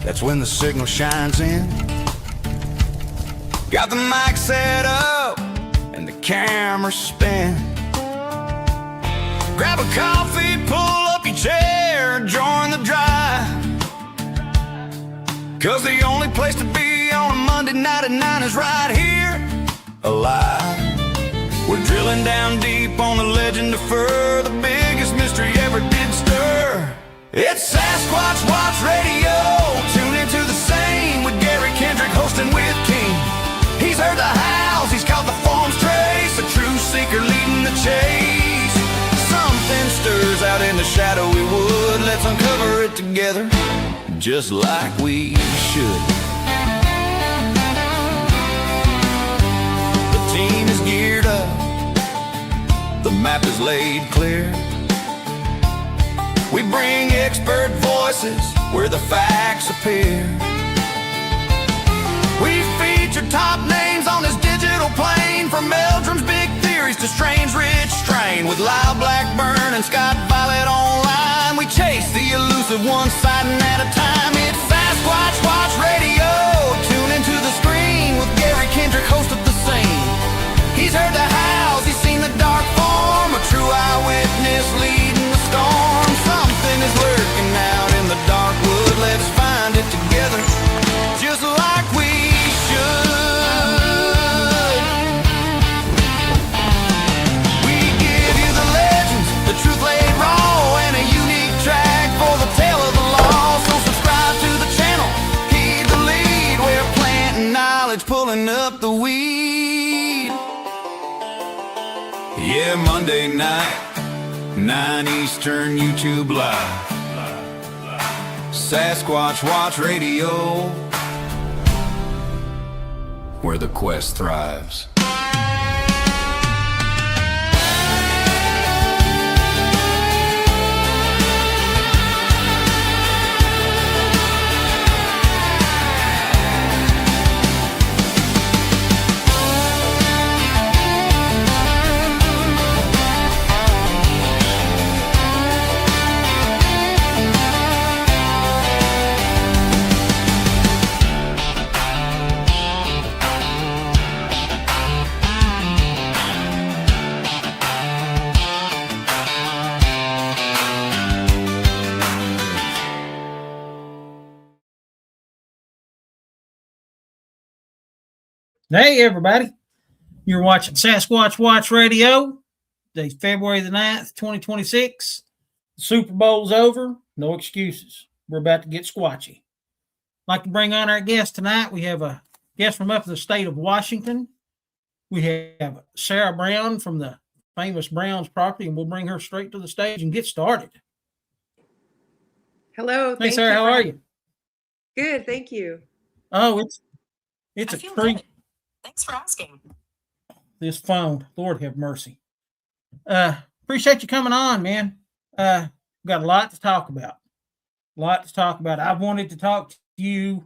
that's when the signal shines in. Got the mic set up and the camera spin. Grab a coffee, pull up your chair, join the drive. 'Cause the only place to be on a Monday night at 9 is right here, alive. We're drilling down deep on the legend of fur, the biggest mystery ever did stir. It's Sasquatch Watch Radio. Tune into the same with Gary Kendrick hosting with King. He's heard the howls, he's caught the form's trace, a true seeker leading the chase. Something stirs out in the shadowy wood. Let's uncover it together, just like we should. The team is geared up, the map is laid clear. We bring expert voices where the facts appear. We feature top names on this digital plane, from Meldrum's big theories to Strange Rich Strain. With Lyle Blackburn and Scott Violet online, we chase the elusive one sighting at a time. It's Sasquatch Watch Radio. Tune into the screen with Gary Kendrick, host of the scene. He's heard the howls, he's seen the dark form, a true eyewitness leading the storm. Something is lurking out in the dark wood. Let's find it together, just like we should. We give you the legends, the truth laid raw, and a unique track for the tale of the law. So subscribe to the channel, heed the lead. We're planting knowledge, pulling up the weed. Yeah, Monday night, 9 Eastern, YouTube Live. Sasquatch Watch Radio, where the quest thrives. Hey, everybody. You're watching Sasquatch Watch Radio. Today's February the 9th, 2026. The Super Bowl's over. No excuses. We're about to get squatchy. I'd like to bring on our guest tonight. We have a guest from up in the state of Washington. We have Sara Brown from the famous Brown's property, and we'll bring her straight to the stage and get started. Hello. Hey, Sara, how are you? Good, thank you. Oh, it's a treat. Thanks for asking. This phone, Lord have mercy. Appreciate you coming on, man. Got a lot to talk about. I've wanted to talk to you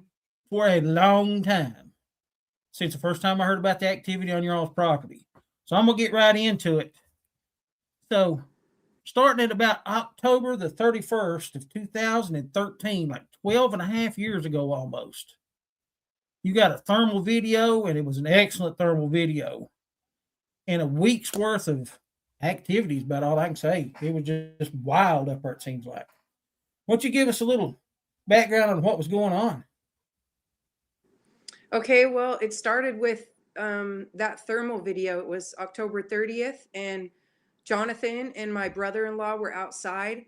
for a long time, since the first time I heard about the activity on your all's property. So I'm gonna get right into it. So, starting at about October the 31st of 2013, like 12 and a half years ago almost, you got a thermal video, and it was an excellent thermal video. And a week's worth of activities, about all I can say. It was just wild up there, it seems like. Why don't you give us a little background on what was going on? Okay, well, it started with that thermal video. It was October 30th, and Jonathan and my brother-in-law were outside.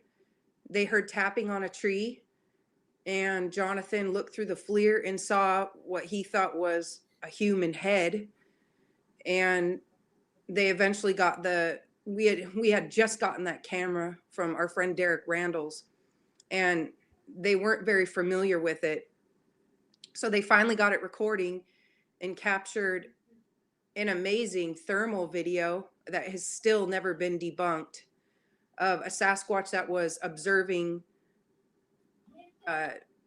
They heard tapping on a tree, and Jonathan looked through the FLIR and saw what he thought was a human head. And they eventually got we had just gotten that camera from our friend Derek Randall's, and they weren't very familiar with it. So they finally got it recording and captured an amazing thermal video that has still never been debunked, of a Sasquatch that was observing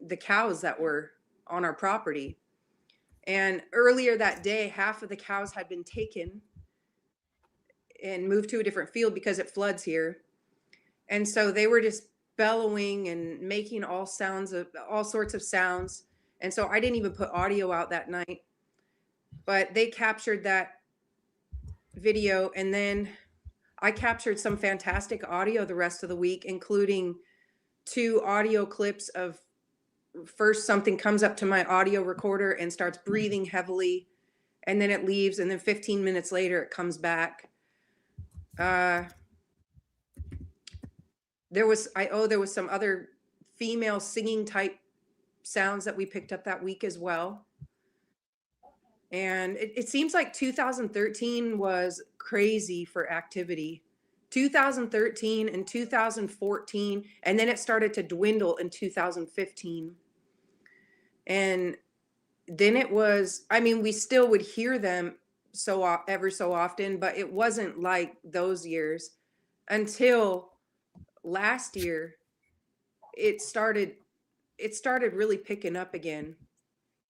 the cows that were on our property. And earlier that day, half of the cows had been taken and moved to a different field because it floods here. And so they were just bellowing and making all sorts of sounds. And so I didn't even put audio out that night, but they captured that video. And then I captured some fantastic audio the rest of the week, including 2 audio clips of first something comes up to my audio recorder and starts breathing heavily, and then it leaves, and then 15 minutes later it comes back. There was some other female singing type sounds that we picked up that week as well. And it seems like 2013 was crazy for activity. 2013 and 2014, and then it started to dwindle in 2015. And then it was, I mean, we still would hear them ever so often, but it wasn't like those years until last year. It started really picking up again.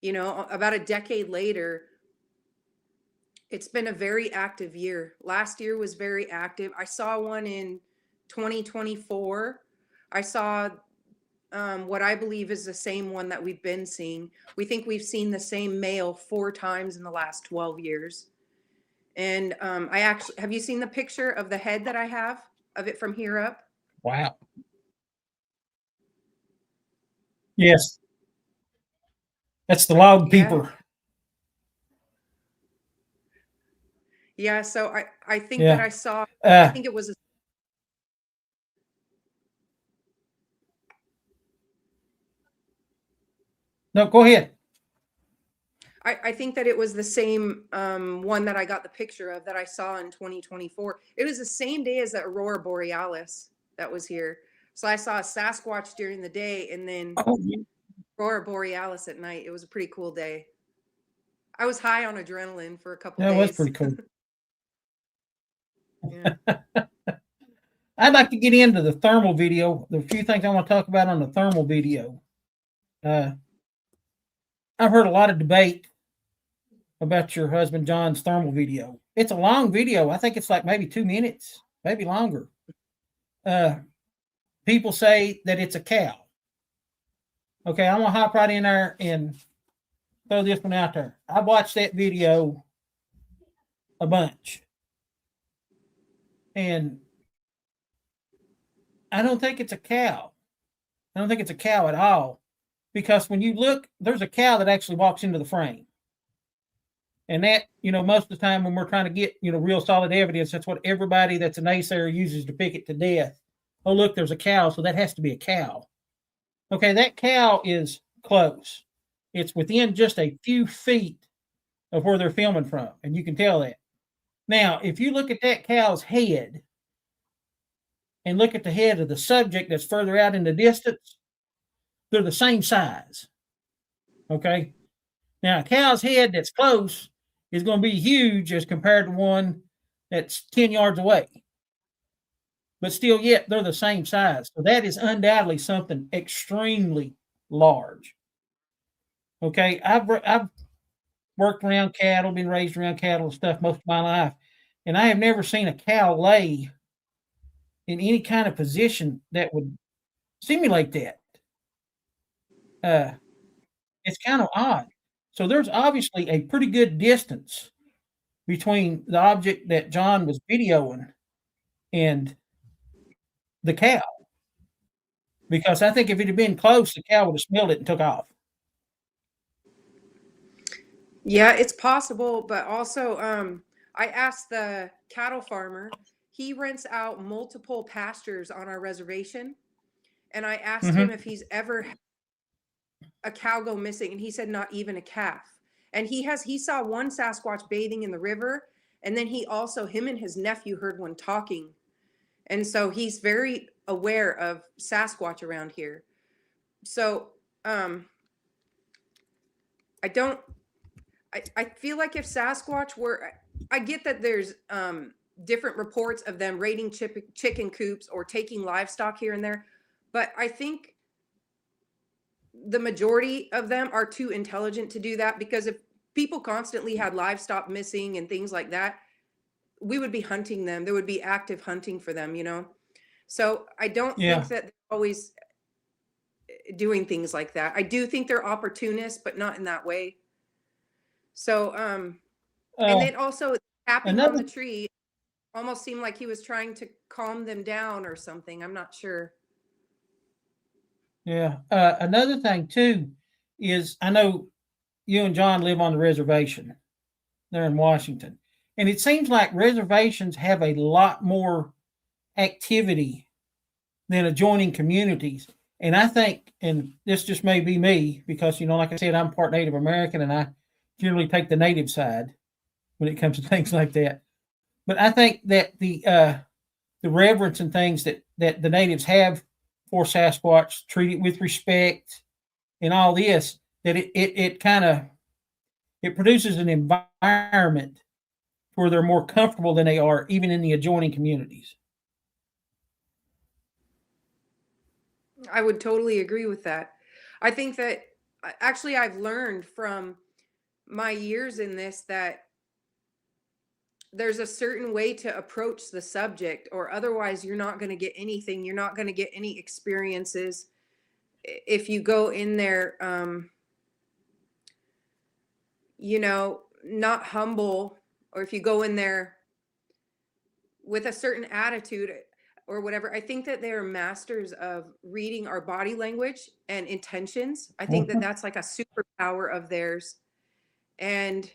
You know, about a decade later, it's been a very active year. Last year was very active. I saw one in 2024. I saw what I believe is the same one that we've been seeing. We think we've seen the same male 4 times in the last 12 years. And have you seen the picture of the head that I have of it from here up? Wow. Yes. That's the log peeper. Yeah, so I think Yeah. that I saw, I think it was No, go ahead. I think that it was the same one that I got the picture of that I saw in 2024. It was the same day as the Aurora Borealis that was here. So I saw a Sasquatch during the day and then Aurora Borealis at night. It was a pretty cool day. I was high on adrenaline for a couple days. That was pretty cool. Yeah. I'd like to get into the thermal video. There are a few things I want to talk about on the thermal video. I've heard a lot of debate about your husband John's thermal video. It's a long video. I think it's like maybe 2 minutes, maybe longer. People say that it's a cow. Okay, I'm going to hop right in there and throw this one out there. I watched that video a bunch. And I don't think it's a cow. I don't think it's a cow at all. Because when you look, there's a cow that actually walks into the frame. And that, most of the time when we're trying to get, real solid evidence, that's what everybody that's a naysayer uses to pick it to death. Oh, look, there's a cow, so that has to be a cow. Okay, that cow is close. It's within just a few feet of where they're filming from, and you can tell that. Now, if you look at that cow's head and look at the head of the subject that's further out in the distance, they're the same size. Okay? Now, a cow's head that's close is going to be huge as compared to one that's 10 yards away. But still yet, they're the same size. So that is undoubtedly something extremely large. Okay? I've worked around cattle, been raised around cattle and stuff most of my life, and I have never seen a cow lay in any kind of position that would simulate that. It's kind of odd. So there's obviously a pretty good distance between the object that John was videoing and the cow. Because I think if it had been close, the cow would have smelled it and took off. Yeah, it's possible, but also I asked the cattle farmer. He rents out multiple pastures on our reservation, and I asked him if he's ever had a cow go missing, and he said not even a calf. And he saw one Sasquatch bathing in the river, and then him and his nephew heard one talking, and so he's very aware of Sasquatch around here. So I feel like if Sasquatch were, I get that there's different reports of them raiding chicken coops or taking livestock here and there, but I think the majority of them are too intelligent to do that, because if people constantly had livestock missing and things like that, we would be hunting them. There would be active hunting for them, So I don't Yeah. think that they're always doing things like that. I do think they're opportunists, but not in that way. So, and Uh, then also tapping on another the tree almost seemed like he was trying to calm them down or something. I'm not sure. Yeah. Another thing too is I know you and John live on the reservation there in Washington, and it seems like reservations have a lot more activity than adjoining communities. And I think, and this just may be me, because like I said, I'm part Native American, and I generally take the native side when it comes to things like that. But I think that the reverence and things that the natives have for Sasquatch, treat it with respect, and all this, that it kind of it produces an environment where they're more comfortable than they are even in the adjoining communities. I would totally agree with that. I think that actually I've learned from my years in this that there's a certain way to approach the subject, or otherwise you're not going to get anything. You're not going to get any experiences if you go in there, not humble, or if you go in there with a certain attitude or whatever. I think that they're masters of reading our body language and intentions. I think that that's like a superpower of theirs. And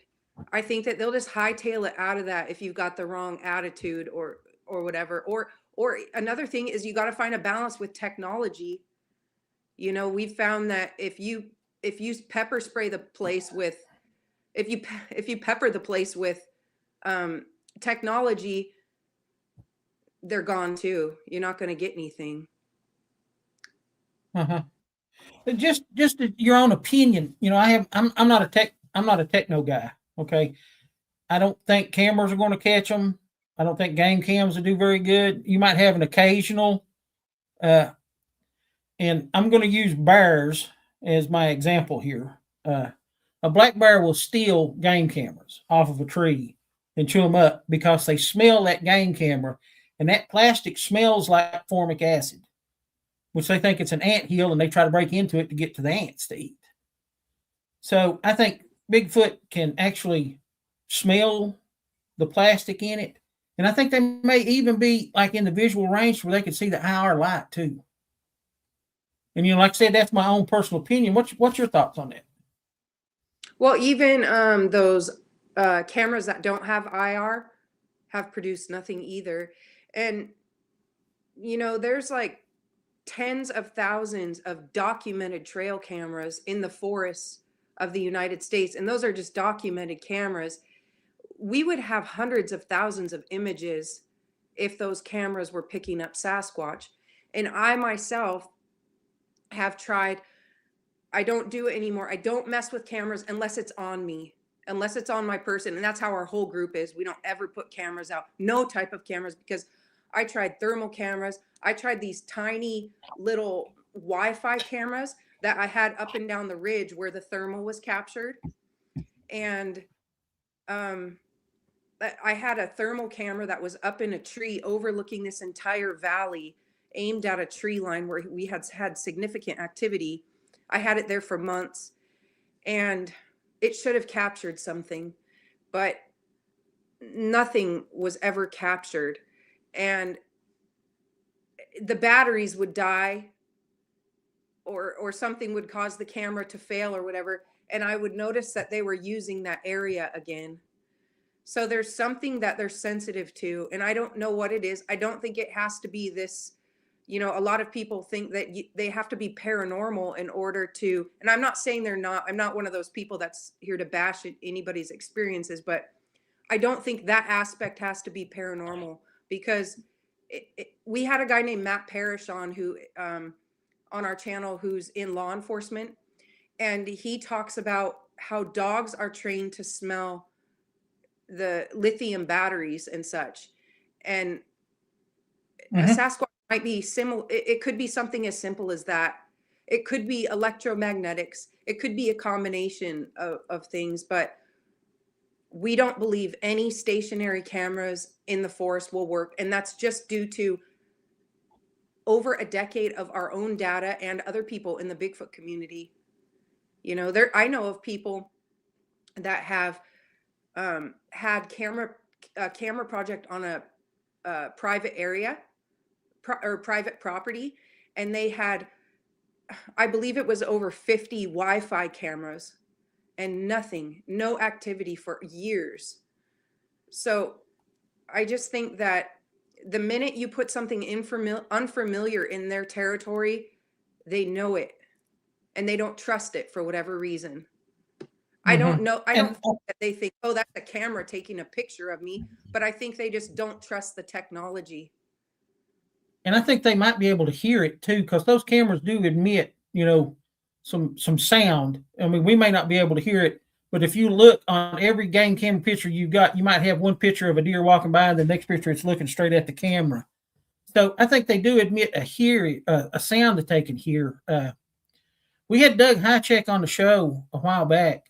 I think that they'll just hightail it out of that if you've got the wrong attitude or whatever. Or another thing is you got to find a balance with technology. We've found that if you pepper spray the place with if you pepper the place with technology, they're gone too. You're not going to get anything. Uh-huh. Just your own opinion. I'm not a techno guy. Okay, I don't think cameras are going to catch them. I don't think game cams will do very good. You might have an occasional, and I'm going to use bears as my example here. A black bear will steal game cameras off of a tree and chew them up because they smell that game camera, and that plastic smells like formic acid, which they think it's an ant hill, and they try to break into it to get to the ants to eat. So I think Bigfoot can actually smell the plastic in it. And I think they may even be like in the visual range where they can see the IR light too. And like I said, that's my own personal opinion. What's your thoughts on that? Well, even those cameras that don't have IR have produced nothing either. And there's like tens of thousands of documented trail cameras in the forests of the United States, and those are just documented cameras. We would have hundreds of thousands of images if those cameras were picking up Sasquatch. And I myself have tried. I don't do it anymore. I don't mess with cameras unless it's on me, unless it's on my person. And that's how our whole group is. We don't ever put cameras out, no type of cameras, because I tried thermal cameras. I tried these tiny little Wi-Fi cameras that I had up and down the ridge where the thermal was captured. And I had a thermal camera that was up in a tree overlooking this entire valley, aimed at a tree line where we had significant activity. I had it there for months, and it should have captured something, but nothing was ever captured. And the batteries would die, or something would cause the camera to fail or whatever. And I would notice that they were using that area again. So there's something that they're sensitive to, and I don't know what it is. I don't think it has to be this, a lot of people think that they have to be paranormal in order to, and I'm not saying they're not. I'm not one of those people that's here to bash anybody's experiences, but I don't think that aspect has to be paranormal, because we had a guy named Matt Parrish on our channel who's in law enforcement, and he talks about how dogs are trained to smell the lithium batteries and such. And a Sasquatch might be similar. It could be something as simple as that. It could be electromagnetics. It could be a combination of things, but we don't believe any stationary cameras in the forest will work. And that's just due to over a decade of our own data and other people in the Bigfoot community. You know, I know of people that have had a camera project on a private area or private property, and they had, I believe it was over 50 Wi-Fi cameras and no activity for years. So I just think that the minute you put something unfamiliar in their territory, they know it and they don't trust it for whatever reason. I don't know. I don't think that they think, oh, that's a camera taking a picture of me, but I think they just don't trust the technology. And I think they might be able to hear it too, because those cameras do emit, you know, some sound. I mean, we may not be able to hear it, but if you look on every game camera picture you got, you might have one picture of a deer walking by, and the next picture it's looking straight at the camera. So I think they do admit a sound that they can hear. We had Doug Highcheck on the show a while back.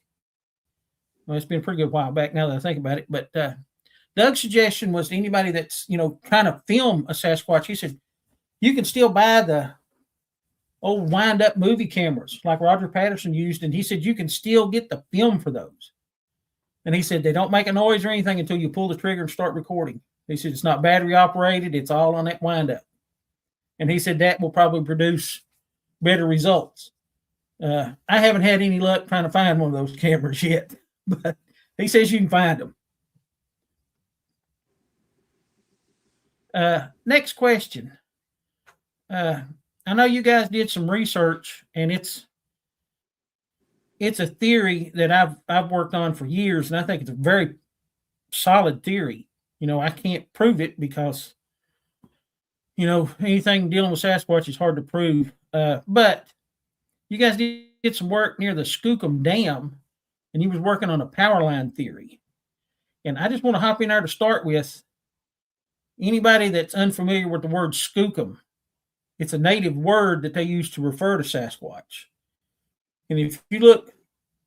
Well, it's been a pretty good while back now that I think about it. But Doug's suggestion was to anybody that's, you know, trying to film a Sasquatch, he said, you can still buy the old wind-up movie cameras like Roger Patterson used, and he said you can still get the film for those. And he said they don't make a noise or anything until you pull the trigger and start recording. He said it's not battery operated, it's all on that wind-up. And he said that will probably produce better results. I haven't had any luck trying to find one of those cameras yet, but he says you can find them. Next question. I know you guys did some research, and it's a theory that I've worked on for years, and I think it's a very solid theory. You know, I can't prove it because, you know, anything dealing with Sasquatch is hard to prove. But you guys did some work near the Skookum Dam, and you was working on a power line theory. And I just want to hop in there to start with. Anybody that's unfamiliar with the word Skookum, it's a native word that they use to refer to Sasquatch. And if you look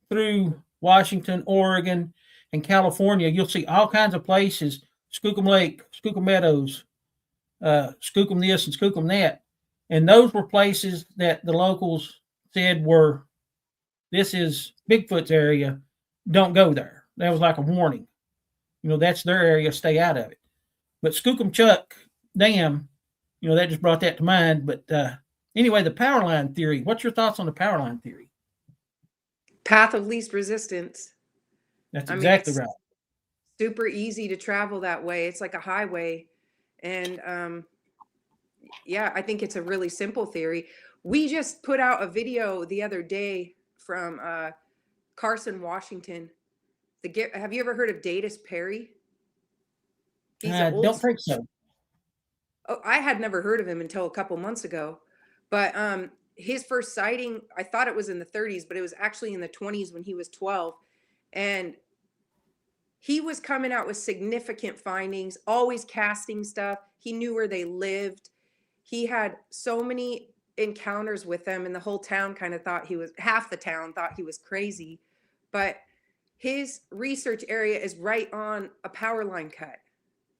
through Washington, Oregon, and California, you'll see all kinds of places, Skookum Lake, Skookum Meadows, Skookum this and Skookum that. And those were places that the locals said were, this is Bigfoot's area, don't go there. That was like a warning. You know, that's their area, stay out of it. But Skookum Chuck Dam, you know, that just brought that to mind. But anyway, the power line theory. What's your thoughts on the power line theory? Path of least resistance. That's exactly right. Super easy to travel that way. It's like a highway. And yeah, I think it's a really simple theory. We just put out a video the other day from Carson, Washington. Have you ever heard of Datus Perry? I don't think so. Oh, I had never heard of him until a couple months ago. But his first sighting, I thought it was in the 30s, but it was actually in the 20s when he was 12. And he was coming out with significant findings, always casting stuff. He knew where they lived. He had so many encounters with them, and the whole town kind of thought half the town thought he was crazy. But his research area is right on a power line cut.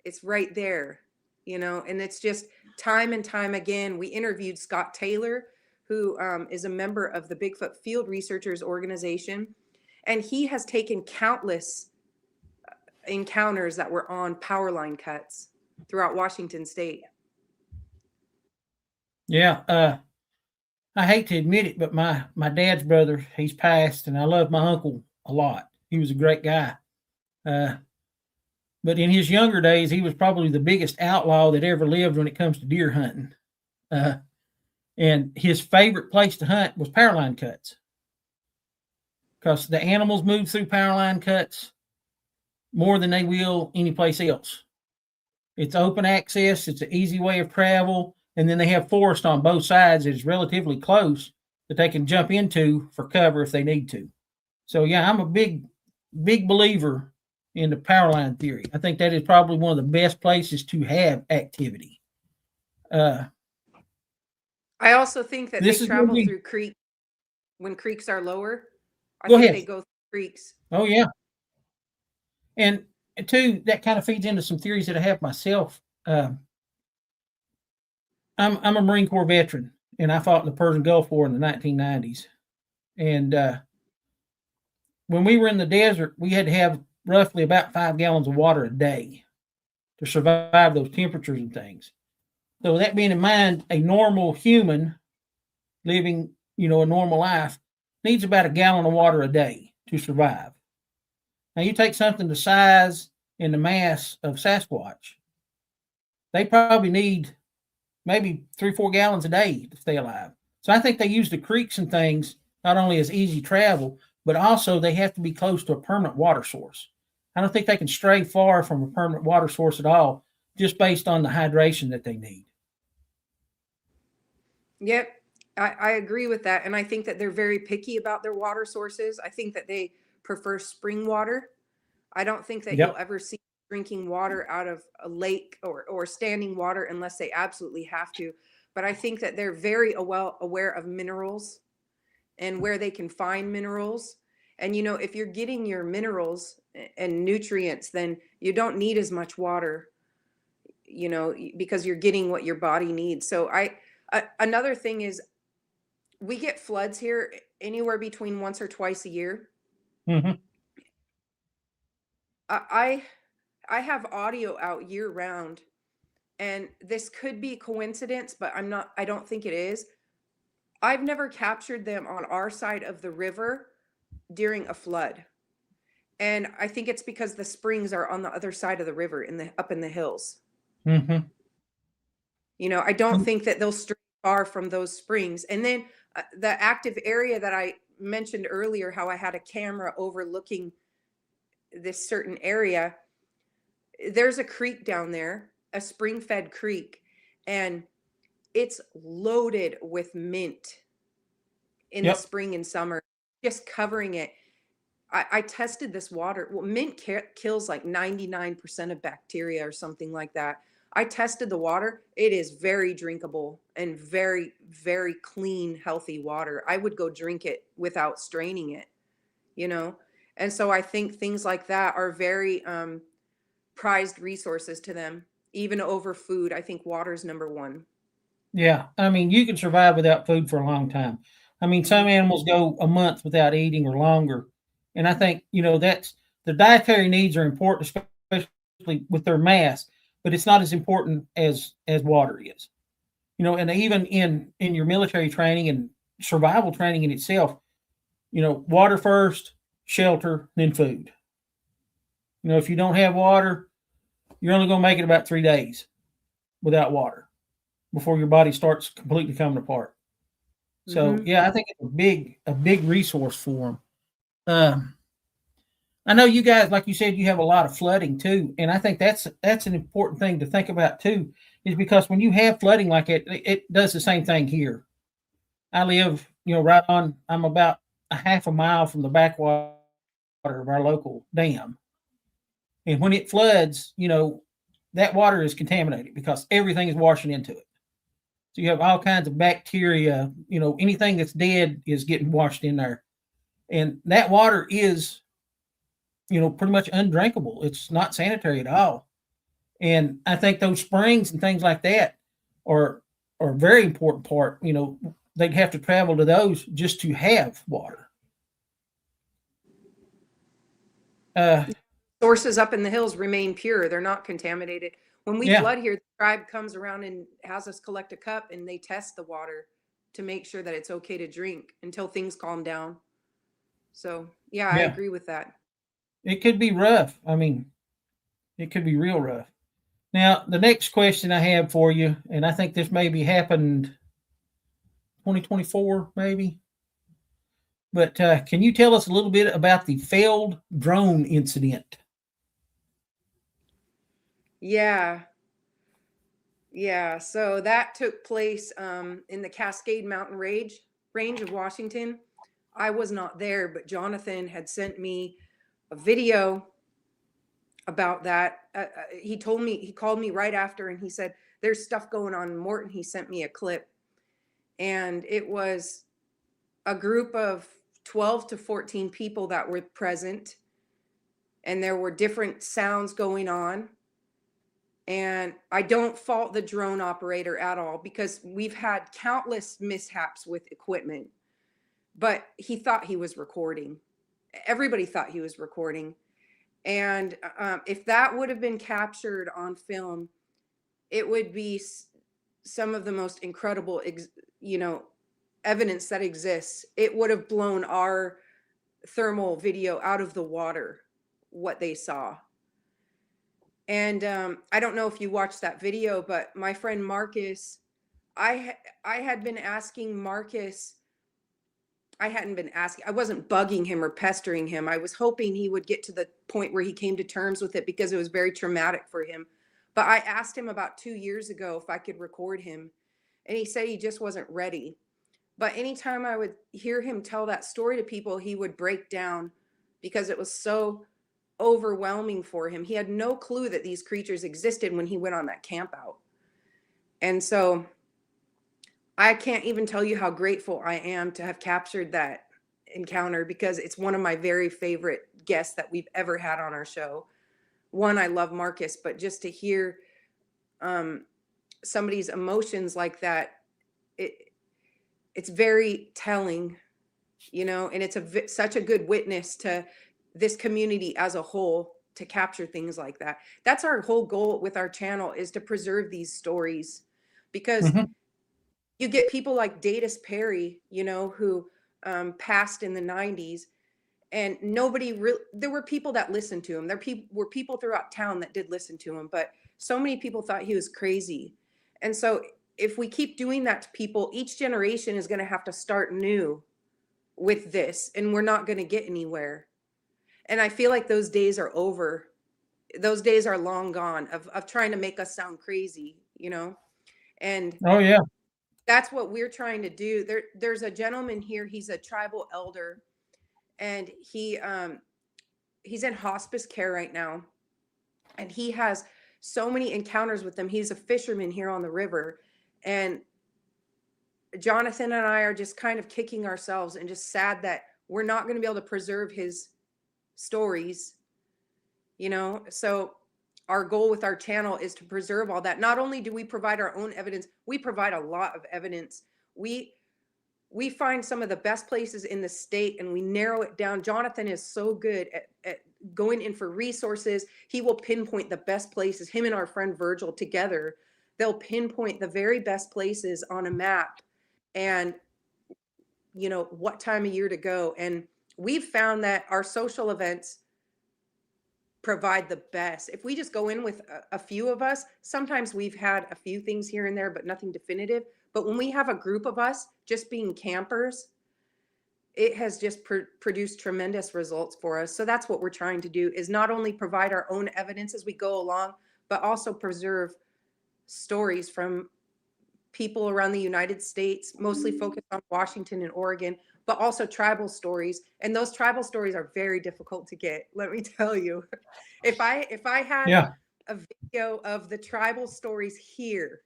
It's right there, you know, and it's just time and time again. We interviewed Scott Taylor, who is a member of the Bigfoot Field Researchers Organization, and he has taken countless encounters that were on power line cuts throughout Washington State. Yeah, I hate to admit it, but my dad's brother, he's passed, and I love my uncle a lot. He was a great guy. But in his younger days, he was probably the biggest outlaw that ever lived when it comes to deer hunting. And his favorite place to hunt was power line cuts, because the animals move through power line cuts more than they will any place else. It's open access. It's an easy way of travel. And then they have forest on both sides that is relatively close that they can jump into for cover if they need to. So, yeah, I'm a big believer in the power line theory. I think that is probably one of the best places to have activity. I also think that they travel through creeks when creeks are lower. I think they go through creeks. Oh, yeah. And two, that kind of feeds into some theories that I have myself. I'm a Marine Corps veteran, and I fought in the Persian Gulf War in the 1990s. And when we were in the desert, we had to have roughly about 5 gallons of water a day to survive those temperatures and things. So, with that being in mind, a normal human living, a normal life needs about a gallon of water a day to survive. Now, you take something the size and the mass of Sasquatch, they probably need maybe 3 or 4 gallons a day to stay alive. So I think they use the creeks and things not only as easy travel, but also they have to be close to a permanent water source. I don't think they can stray far from a permanent water source at all, just based on the hydration that they need. Yep, I agree with that. And I think that they're very picky about their water sources. I think that they prefer spring water. I don't think that you'll Yep. ever see drinking water out of a lake or standing water unless they absolutely have to. But I think that they're very well aware of minerals and where they can find minerals. And if you're getting your minerals and nutrients, then you don't need as much water, because you're getting what your body needs. So another thing is we get floods here anywhere between once or twice a year. Hmm. I I have audio out year round, and this could be coincidence, but I don't think it is. I've never captured them on our side of the river during a flood. And I think it's because the springs are on the other side of the river up in the hills. Hmm. I don't think that they'll stray far from those springs. And then the active area that I mentioned earlier, how I had a camera overlooking this certain area, there's a creek down there, a spring fed creek, and it's loaded with mint in the Yep. spring and summer, just covering it. I tested this water. Well, mint kills like 99% of bacteria or something like that. I tested the water. It is very drinkable and very, very clean, healthy water. I would go drink it without straining it, you know? And so I think things like that are very prized resources to them, even over food. I think water is number one. Yeah. I mean, you can survive without food for a long time. I mean, some Mhm. animals go a month without eating or longer. And I think, that's the dietary needs are important, especially with their mass, but it's not as important as water is. And even in your military training and survival training in itself, water first, shelter, then food. If you don't have water, you're only going to make it about 3 days without water before your body starts completely coming apart. So Mhm. yeah, I think it's a big resource for them. I know you guys, like you said, you have a lot of flooding too, and I think that's an important thing to think about too, is because when you have flooding like it does the same thing here. I live, right on. I'm about a half a mile from the backwater of our local dam, and when it floods, that water is contaminated because everything is washing into it. So you have all kinds of bacteria. Anything that's dead is getting washed in there, and that water is, pretty much undrinkable. It's not sanitary at all. And I think those springs and things like that are are a very important part. They'd have to travel to those just to have water. Uh, Sources up in the hills remain pure. They're not contaminated. When we yeah, flood here, the tribe comes around and has us collect a cup and they test the water to make sure that it's okay to drink until things calm down. So, yeah, I yeah, agree with that. it could be rough. I mean, it could be real rough. Now, the next question I have for you, and I think this maybe happened 2024, maybe. But can you tell us a little bit about the failed drone incident? Yeah. Yeah. So that took place in the Cascade Mountain range of Washington. I was not there, but Jonathan had sent me a video about that. He called me right after and he said, there's stuff going on in Morton. He sent me a clip, and it was a group of 12 to 14 people that were present, and there were different sounds going on. And I don't fault the drone operator at all, because we've had countless mishaps with equipment, but he thought he was recording. Everybody thought he was recording. And if that would have been captured on film, it would be some of the most incredible, evidence that exists. It would have blown our thermal video out of the water, what they saw. And I don't know if you watched that video, but my friend Marcus, I had been asking Marcus. I hadn't been asking. I wasn't bugging him or pestering him. I was hoping he would get to the point where he came to terms with it, because it was very traumatic for him. But I asked him about 2 years ago if I could record him, and he said he just wasn't ready. But anytime I would hear him tell that story to people, he would break down, because it was so overwhelming for him. He had no clue that these creatures existed when he went on that camp out. And so I can't even tell you how grateful I am to have captured that encounter, because it's one of my very favorite guests that we've ever had on our show. One, I love Marcus, but just to hear somebody's emotions like that, it's very telling, and it's such a good witness to this community as a whole to capture things like that. That's our whole goal with our channel, is to preserve these stories, because you get people like Datus Perry, who passed in the 90s, and there were people that listened to him. There were people throughout town that did listen to him, but so many people thought he was crazy. And so if we keep doing that to people, each generation is going to have to start new with this, and we're not going to get anywhere. And I feel like those days are over. Those days are long gone of trying to make us sound crazy, And oh yeah, that's what we're trying to do. There's a gentleman here. He's a tribal elder, and he's in hospice care right now. And he has so many encounters with them. He's a fisherman here on the river. And Jonathan and I are just kind of kicking ourselves and just sad that we're not going to be able to preserve his stories, So our goal with our channel is to preserve all that. Not only do we provide our own evidence, we provide a lot of evidence. We find some of the best places in the state, and we narrow it down. Jonathan is so good at going in for resources. He will pinpoint the best places. Him and our friend Virgil together, they'll pinpoint the very best places on a map, and what time of year to go. And we've found that our social events provide the best. If we just go in with a few of us, sometimes we've had a few things here and there, but nothing definitive. But when we have a group of us just being campers, it has just produced tremendous results for us. So that's what we're trying to do, is not only provide our own evidence as we go along, but also preserve stories from people around the United States, mostly focused on Washington and Oregon, but also tribal stories. And those tribal stories are very difficult to get, let me tell you. If I had a video of the tribal stories here,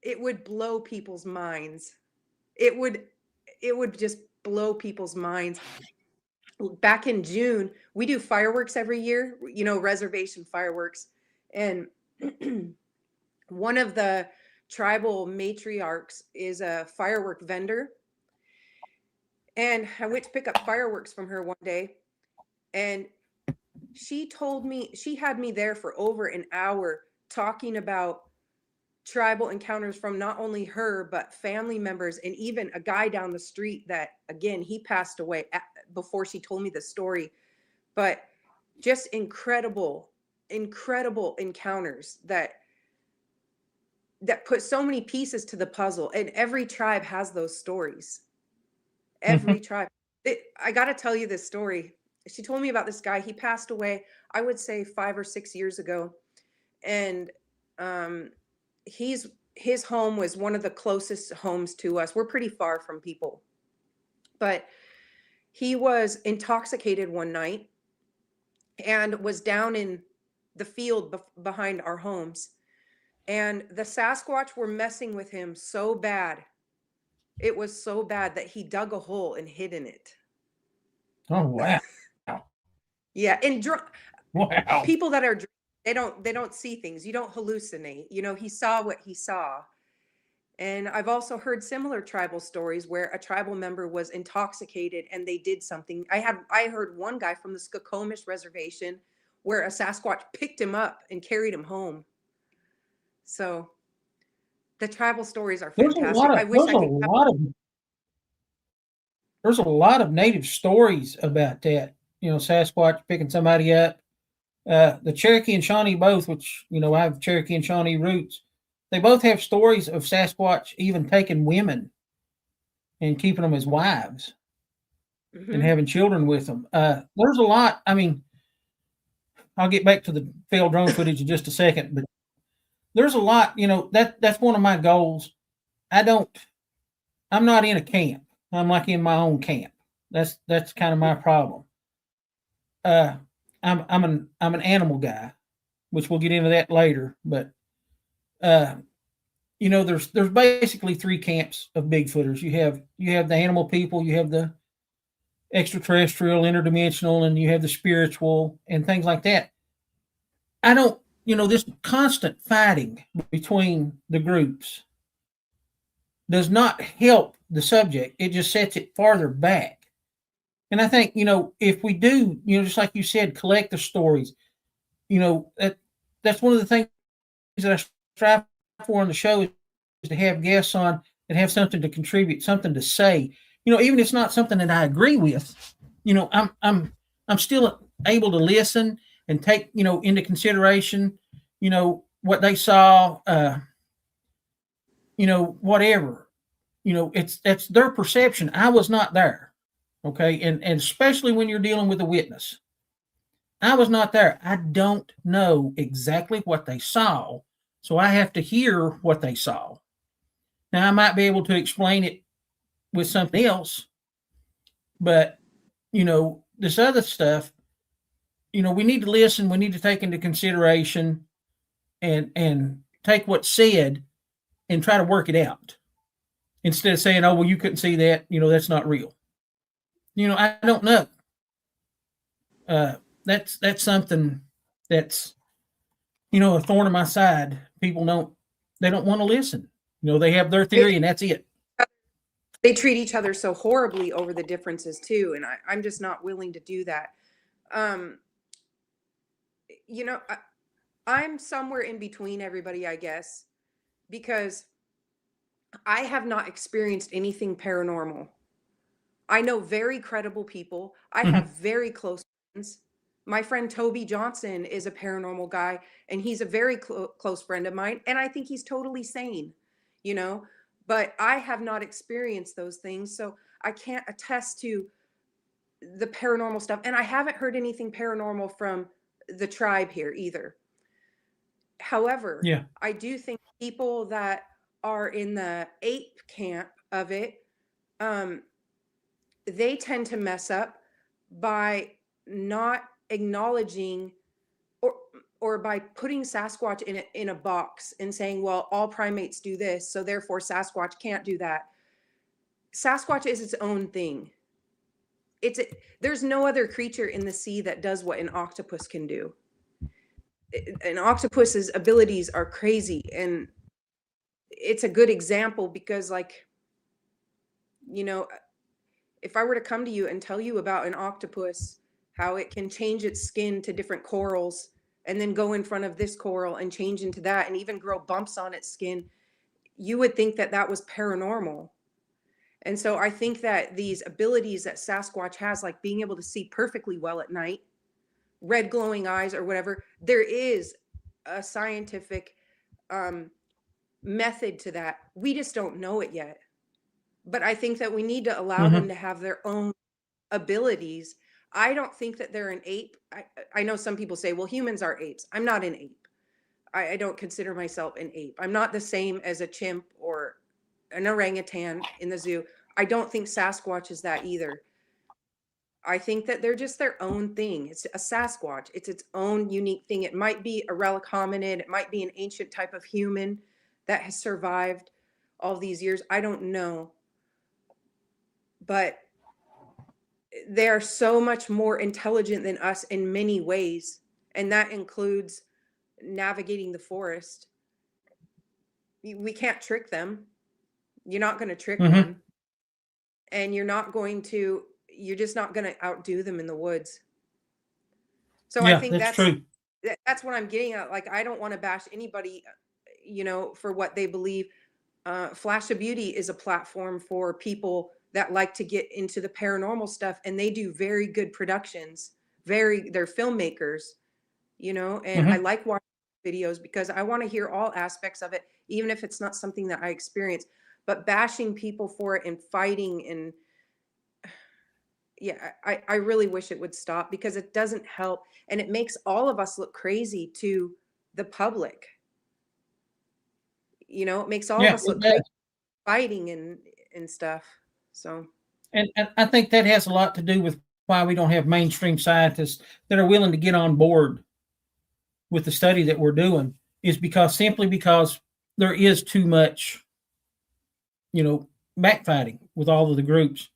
it would blow people's minds. It would just blow people's minds. Back in June, we do fireworks every year, reservation fireworks. And one of the tribal matriarchs is a firework vendor. And I went to pick up fireworks from her one day, and she told me, she had me there for over an hour talking about tribal encounters from not only her, but family members, and even a guy down the street that, again, he passed away before she told me the story. But just incredible encounters that put so many pieces to the puzzle. And every tribe has those stories. Every tribe. I got to tell you this story. She told me about this guy. He passed away, I would say 5 or 6 years ago. And his home was one of the closest homes to us. We're pretty far from people. But he was intoxicated one night and was down in the field behind our homes. And the Sasquatch were messing with him so bad. It was so bad that he dug a hole and hid in it. Oh, wow. Yeah. And Wow. people that are drinking they don't see things. You don't hallucinate. You know, he saw what he saw. And I've also heard similar tribal stories where a tribal member was intoxicated and they did something. I heard one guy from the Skokomish reservation where a Sasquatch picked him up and carried him home. So the tribal stories are There's a fantastic. lot of I wish I could. there's a lot of native stories about that. You know, Sasquatch picking somebody up. The Cherokee and Shawnee both, which, you know, I have Cherokee and Shawnee roots. They both have stories of Sasquatch even taking women and keeping them as wives and Mhm. having children with them. There's a lot. I mean, I'll get back to the failed drone footage in just a second, but there's a lot. You know, that's one of my goals. I'm not in a camp. I'm like in my own camp. That's kind of my problem. Uh, I'm an animal guy, which we'll get into that later. But uh, you know, there's basically three camps of Bigfooters. You have the animal people, you have the extraterrestrial, interdimensional, and you have the spiritual and things like that. I don't, you know, this constant fighting between the groups does not help the subject. It just sets it farther back. And I think, you know, if we do, you know, just like you said, collect the stories, you know, that's one of the things that I strive for on the show is to have guests on that have something to contribute, something to say. You know, even if it's not something that I agree with, you know, I'm still able to listen and take, you know, into consideration, you know, what they saw, you know, whatever. You know, that's their perception. I was not there. Okay. And especially when you're dealing with a witness. I was not there. I don't know exactly what they saw. So I have to hear what they saw. Now I might be able to explain it with something else, but you know, this other stuff, you know, we need to listen, we need to take into consideration and take what's said and try to work it out. Instead of saying, oh well, you couldn't see that, you know, that's not real. You know, I don't know. Uh that's something that's, you know, a thorn in my side. People don't want to listen. You know, they have their They, theory and that's it. they treat each other so horribly over the differences too, and I'm just not willing to do that. Um, you know, I'm somewhere in between everybody, I guess, because I have not experienced anything paranormal. I know very credible people. I have Mhm. very close friends. My friend Toby Johnson is a paranormal guy, and he's a very close friend of mine. And I think he's totally sane, you know, but I have not experienced those things. So I can't attest to the paranormal stuff. And I haven't heard anything paranormal from the tribe here either. However, Yeah. I do think people that are in the ape camp of it, um, they tend to mess up by not acknowledging or or by putting Sasquatch in a box and saying, well, all primates do this, so therefore Sasquatch can't do that. Sasquatch is its own thing. It's there's no other creature in the sea that does what an octopus can do. An octopus's abilities are crazy, and it's a good example because, like, you know, if I were to come to you and tell you about an octopus, how it can change its skin to different corals and then go in front of this coral and change into that and even grow bumps on its skin, you would think that that was paranormal. And so I think that these abilities that Sasquatch has, like being able to see perfectly well at night, red glowing eyes or whatever, there is a scientific um, method to that. We just don't know it yet. But I think that we need to allow them Mhm. to have their own abilities. I don't think that they're an ape. I know some people say, well, humans are apes. I'm not an ape. I don't consider myself an ape. I'm not the same as a chimp or an orangutan in the zoo. I don't think Sasquatch is that either. I think that they're just their own thing. It's a Sasquatch. It's its own unique thing. It might be a relic hominid. It might be an ancient type of human that has survived all these years. I don't know. But they're so much more intelligent than us in many ways. And that includes navigating the forest. We can't trick them. You're not going to trick one. And you're just not going to outdo them in the woods. So Yeah, I think that's true. That's what I'm getting at. Like, I don't want to bash anybody, for what they believe. Flash of Beauty is a platform for people that like to get into the paranormal stuff, and they do very good productions. They're filmmakers, and I like watching videos because I want to hear all aspects of it, even if it's not something that I experience. But bashing people for it and fighting, and yeah, I really wish it would stop, because it doesn't help, and it makes all of us look crazy to the public. It makes all of us look crazy fighting and stuff. So, and I think that has a lot to do with why we don't have mainstream scientists that are willing to get on board with the study that we're doing, is simply because there is too much, backfighting with all of the groups.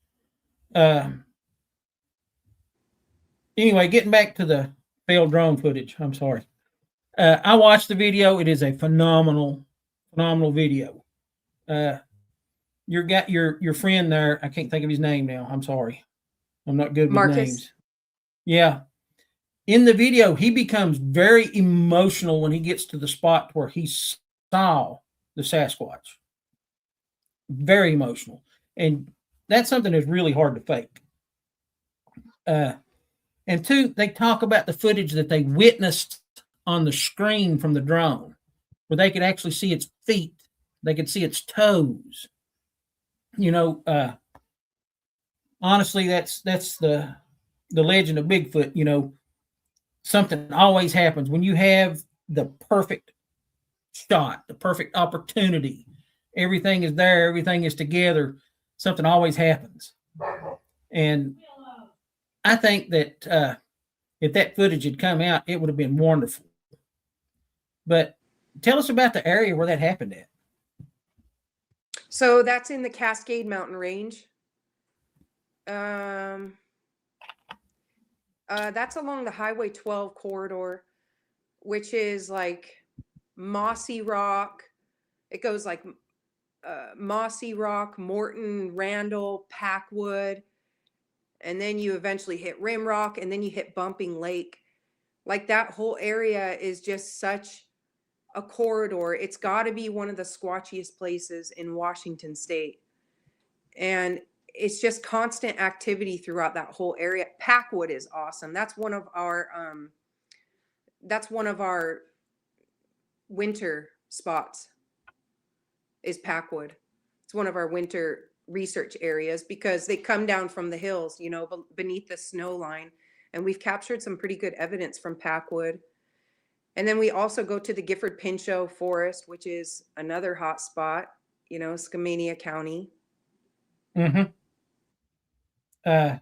Anyway, getting back to the failed drone footage. I'm sorry. I watched the video. It is a phenomenal video. Your friend there, I can't think of his name now. I'm sorry. I'm not good with Marcus. names. Yeah. In the video, he becomes very emotional when he gets to the spot where he saw the Sasquatch. Very emotional. And that's something that's really hard to fake. And two, they talk about the footage that they witnessed on the screen from the drone, where they could actually see its feet. They could see its toes. Honestly, that's the legend of Bigfoot. Something always happens when you have the perfect shot, the perfect opportunity. Everything is there. Everything is together. Something always happens. And I think that if that footage had come out, it would have been wonderful. But tell us about the area where that happened at. So that's in the Cascade Mountain Range. That's along the Highway 12 corridor, which is like Mossy Rock. It goes like Mossy Rock, Morton, Randall, Packwood, and then you eventually hit Rimrock, and then you hit Bumping Lake. Like, that whole area is just such a corridor. It's got to be one of the squatchiest places in Washington State. And it's just constant activity throughout that whole area. Packwood is awesome. That's one of our winter spots, is Packwood. It's one of our winter research areas because they come down from the hills, beneath the snow line. And we've captured some pretty good evidence from Packwood. And then we also go to the Gifford Pinchot Forest, which is another hot spot, Skamania County. Like I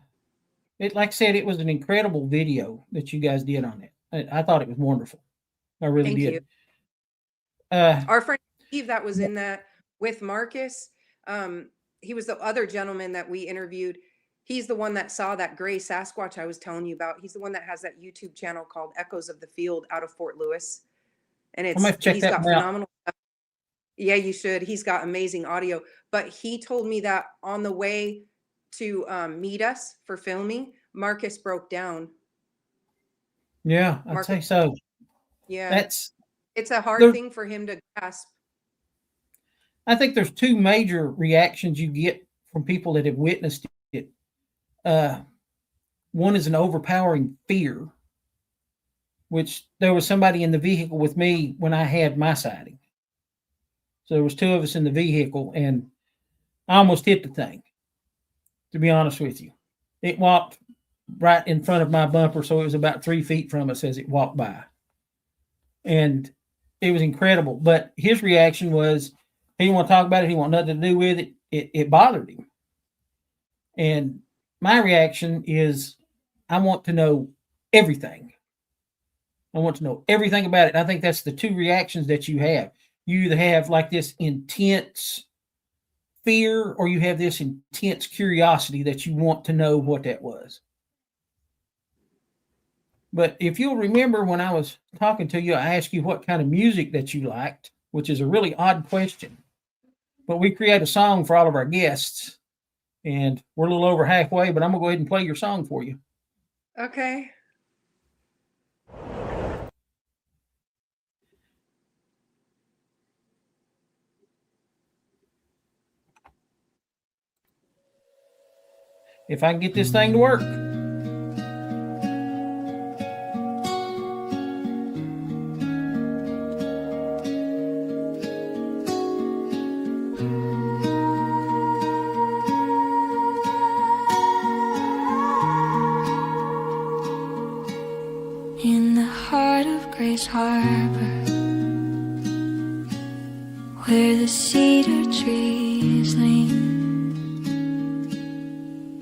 said, it was an incredible video that you guys did on it. I thought it was wonderful. I really Thank did. you. Our friend Steve that was in that with Marcus, he was the other gentleman that we interviewed. He's the one that saw that gray Sasquatch I was telling you about. He's the one that has that YouTube channel called Echoes of the Field out of Fort Lewis. And he's got phenomenal stuff. Yeah, you should. He's got amazing audio. But he told me that on the way to meet us for filming, Marcus broke down. Yeah, I'd say so. Yeah. It's a hard thing for him to grasp. I think there's two major reactions you get from people that have witnessed it. One is an overpowering fear, which there was somebody in the vehicle with me when I had my sighting. So there was two of us in the vehicle, and I almost hit the thing, to be honest with you. It walked right in front of my bumper, so it was about 3 feet from us as it walked by. And it was incredible. But his reaction was, he didn't want to talk about it. He wanted nothing to do with it. It bothered him. And my reaction is, I want to know everything. I want to know everything about it. I think that's the two reactions that you have. You either have like this intense fear, or you have this intense curiosity that you want to know what that was. But if you'll remember when I was talking to you, I asked you what kind of music that you liked, which is a really odd question. But we create a song for all of our guests, and we're a little over halfway, but I'm going to go ahead and play your song for you. Okay. If I can get this thing to work. In the heart of Grace Harbor, where the cedar trees lean,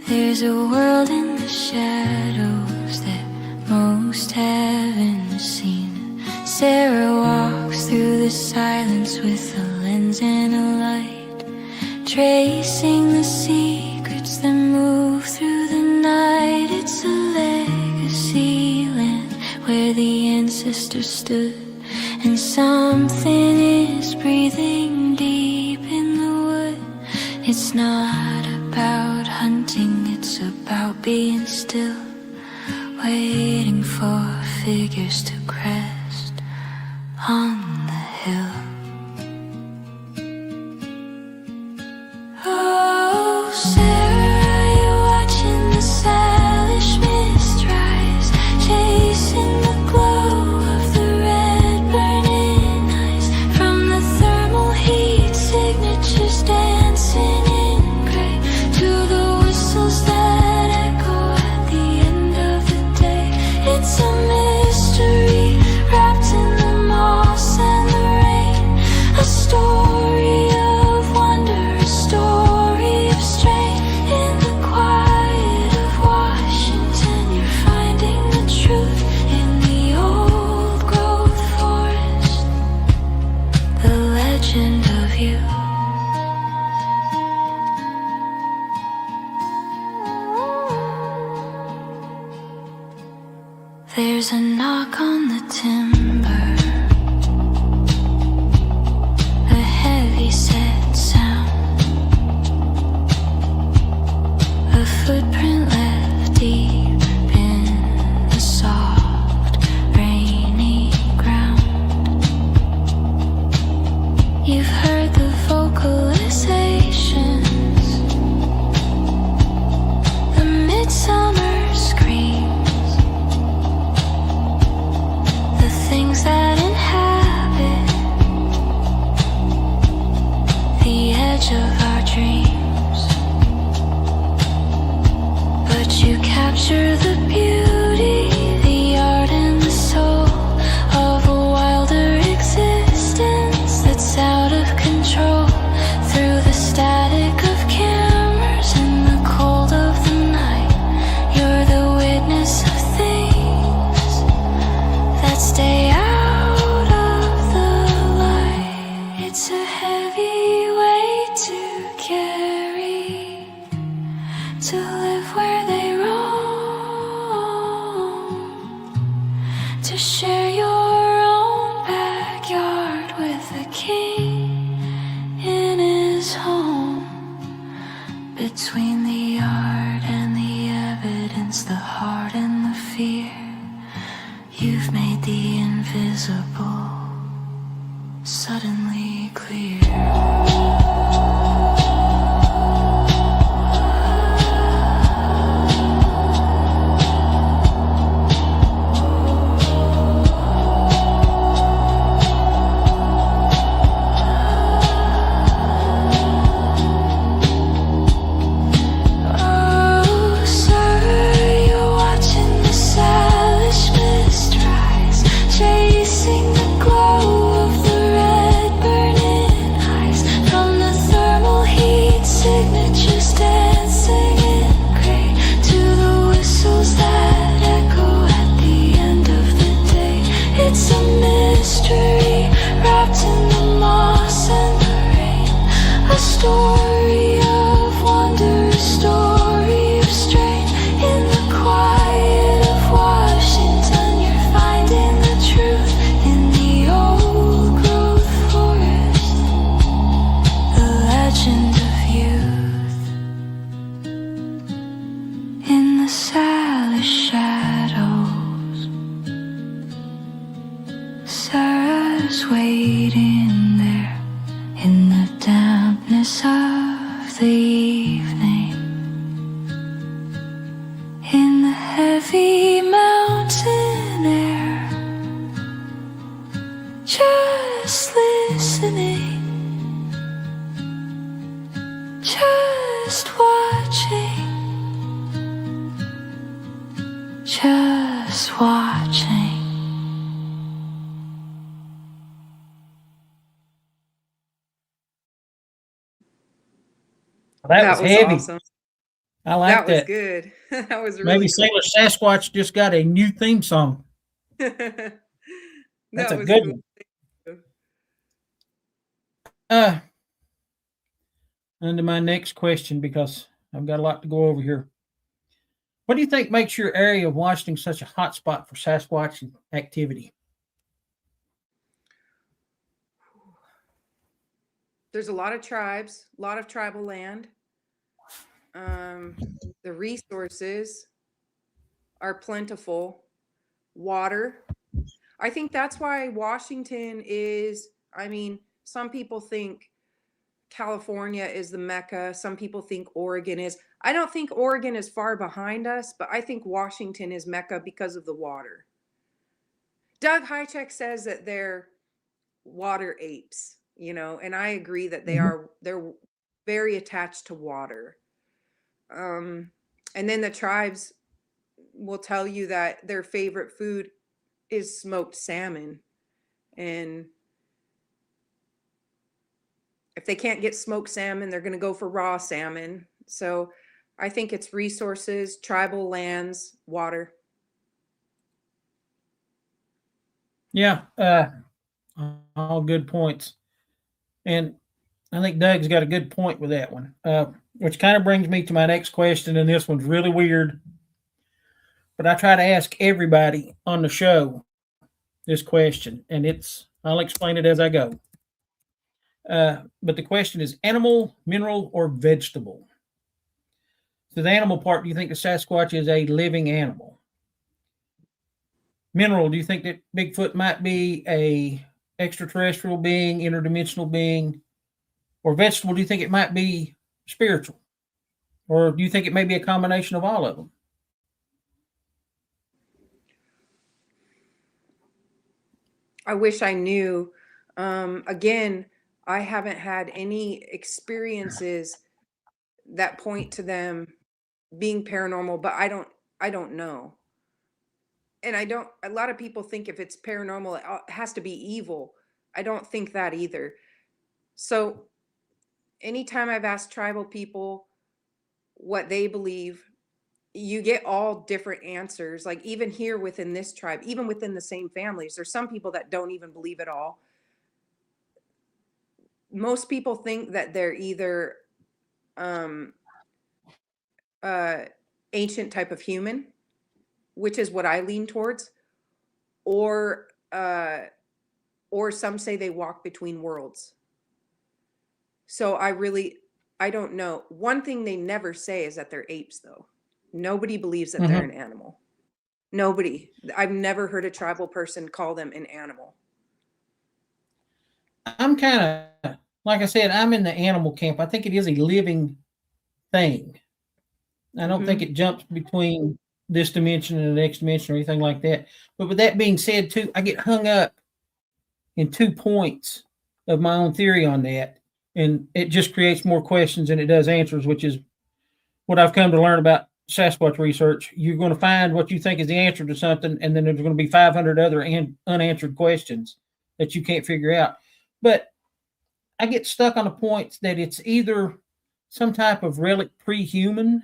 there's a world in the shadows that most haven't seen. Sarah walks through the silence with a lens and a light, tracing the secrets that move through the night. It's a legacy land where the ancestors stood, and something is breathing deep in the wood. It's not about hunting, it's about being still, waiting for figures to crest on the hill. Oh, Sarah, are you watching the Salish mist rise, chasing the glow of the red burning eyes from the thermal heat signatures dancing in gray to the whistles that echo at the end of the day? It's a mystery wrapped in the moss and the rain, a story of wonder, a story of strain. In the quiet of Washington, you're finding the truth in the old growth forest, the legend of you. There's a knock on the timber, a heavy set sound, a footprint left deep in the soft, rainy ground. You've heard the vocalizations, the midsummer screams, the things that inhabit the edge of our dreams. But you capture the beauty, the art and the soul of a wilder existence that's out of control. Through the static of cameras in the cold of the night, you're the witness of things that stay out of the light. It's a heavy weight to carry, to live where they roam, to share your own backyard with a king in his home. Between the art and the evidence, the heart and the fear, you've made the invisible suddenly clear. Oh, sir, you're watching the Salish mist rise, chasing the glow of the red burning eyes from the thermal heat signatures dancing in gray to the whistles that echo at the end of the day. It's a mystery wrapped in the moss and the rain, a story of wonder, a story of strain. In the quiet of Washington, darkness of the evening, in the heavy mountain air, just listening, just watching, just watching. That was heavy. awesome. I like That was that. good. That was Maybe really Salish Sasquatch just got a new theme song. cool. That's That a was good cool. one. On to my next question, because I've got a lot to go over here. What do you think makes your area of Washington such a hot spot for Sasquatch activity? There's a lot of tribes, a lot of tribal land. The resources are plentiful. Water. I think that's why Washington is, I mean, some people think California is the Mecca. Some people think Oregon is. I don't think Oregon is far behind us, but I think Washington is Mecca because of the water. Doug Hychek says that they're water apes, you know, and I agree that they're very attached to water. And then the tribes will tell you that their favorite food is smoked salmon. And if they can't get smoked salmon, they're going to go for raw salmon. So I think it's resources, tribal lands, water. Yeah, all good points. And I think Doug's got a good point with that one, which kind of brings me to my next question. And this one's really weird, but I try to ask everybody on the show this question, and I'll explain it as I go. But the question is animal, mineral, or vegetable? So the animal part, do you think the Sasquatch is a living animal? Mineral, do you think that Bigfoot might be a extraterrestrial being, interdimensional being? Or vegetable, do you think it might be spiritual? Or do you think it may be a combination of all of them? I wish I knew. Again, I haven't had any experiences that point to them being paranormal, but I don't know. And a lot of people think if it's paranormal, it has to be evil. I don't think that either. So anytime I've asked tribal people what they believe, you get all different answers. Like even here within this tribe, even within the same families, there's some people that don't even believe at all. Most people think that they're either ancient type of human, which is what I lean towards, or some say they walk between worlds. So I don't know. One thing they never say is that they're apes, though. Nobody believes that they're an animal. Nobody. I've never heard a tribal person call them an animal. I'm kind of, like I said, I'm in the animal camp. I think it is a living thing. I don't think it jumps between this dimension and the next dimension or anything like that. But with that being said, too, I get hung up in 2 points of my own theory on that. And it just creates more questions than it does answers, which is what I've come to learn about Sasquatch research. You're going to find what you think is the answer to something, and then there's going to be 500 other unanswered questions that you can't figure out. But I get stuck on the points that it's either some type of relic pre-human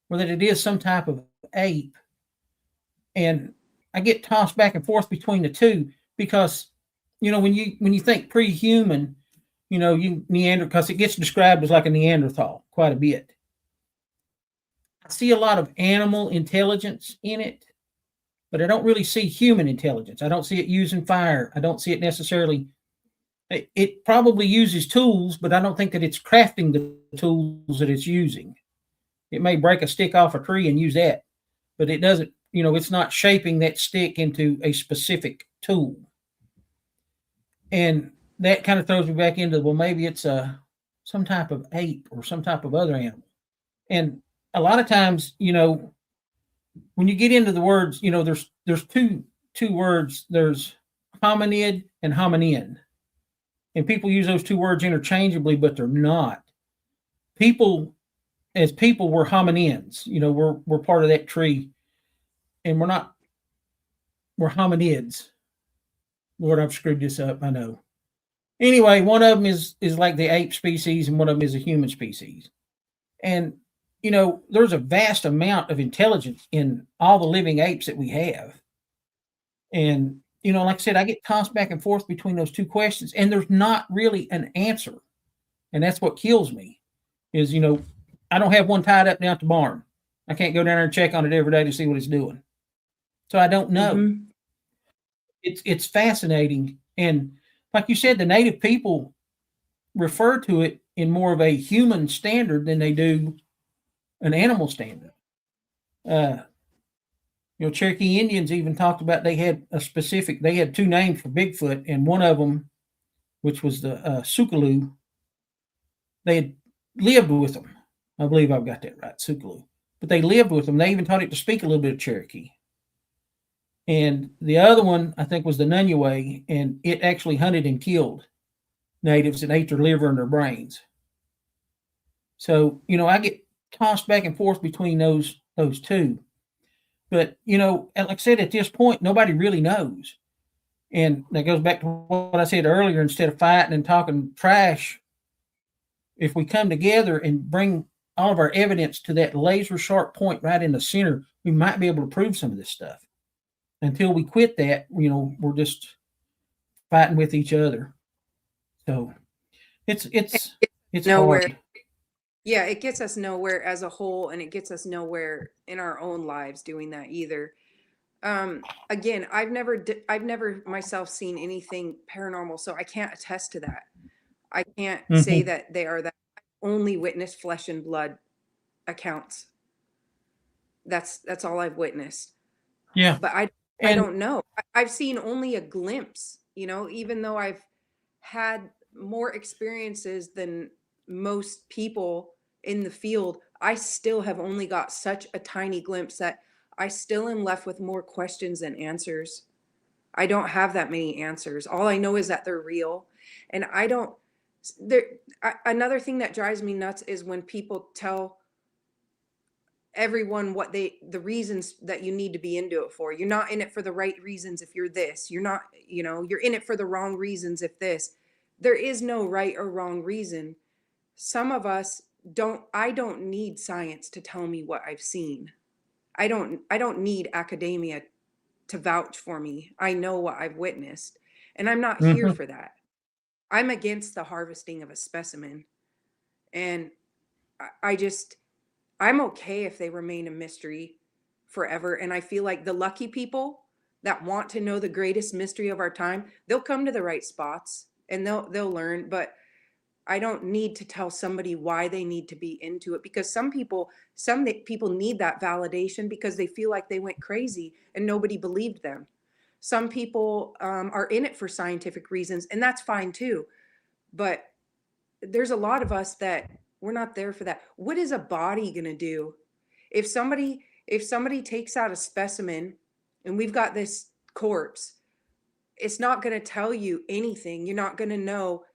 or that it is some type of ape. And I get tossed back and forth between the two because, you know, when you think pre-human, you know, because it gets described as like a Neanderthal quite a bit. I see a lot of animal intelligence in it, but I don't really see human intelligence. I don't see it using fire. I don't see it necessarily. It probably uses tools, but I don't think that it's crafting the tools that it's using. It may break a stick off a tree and use that, but it doesn't, you know, it's not shaping that stick into a specific tool. And that kind of throws me back into, well, maybe it's a some type of ape or some type of other animal. And a lot of times, you know, when you get into the words, you know, there's two words. There's hominid and hominin. And people use those two words interchangeably, but they're not. People, as people, we're hominins. You know, we're part of that tree, and we're not. We're hominids. Lord, I've screwed this up. I know. Anyway, one of them is like the ape species, and one of them is a human species. And you know, there's a vast amount of intelligence in all the living apes that we have. And you know, like I said, I get tossed back and forth between those two questions, and there's not really an answer. And that's what kills me. Is, you know, I don't have one tied up down at the barn. I can't go down there and check on it every day to see what it's doing. So I don't know. Mm-hmm. It's fascinating. And like you said, the native people refer to it in more of a human standard than they do an animal standard. You know, Cherokee Indians even talked about they had two names for Bigfoot, and one of them, which was the Sukaloo, they had lived with them. I believe I've got that right, Sukaloo. But they lived with them. They even taught it to speak a little bit of Cherokee. And the other one, I think, was the Nunaway, and it actually hunted and killed natives and ate their liver and their brains. So, you know, I get tossed back and forth between those two. But, you know, like I said, at this point, nobody really knows. And that goes back to what I said earlier. Instead of fighting and talking trash, if we come together and bring all of our evidence to that laser sharp point right in the center, we might be able to prove some of this stuff. Until we quit that, you know, we're just fighting with each other. So it's nowhere. hard. Yeah, it gets us nowhere as a whole, and it gets us nowhere in our own lives doing that either. Again, I've never myself seen anything paranormal, so I can't attest to that. I can't say that they are that. I only witnessed flesh and blood accounts. That's all I've witnessed. Yeah. But I don't know. I've seen only a glimpse, you know, even though I've had more experiences than most people in the field, I still have only got such a tiny glimpse that I still am left with more questions than answers. I don't have that many answers. All I know is that they're real. And another thing that drives me nuts is when people tell everyone the reasons that you need to be into it for. You're not in it for the right reasons if you're this. You're not, you know, you're in it for the wrong reasons if this. There is no right or wrong reason. Some of us I don't need science to tell me what I've seen. I don't need academia to vouch for me. I know what I've witnessed, and I'm not here for that. I'm against the harvesting of a specimen, and I'm okay if they remain a mystery forever. And I feel like the lucky people that want to know the greatest mystery of our time, they'll come to the right spots and they'll learn. But I don't need to tell somebody why they need to be into it, because some people need that validation because they feel like they went crazy and nobody believed them. Some people are in it for scientific reasons, and that's fine too. But there's a lot of us that we're not there for that. What is a body going to do? If somebody takes out a specimen and we've got this corpse, it's not going to tell you anything. You're not going to know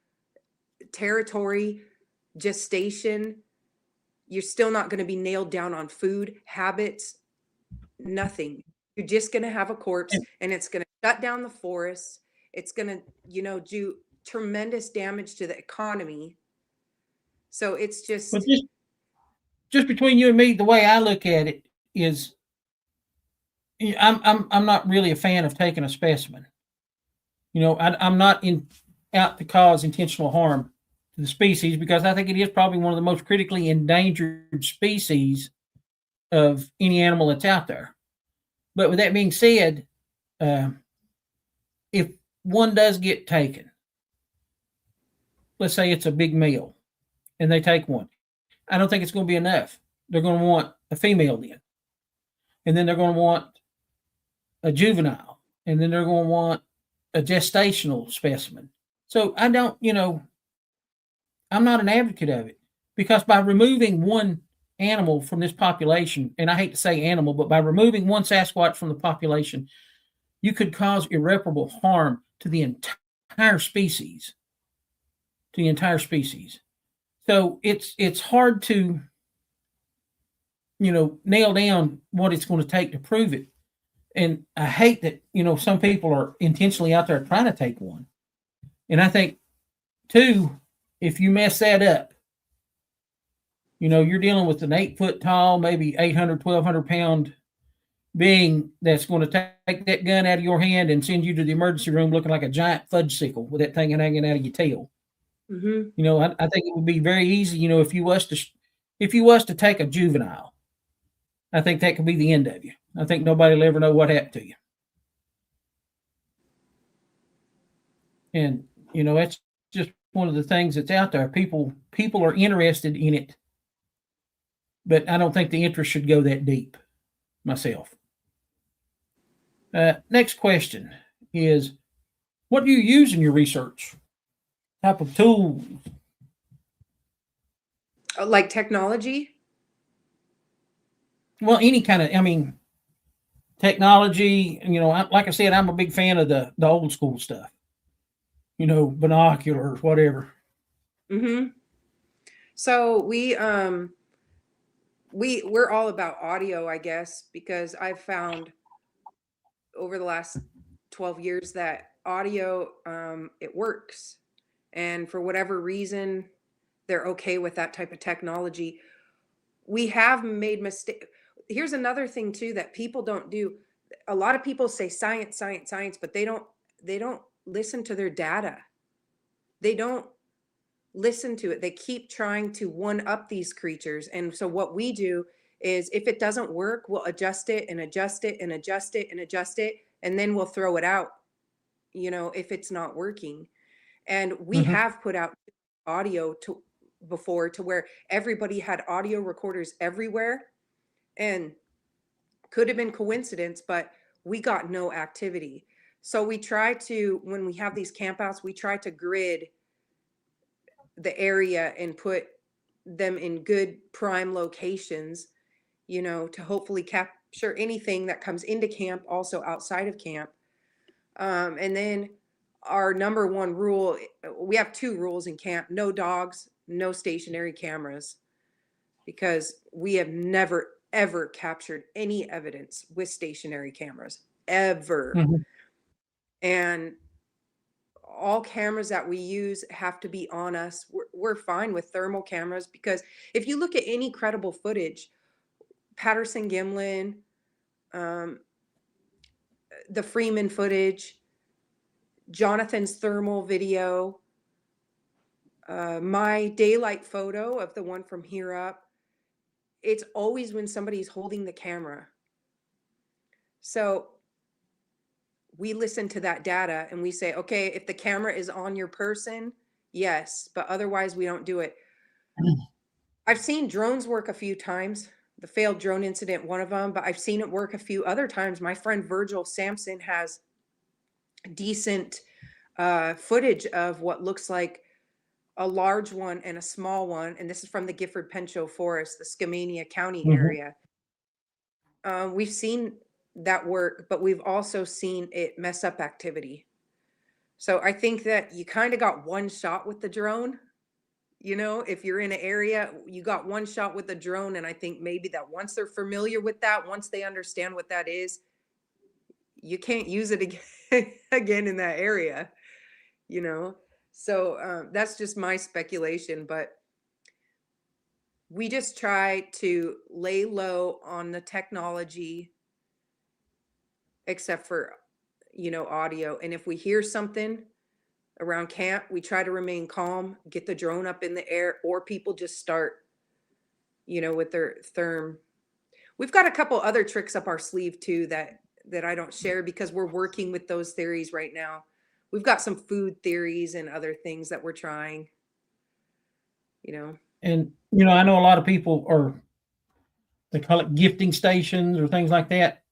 territory, gestation. You're still not going to be nailed down on food, habits, nothing. You're just going to have a corpse, and it's going to shut down the forests. It's going to, you know, do tremendous damage to the economy. So it's just, But just between you and me, the way I look at it is, I'm not really a fan of taking a specimen. You know, I'm not out to cause intentional harm to the species, because I think it is probably one of the most critically endangered species of any animal that's out there. But with that being said, if one does get taken, let's say it's a big male, and they take one, I don't think it's going to be enough. They're going to want a female then. And then they're going to want a juvenile. And then they're going to want a gestational specimen. So I don't, you know, I'm not an advocate of it, because by removing one animal from this population, and I hate to say animal, but by removing one Sasquatch from the population, you could cause irreparable harm to the entire species. To the entire species. So it's hard to, nail down what it's going to take to prove it. And I hate that, some people are intentionally out there trying to take one. And I think, too, if you mess that up, you're dealing with an 8-foot tall, maybe 800, 1,200 pound being that's going to take that gun out of your hand and send you to the emergency room looking like a giant fudge sickle with that thing hanging out of your tail. Mm-hmm. I think it would be very easy, if you was to take a juvenile. I think that could be the end of you. I think nobody will ever know what happened to you. And that's just one of the things that's out there. People are interested in it, but I don't think the interest should go that deep myself. Next question is, what do you use in your research? Type of tools? Like technology? Well, any kind of, technology. Like I said, I'm a big fan of the old school stuff. Binoculars, whatever. Mm-hmm. So we're all about audio, I guess, because I've found over the last 12 years that audio, it works. And for whatever reason, they're okay with that type of technology. We have made mistakes. Here's another thing too that people don't do. A lot of people say science, science, science, but they don't listen to their data. They don't listen to it. They keep trying to one up these creatures. And so what we do is, if it doesn't work, we'll adjust it and adjust it and adjust it and adjust it, and then we'll throw it out, if it's not working. And we have put out audio before to where everybody had audio recorders everywhere, and could have been coincidence, but we got no activity. So we try to, when we have these campouts, we try to grid the area and put them in good prime locations, to hopefully capture anything that comes into camp, also outside of camp. And then our number one rule, we have 2 rules in camp: no dogs, no stationary cameras, because we have never, ever captured any evidence with stationary cameras, ever. And all cameras that we use have to be on us. We're fine with thermal cameras, because if you look at any credible footage, Patterson Gimlin, the Freeman footage, Jonathan's thermal video, my daylight photo of the one from here up, it's always when somebody's holding the camera. So we listen to that data and we say, okay, if the camera is on your person, yes, but otherwise we don't do it. I've seen drones work a few times. The failed drone incident, one of them, but I've seen it work a few other times. My friend Virgil Sampson has decent footage of what looks like a large one and a small one. And this is from the Gifford Pinchot Forest, the Skamania County area. We've seen that work, but we've also seen it mess up activity. So I think that you kind of got one shot with the drone. If you're in an area, you got one shot with the drone. And I think maybe that once they're familiar with that, once they understand what that is, you can't use it again in that area, So that's just my speculation, but we just try to lay low on the technology, except for, audio. And if we hear something around camp, we try to remain calm, get the drone up in the air, or people just start, with their therm. We've got a couple other tricks up our sleeve too that I don't share, because we're working with those theories right now. We've got some food theories and other things that we're trying, And, I know a lot of people they call it gifting stations or things like that.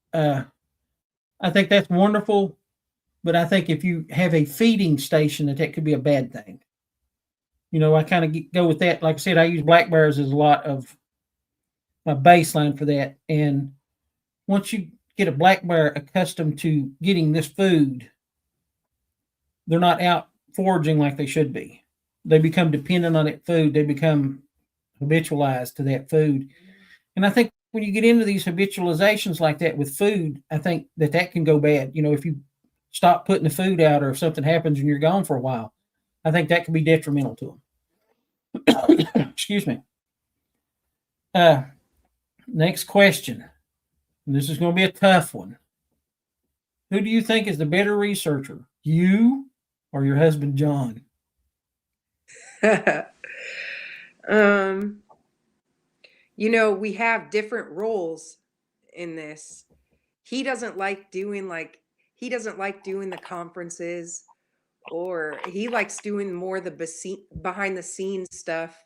I think that's wonderful, but I think if you have a feeding station, that could be a bad thing. I kind of go with that. Like I said, I use black bears as a lot of my baseline for that. And once you get a black bear accustomed to getting this food, they're not out foraging like they should be. They become dependent on that food. They become habitualized to that food. And I think when you get into these habitualizations like that with food, I think that can go bad. If you stop putting the food out or if something happens and you're gone for a while, I think that can be detrimental to them. Excuse me. Next question. And this is going to be a tough one. Who do you think is the better researcher, you or your husband, John? We have different roles in this. He doesn't like doing the conferences, or he likes doing more the behind the scenes stuff.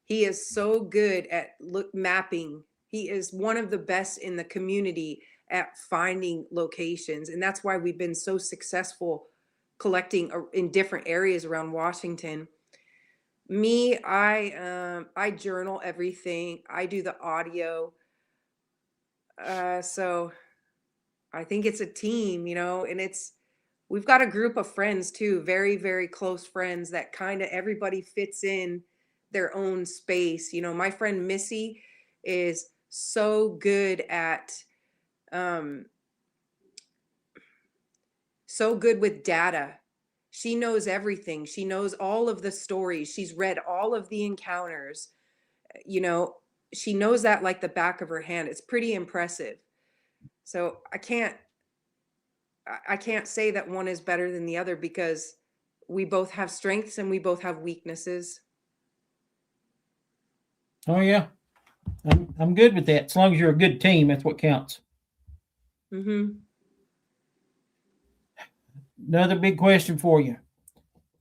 He is so good at mapping. He is one of the best in the community at finding locations, and that's why we've been so successful collecting in different areas around Washington. Me, I journal everything. I do the audio. So I think it's a team, and we've got a group of friends too, very, very close friends that kind of everybody fits in their own space. My friend Missy is so good with data. She knows everything. She knows all of the stories. She's read all of the encounters. She knows that like the back of her hand. It's pretty impressive. So I can't say that one is better than the other, because we both have strengths and we both have weaknesses. Oh yeah. I'm good with that. As long as you're a good team, that's what counts. Mm-hmm. Another big question for you.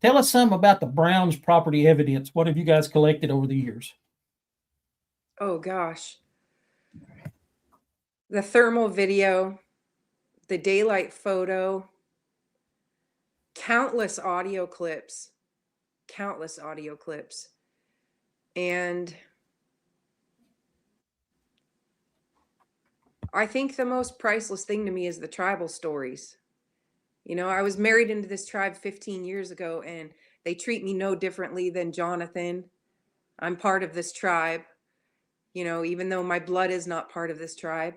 Tell us some about the Brown's property evidence. What have you guys collected over the years? Oh gosh. The thermal video, the daylight photo, countless audio clips. And I think the most priceless thing to me is the tribal stories. I was married into this tribe 15 years ago, and they treat me no differently than Jonathan. I'm part of this tribe, even though my blood is not part of this tribe.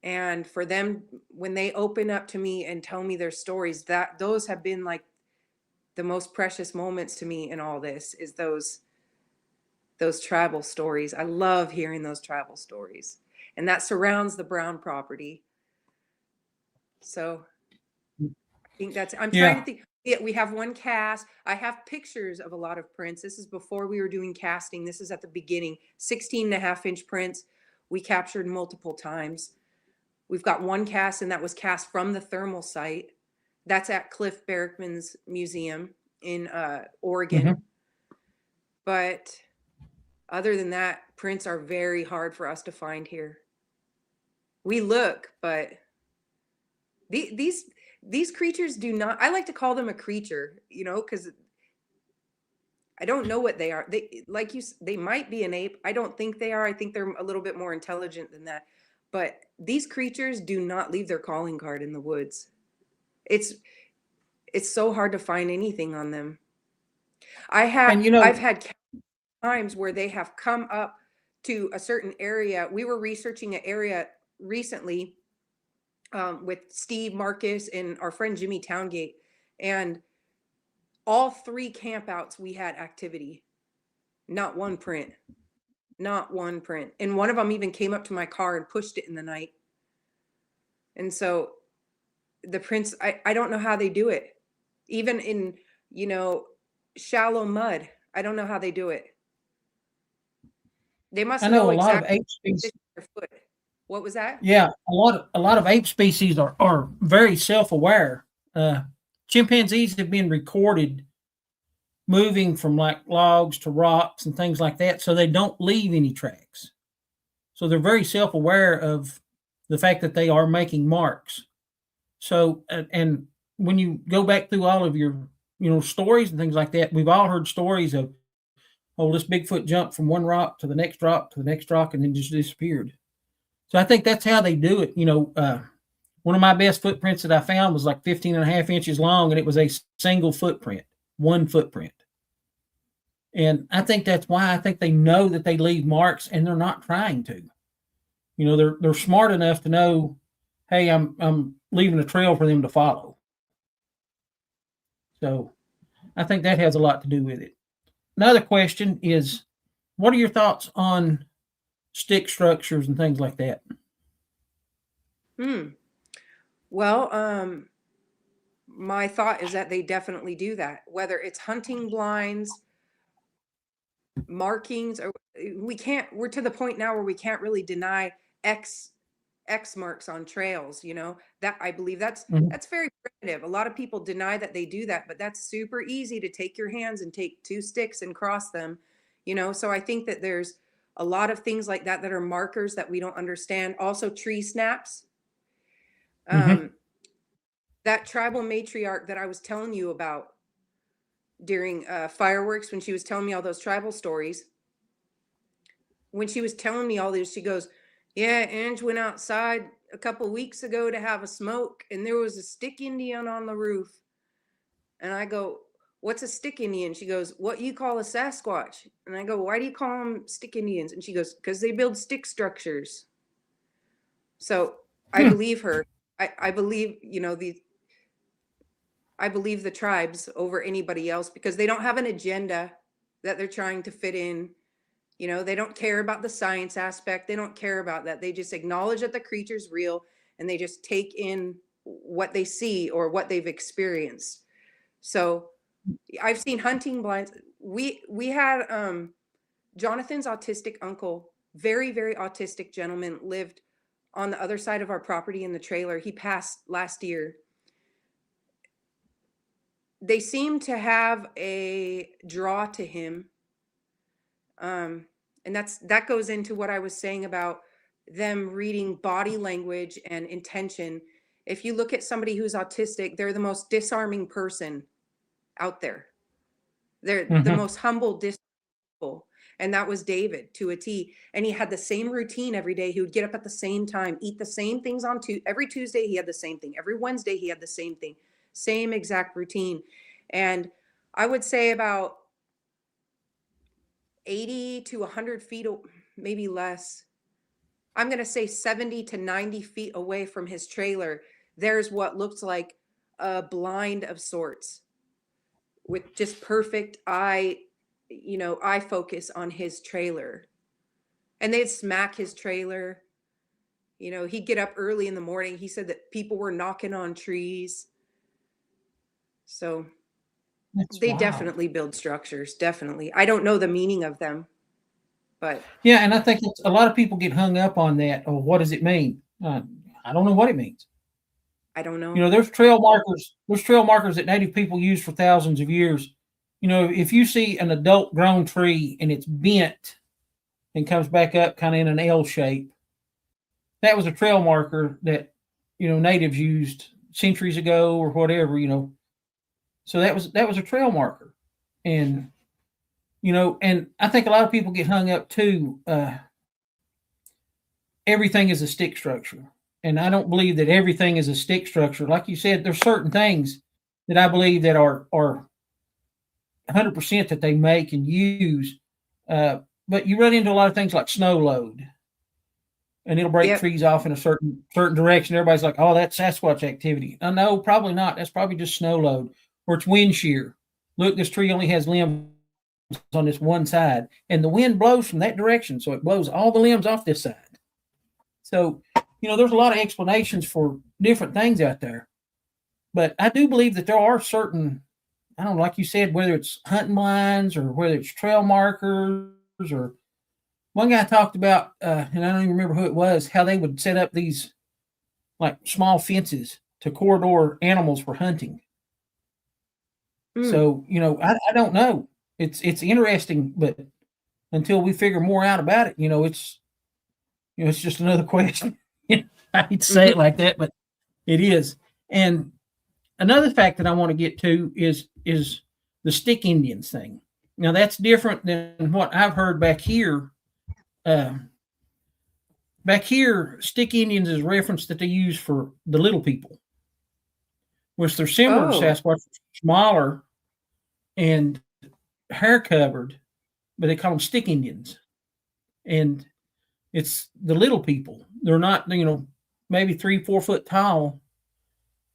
And for them, when they open up to me and tell me their stories, those have been like the most precious moments to me in all this, is those tribal stories. I love hearing those tribal stories. And that surrounds the Brown property. So I think I'm trying to think. Yeah, we have one cast. I have pictures of a lot of prints. This is before we were doing casting. This is at the beginning. 16.5-inch prints we captured multiple times. We've got one cast, and that was cast from the thermal site. That's at Cliff Barackman's museum in Oregon. Mm-hmm. But other than that, prints are very hard for us to find here. We look, but these creatures do not, I like to call them a creature, because I don't know what they are. They might be an ape. I don't think they are. I think they're a little bit more intelligent than that. But these creatures do not leave their calling card in the woods. It's so hard to find anything on them. I've had times where they have come up to a certain area. We were researching an area recently with Steve Marcus and our friend Jimmy Towngate, and all 3 campouts we had activity. Not one print. And one of them even came up to my car and pushed it in the night. And so the prints, I don't know how they do it. Even in, shallow mud, I don't know how they do it. They must know a lot exactly of ape species. their foot. What was that? Yeah, a lot of ape species are very self-aware. Chimpanzees have been recorded moving from like logs to rocks and things like that, so they don't leave any tracks. So they're very self-aware of the fact that they are making marks. So, and when you go back through all of your, stories and things like that, we've all heard stories of oh, this Bigfoot jumped from one rock to the next rock to the next rock and then just disappeared. So I think that's how they do it. One of my best footprints that I found was like 15 and a half inches long, and it was a single footprint, one footprint. And I think that's why I think they know that they leave marks, and they're not trying to. They're smart enough to know, hey, I'm leaving a trail for them to follow. So I think that has a lot to do with it. Another question is, what are your thoughts on stick structures and things like that? Well, my thought is that they definitely do that, whether it's hunting blinds, markings, or we're to the point now where we can't really deny X marks on trails, that I believe that's very primitive. A lot of people deny that they do that, but that's super easy to take your hands and take two sticks and cross them, so I think that there's a lot of things like that are markers that we don't understand. Also tree snaps. That tribal matriarch that I was telling you about during fireworks, when she was telling me all those tribal stories, when she was telling me all this, she goes, yeah, Ange went outside a couple weeks ago to have a smoke, and there was a stick Indian on the roof. And I go, what's a stick Indian? She goes, what you call a Sasquatch. And I go, why do you call them stick Indians? And she goes, because they build stick structures. So I believe her. I believe, I believe the tribes over anybody else, because they don't have an agenda that they're trying to fit in. They don't care about the science aspect. They don't care about that. They just acknowledge that the creature's real, and they just take in what they see or what they've experienced. So I've seen hunting blinds. We had Jonathan's autistic uncle, very, very autistic gentleman, lived on the other side of our property in the trailer. He passed last year. They seem to have a draw to him. And that goes into what I was saying about them reading body language and intention. If you look at somebody who's autistic, they're the most disarming person out there. They're the most humble, disarming. And that was David to a T. And he had the same routine every day. He would get up at the same time, eat the same things every Tuesday. He had the same thing. Every Wednesday, he had the same thing, same exact routine. And I would say about 80 to 100 feet, maybe less. I'm going to say 70 to 90 feet away from his trailer, there's what looks like a blind of sorts with just perfect eye focus on his trailer. And they'd smack his trailer. He'd get up early in the morning. He said that people were knocking on trees. So they definitely build structures. Definitely. I don't know the meaning of them, but yeah. And I think a lot of people get hung up on that. Oh, what does it mean? I don't know what it means. I don't know. There's trail markers. There's trail markers that Native people use for thousands of years. If you see an adult grown tree and it's bent and comes back up kind of in an L shape, that was a trail marker that, natives used centuries ago or whatever, So that was a trail marker. And, and I think a lot of people get hung up too. Everything is a stick structure. And I don't believe that everything is a stick structure. Like you said, there's certain things that I believe that are 100% that they make and use. But you run into a lot of things like snow load, and it'll break trees off in a certain direction. Everybody's like, oh, that's Sasquatch activity. No, probably not. That's probably just snow load. Or it's wind shear. Look, this tree only has limbs on this one side, and the wind blows from that direction, so it blows all the limbs off this side. So, there's a lot of explanations for different things out there. But I do believe that there are certain, I don't know, like you said, whether it's hunting blinds or whether it's trail markers, or one guy talked about, and I don't even remember who it was, how they would set up these like small fences to corridor animals for hunting. So, I don't know. It's interesting, but until we figure more out about it, it's just another question. I hate to say it like that, but it is. And another fact that I want to get to is the stick Indians thing. Now that's different than what I've heard back here. Back here, stick Indians is a reference that they use for the little people, which they're similar to Oh, Sasquatch, smaller and hair covered, but they call them stick Indians. And it's the little people. They're not, maybe 3-4 foot tall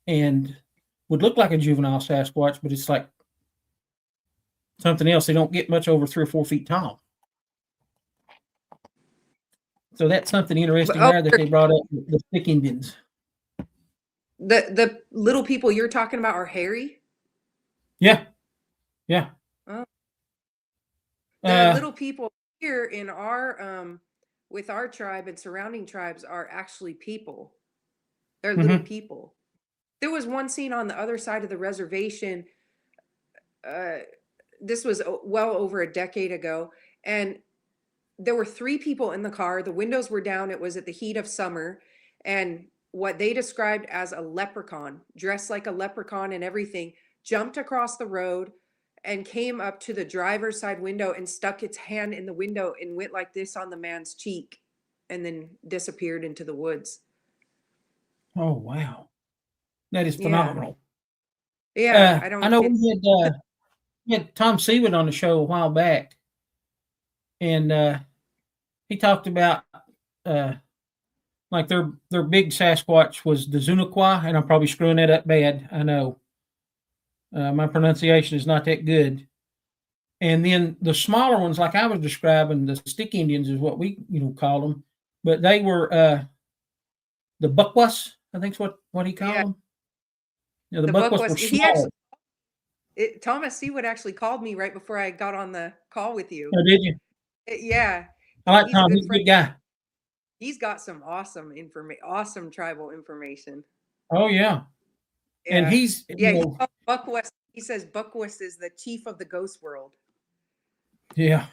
and would look like a juvenile Sasquatch, but it's like something else. They don't get much over 3 or 4 feet tall. So that's something interesting there that they brought up, the stick Indians. the little people you're talking about are hairy? Yeah. Yeah. Oh. The little people here in our with our tribe and surrounding tribes are actually people. They're little people. There was one scene on the other side of the reservation. This was well over a decade ago, and there were 3 people in the car. The windows were down. It was at the heat of summer, and what they described as a leprechaun, dressed like a leprechaun and everything, jumped across the road and came up to the driver's side window and stuck its hand in the window and went like this on the man's cheek and then disappeared into the woods. Oh, wow. That is phenomenal. Yeah, I know we had Tom Seawood on the show a while back, and he talked about like their big Sasquatch was the Zunaqua, and I'm probably screwing that up bad. I know my pronunciation is not that good. And then the smaller ones, like I was describing, the stick Indians is what we call them, but they were the Buckwas, I think is what he called them. The Buckwas were smaller. Thomas Seawood actually called me right before I got on the call with you. Oh, did you? Yeah. I like Tom. He's a good guy. He's got some awesome awesome tribal information. Oh, yeah. And he's Buckwas. He says Buckwas is the chief of the ghost world. Yeah.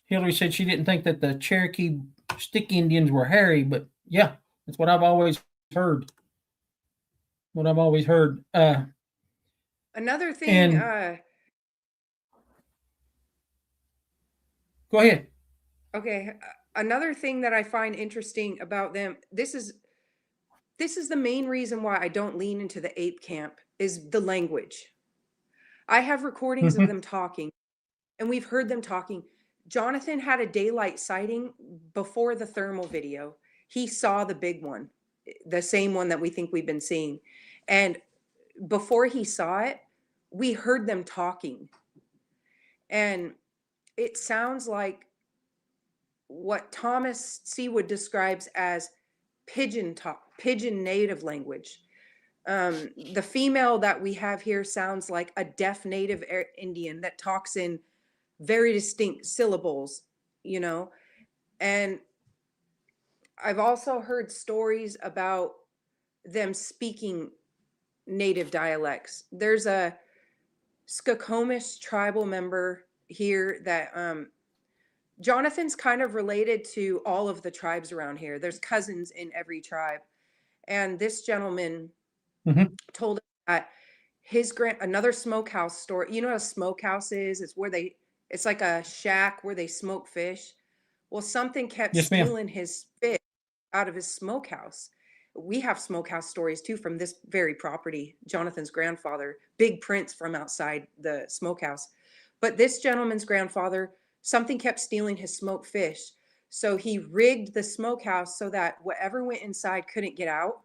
Hillary said she didn't think that the Cherokee stick Indians were hairy, but yeah, that's what I've always heard. Another thing. Go ahead. Okay. Another thing that I find interesting about them, this is the main reason why I don't lean into the ape camp, is the language. I have recordings of them talking, and we've heard them talking. Jonathan had a daylight sighting before the thermal video. He saw the big one, the same one that we think we've been seeing. And before he saw it, we heard them talking. And it sounds like what Thomas Seawood describes as pigeon native language. The female that we have here sounds like a deaf native Indian that talks in very distinct syllables, and I've also heard stories about them speaking native dialects. There's a Skokomish tribal member here that Jonathan's kind of related to all of the tribes around here. There's cousins in every tribe. And this gentleman told us that another smokehouse story. You know what a smokehouse is? It's like a shack where they smoke fish. Well, something kept stealing his fish out of his smokehouse. We have smokehouse stories too from this very property. Jonathan's grandfather, big prints from outside the smokehouse. But this gentleman's grandfather, something kept stealing his smoked fish. So he rigged the smokehouse so that whatever went inside couldn't get out.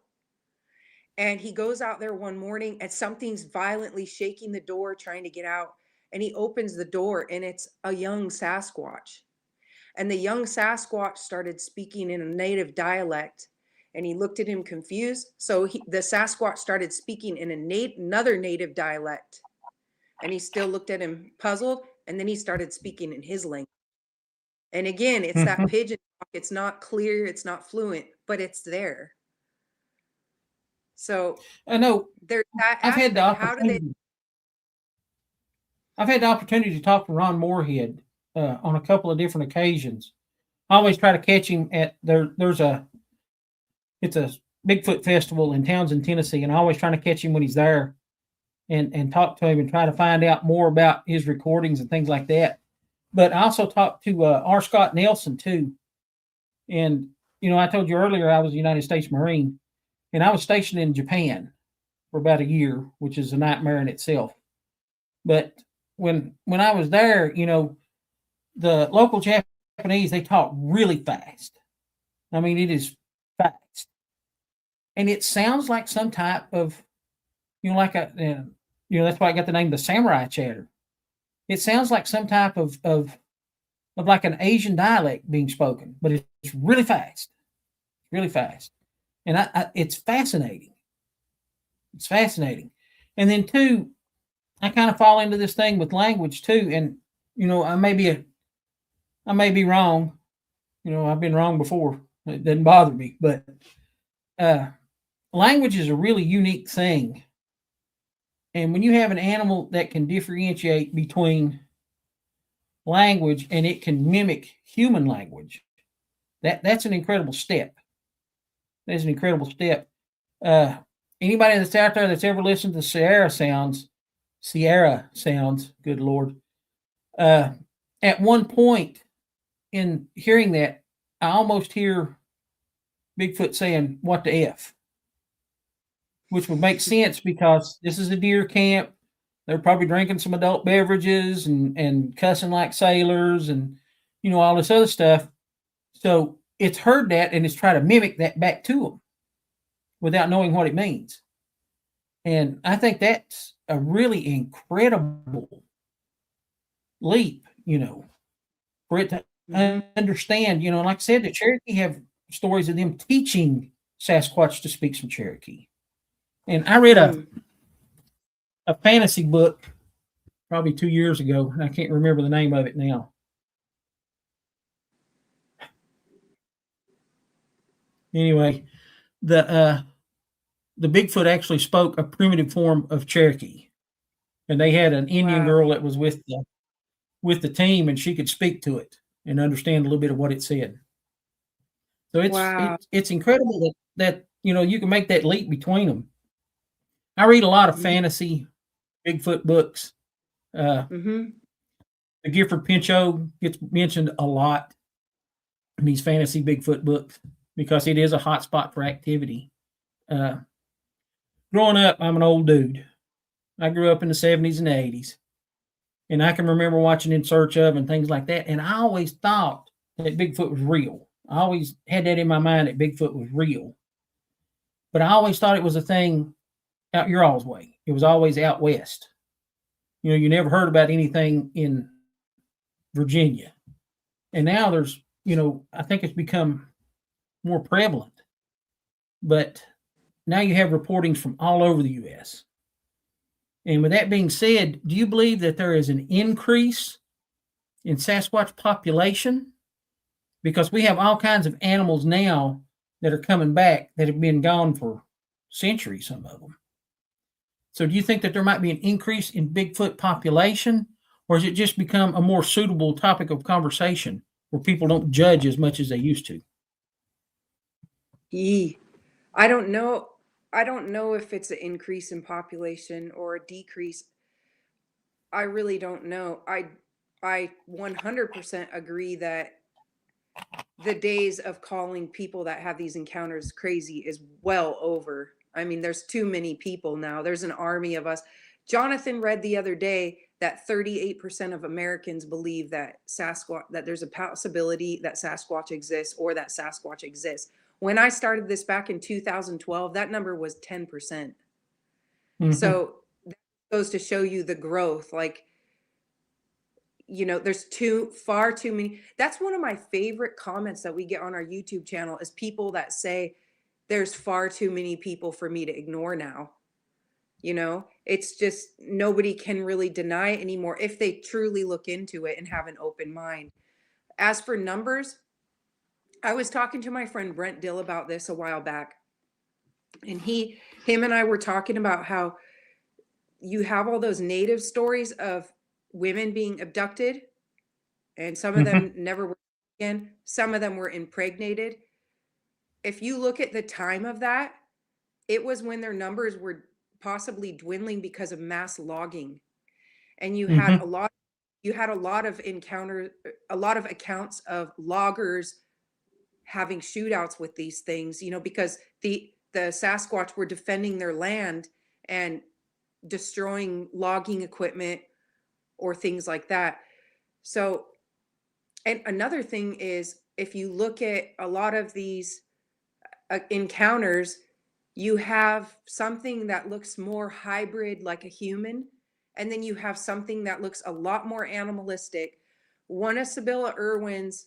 And he goes out there one morning and something's violently shaking the door, trying to get out. And he opens the door and it's a young Sasquatch. And the young Sasquatch started speaking in a native dialect. And he looked at him confused. So the Sasquatch started speaking in another native dialect. And he still looked at him puzzled. And then he started speaking in his language. And again, it's that pigeon talk. It's not clear. It's not fluent, but it's there. So I know there's that. I've had the opportunity to talk to Ron Moorhead on a couple of different occasions. I always try to catch him at it's a Bigfoot Festival in Townsend, Tennessee, and I'm always trying to catch him when he's there and talk to him and try to find out more about his recordings and things like that. But I also talked to R. Scott Nelson too. And, I told you earlier I was a United States Marine, and I was stationed in Japan for about a year, which is a nightmare in itself. But when I was there, the local Japanese, they talk really fast. I mean, it is fast. And it sounds like some type of, like that's why I got the name the samurai chatter. It sounds like some type of like an Asian dialect being spoken, but it's really fast, really fast. And it's fascinating. It's fascinating. And then two, I kind of fall into this thing with language too. And, I may be wrong. I've been wrong before. It doesn't bother me, but language is a really unique thing. And when you have an animal that can differentiate between language and it can mimic human language, that's an incredible step. That's an incredible step. Anybody that's out there that's ever listened to Sierra sounds, good Lord. At one point in hearing that, I almost hear Bigfoot saying, "What the F?" Which would make sense because this is a deer camp. They're probably drinking some adult beverages and cussing like sailors and, all this other stuff. So it's heard that and it's trying to mimic that back to them without knowing what it means. And I think that's a really incredible leap, for it to understand, like I said, the Cherokee have stories of them teaching Sasquatch to speak some Cherokee. And I read a fantasy book probably 2 years ago, and I can't remember the name of it now. Anyway, the Bigfoot actually spoke a primitive form of Cherokee, and they had an Indian girl that was with the team, and she could speak to it and understand a little bit of what it said. So it's incredible that you can make that leap between them. I read a lot of fantasy Bigfoot books. The Gifford Pinchot gets mentioned a lot in these fantasy Bigfoot books because it is a hot spot for activity. Growing up, I'm an old dude. I grew up in the 70s and 80s. And I can remember watching In Search Of and things like that. And I always thought that Bigfoot was real. I always had that in my mind that Bigfoot was real. But I always thought it was a thing out your all's way. It was always out west. You never heard about anything in Virginia. And now there's, I think it's become more prevalent. But now you have reportings from all over the U.S. And with that being said, do you believe that there is an increase in Sasquatch population? Because we have all kinds of animals now that are coming back that have been gone for centuries, some of them. So do you think that there might be an increase in Bigfoot population, or has it just become a more suitable topic of conversation where people don't judge as much as they used to? I don't know. I don't know if it's an increase in population or a decrease. I really don't know. I 100% agree that the days of calling people that have these encounters crazy is well over. I mean, there's too many people now. There's an army of us. Jonathan read the other day that 38% of Americans believe that that there's a possibility that Sasquatch exists or that Sasquatch exists. When I started this back in 2012, that number was 10%. So that goes to show you the growth. Like, there's far too many. That's one of my favorite comments that we get on our YouTube channel is people that say there's far too many people for me to ignore now. It's just nobody can really deny it anymore if they truly look into it and have an open mind. As for numbers, I was talking to my friend Brent Dill about this a while back, and him and I were talking about how you have all those native stories of women being abducted, and some of them never were again. Some of them were impregnated. if you look at the time of that, it was when their numbers were possibly dwindling because of mass logging. And Mm-hmm. you had a lot of a lot of accounts of loggers having shootouts with these things, because the Sasquatch were defending their land and destroying logging equipment or things like that. So, and another thing is, if you look at a lot of these encounters, you have something that looks more hybrid like a human, and then you have something that looks a lot more animalistic. One of Sibylla Irwin's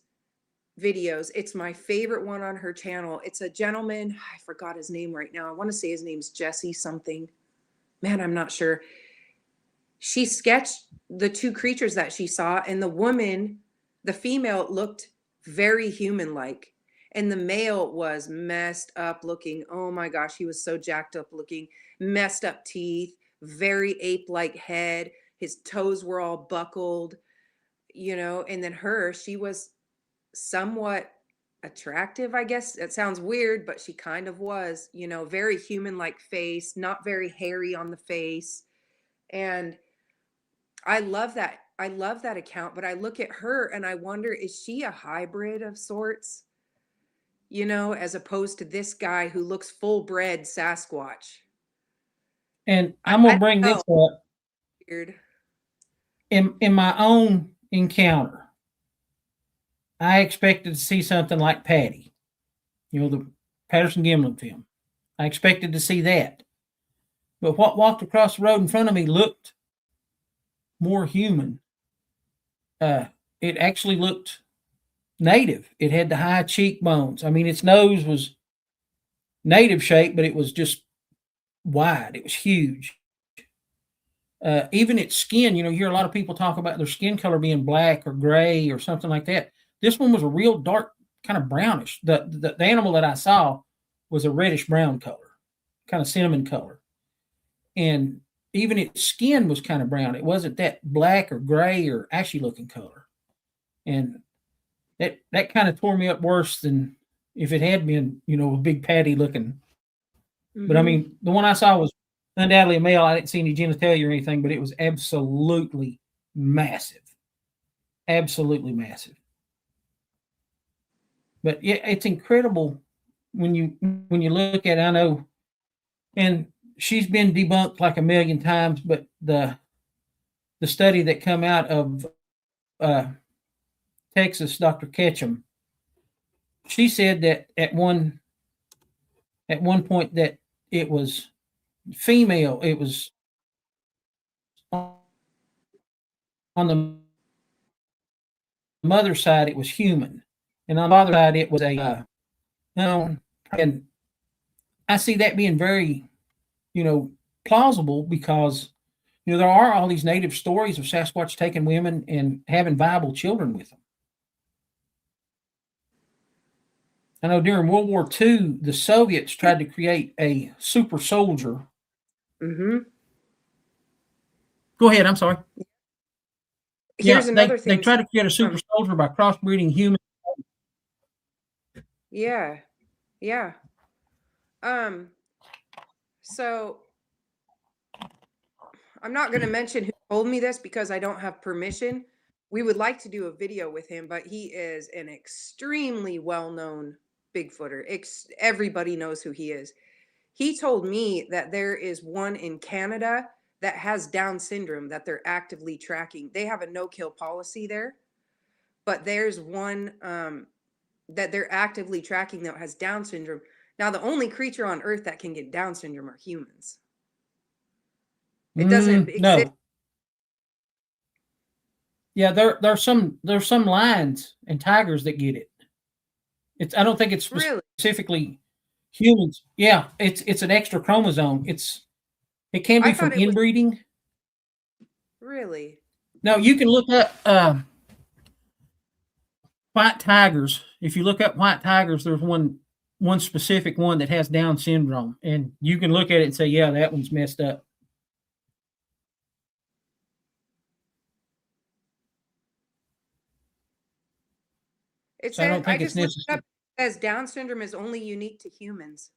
videos, it's my favorite one on her channel. It's a gentleman, I forgot his name right now. I want to say his name's Jesse something. Man, I'm not sure. She sketched the two creatures that she saw, and the female, looked very human-like, and the male was messed up looking. Oh my gosh, he was so jacked up looking, messed up teeth, very ape-like head. His toes were all buckled, and then she was somewhat attractive, I guess. It sounds weird, but she kind of was, very human-like face, not very hairy on the face. And I love that. I love that account, but I look at her and I wonder, is she a hybrid of sorts? As opposed to this guy who looks full bred Sasquatch. And I, I'm I gonna don't bring this know. up Weird. in my own encounter. I expected to see something like Patty, the Patterson Gimlin film. I expected to see that, but what walked across the road in front of me looked more human. It actually looked native. It had the high cheekbones. I mean, its nose was native shape, but it was just wide. It was huge. Even its skin, you hear a lot of people talk about their skin color being black or gray or something like that. This one was a real dark, kind of brownish. The animal that I saw was a reddish brown color, kind of cinnamon color. And even its skin was kind of brown. It wasn't that black or gray or ashy looking color. And that kind of tore me up worse than if it had been, a big patty looking. But I Mm-hmm. mean, the one I saw was undoubtedly a male. I didn't see any genitalia or anything, but it was absolutely massive. Absolutely massive. But yeah, it's incredible when you look at it. I know, and she's been debunked like a million times, but the study that come out of Texas, Dr. Ketchum, she said that at one point that it was female. It was on the mother side, it was human, and on the father side, it was and I see that being very, plausible because, there are all these native stories of Sasquatch taking women and having viable children with them. I know during World War II, the Soviets tried to create a super soldier. Mm-hmm. Go ahead. I'm sorry. Here's another they thing. tried to create a super soldier by crossbreeding humans. Yeah. Yeah. So I'm not going to mention who told me this because I don't have permission. We would like to do a video with him, but he is an extremely well-known Bigfooter. Everybody knows who he is. He told me that there is one in Canada that has Down syndrome that they're actively tracking. They have a no-kill policy there, but there's one that they're actively tracking that has Down syndrome. Now, the only creature on Earth that can get Down syndrome are humans. It doesn't exist. No. Yeah, there's some lions and tigers that get it. I don't think it's specifically humans. Yeah, it's an extra chromosome. It can be from inbreeding. Really? No, you can look up white tigers. If you look up white tigers, there's one specific one that has Down syndrome, and you can look at it and say, yeah, that one's messed up. It says, I just looked up says Down syndrome is only unique to humans.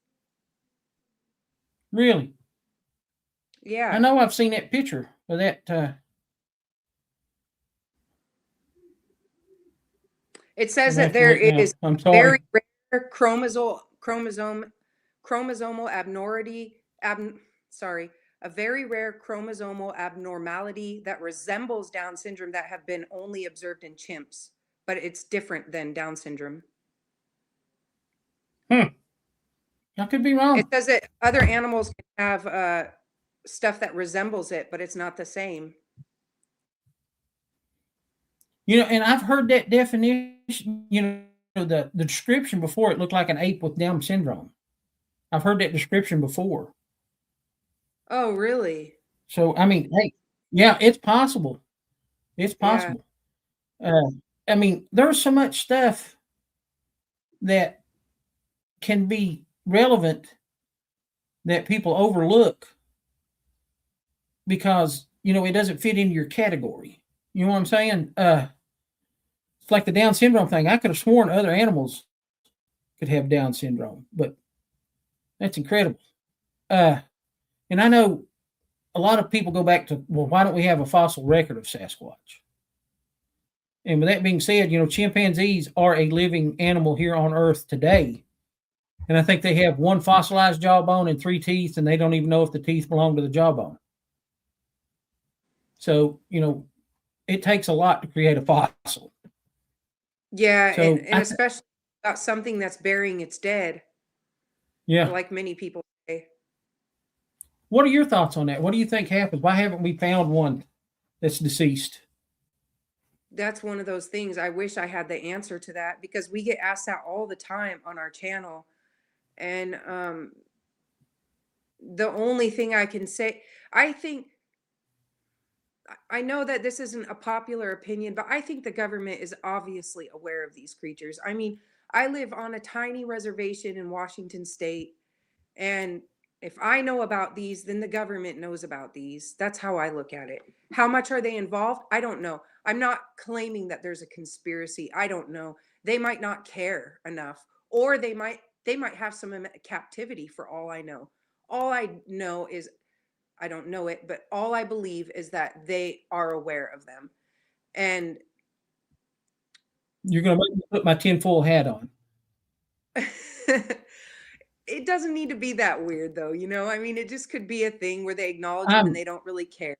Really? I Yeah. know I've seen that picture of that. It says I'm gonna that have to there look now. is I'm very sorry. rare chromosomal abnormality, a very rare chromosomal abnormality that resembles Down syndrome that have been only observed in chimps, but it's different than Down syndrome. I could be It wrong. says that other animals can have stuff that resembles it, but it's not the same. You know, and I've heard that definition, you know, the description before, it looked like an ape with Down syndrome. I've heard that description before. Oh, really? So, I mean, hey, yeah, it's possible. It's Yeah. possible. I mean, there's so much stuff that can be relevant that people overlook because, you know, it doesn't fit into your category. You know what I'm saying? It's like the Down syndrome thing. I could have sworn other animals could have Down syndrome, but that's incredible. And I know a lot of people go back to, well, why don't we have a fossil record of Sasquatch? And with that being said, you know, chimpanzees are a living animal here on Earth today. And I think they have one fossilized jawbone and 3 teeth, and they don't even know if the teeth belong to the jawbone. So, you know, it takes a lot to create a fossil. Yeah, So, and especially about something that's burying its dead, yeah. like many people say. What are your thoughts on that? What do you think happens? Why haven't we found one that's deceased? That's one of those things. I wish I had the answer to that because we get asked that all the time on our channel. And the only thing I can say, I know that this isn't a popular opinion, but I think the government is obviously aware of these creatures. I mean, I live on a tiny reservation in Washington State, and if I know about these, then the government knows about these. That's how I look at it. How much are they involved? I don't know. I'm not claiming that there's a conspiracy. I don't know. They might not care enough, or they might have some in captivity for all I know. All I know is I don't know it, but all I believe is that they are aware of them. And You're going to make me put my tinfoil hat on. it doesn't need to be that weird, though. You know, I mean, it just could be a thing where they acknowledge them and I'm, they don't really care.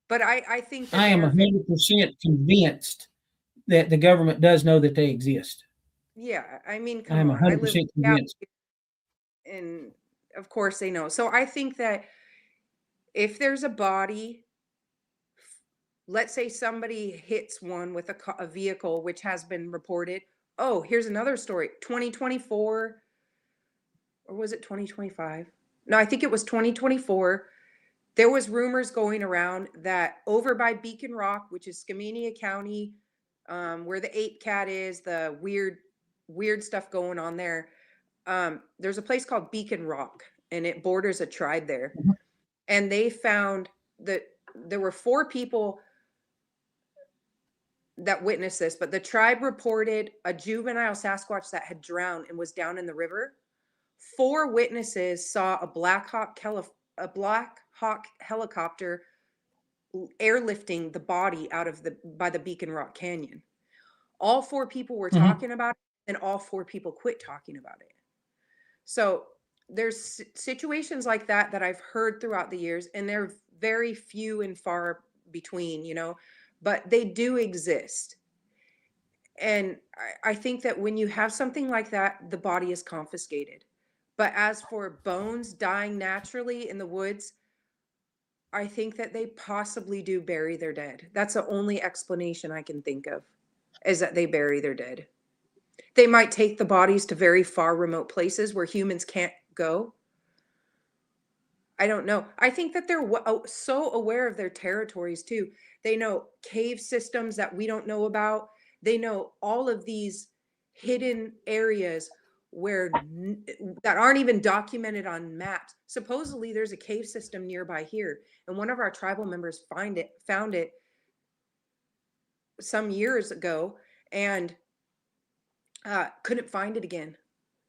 But I think that I am they're 100% convinced that the government does know that they exist. yeah. I mean, I come am on. I live 100% out convinced. here, and of course they know. So I think that if there's a body, let's say somebody hits one with a vehicle, which has been reported. Oh, here's another story. 2024, or was it 2025? No, I think it was 2024. There was rumors going around that over by Beacon Rock, which is Skamania County, where the ape cat is, the weird stuff going on there. There's a place called Beacon Rock, and it borders a tribe there. Mhm. And they found that there were 4 people that witnessed this, but the tribe reported a juvenile Sasquatch that had drowned and was down in the river. 4 witnesses saw a Black Hawk helicopter airlifting the body out of by the Beacon Rock Canyon. All 4 people were talking about it, and all 4 people quit talking about it. So there's situations like that I've heard throughout the years, and they're very few and far between, you know, but they do exist. And I think that when you have something like that, the body is confiscated. But as for bones dying naturally in the woods, I think that they possibly do bury their dead. That's the only explanation I can think of, is that they bury their dead. They might take the bodies to very far remote places where humans can't go. I don't know. I think that they're so aware of their territories too. They know cave systems that we don't know about. They know all of these hidden areas that aren't even documented on maps. Supposedly there's a cave system nearby here, and one of our tribal members found it some years ago, and Couldn't find it again.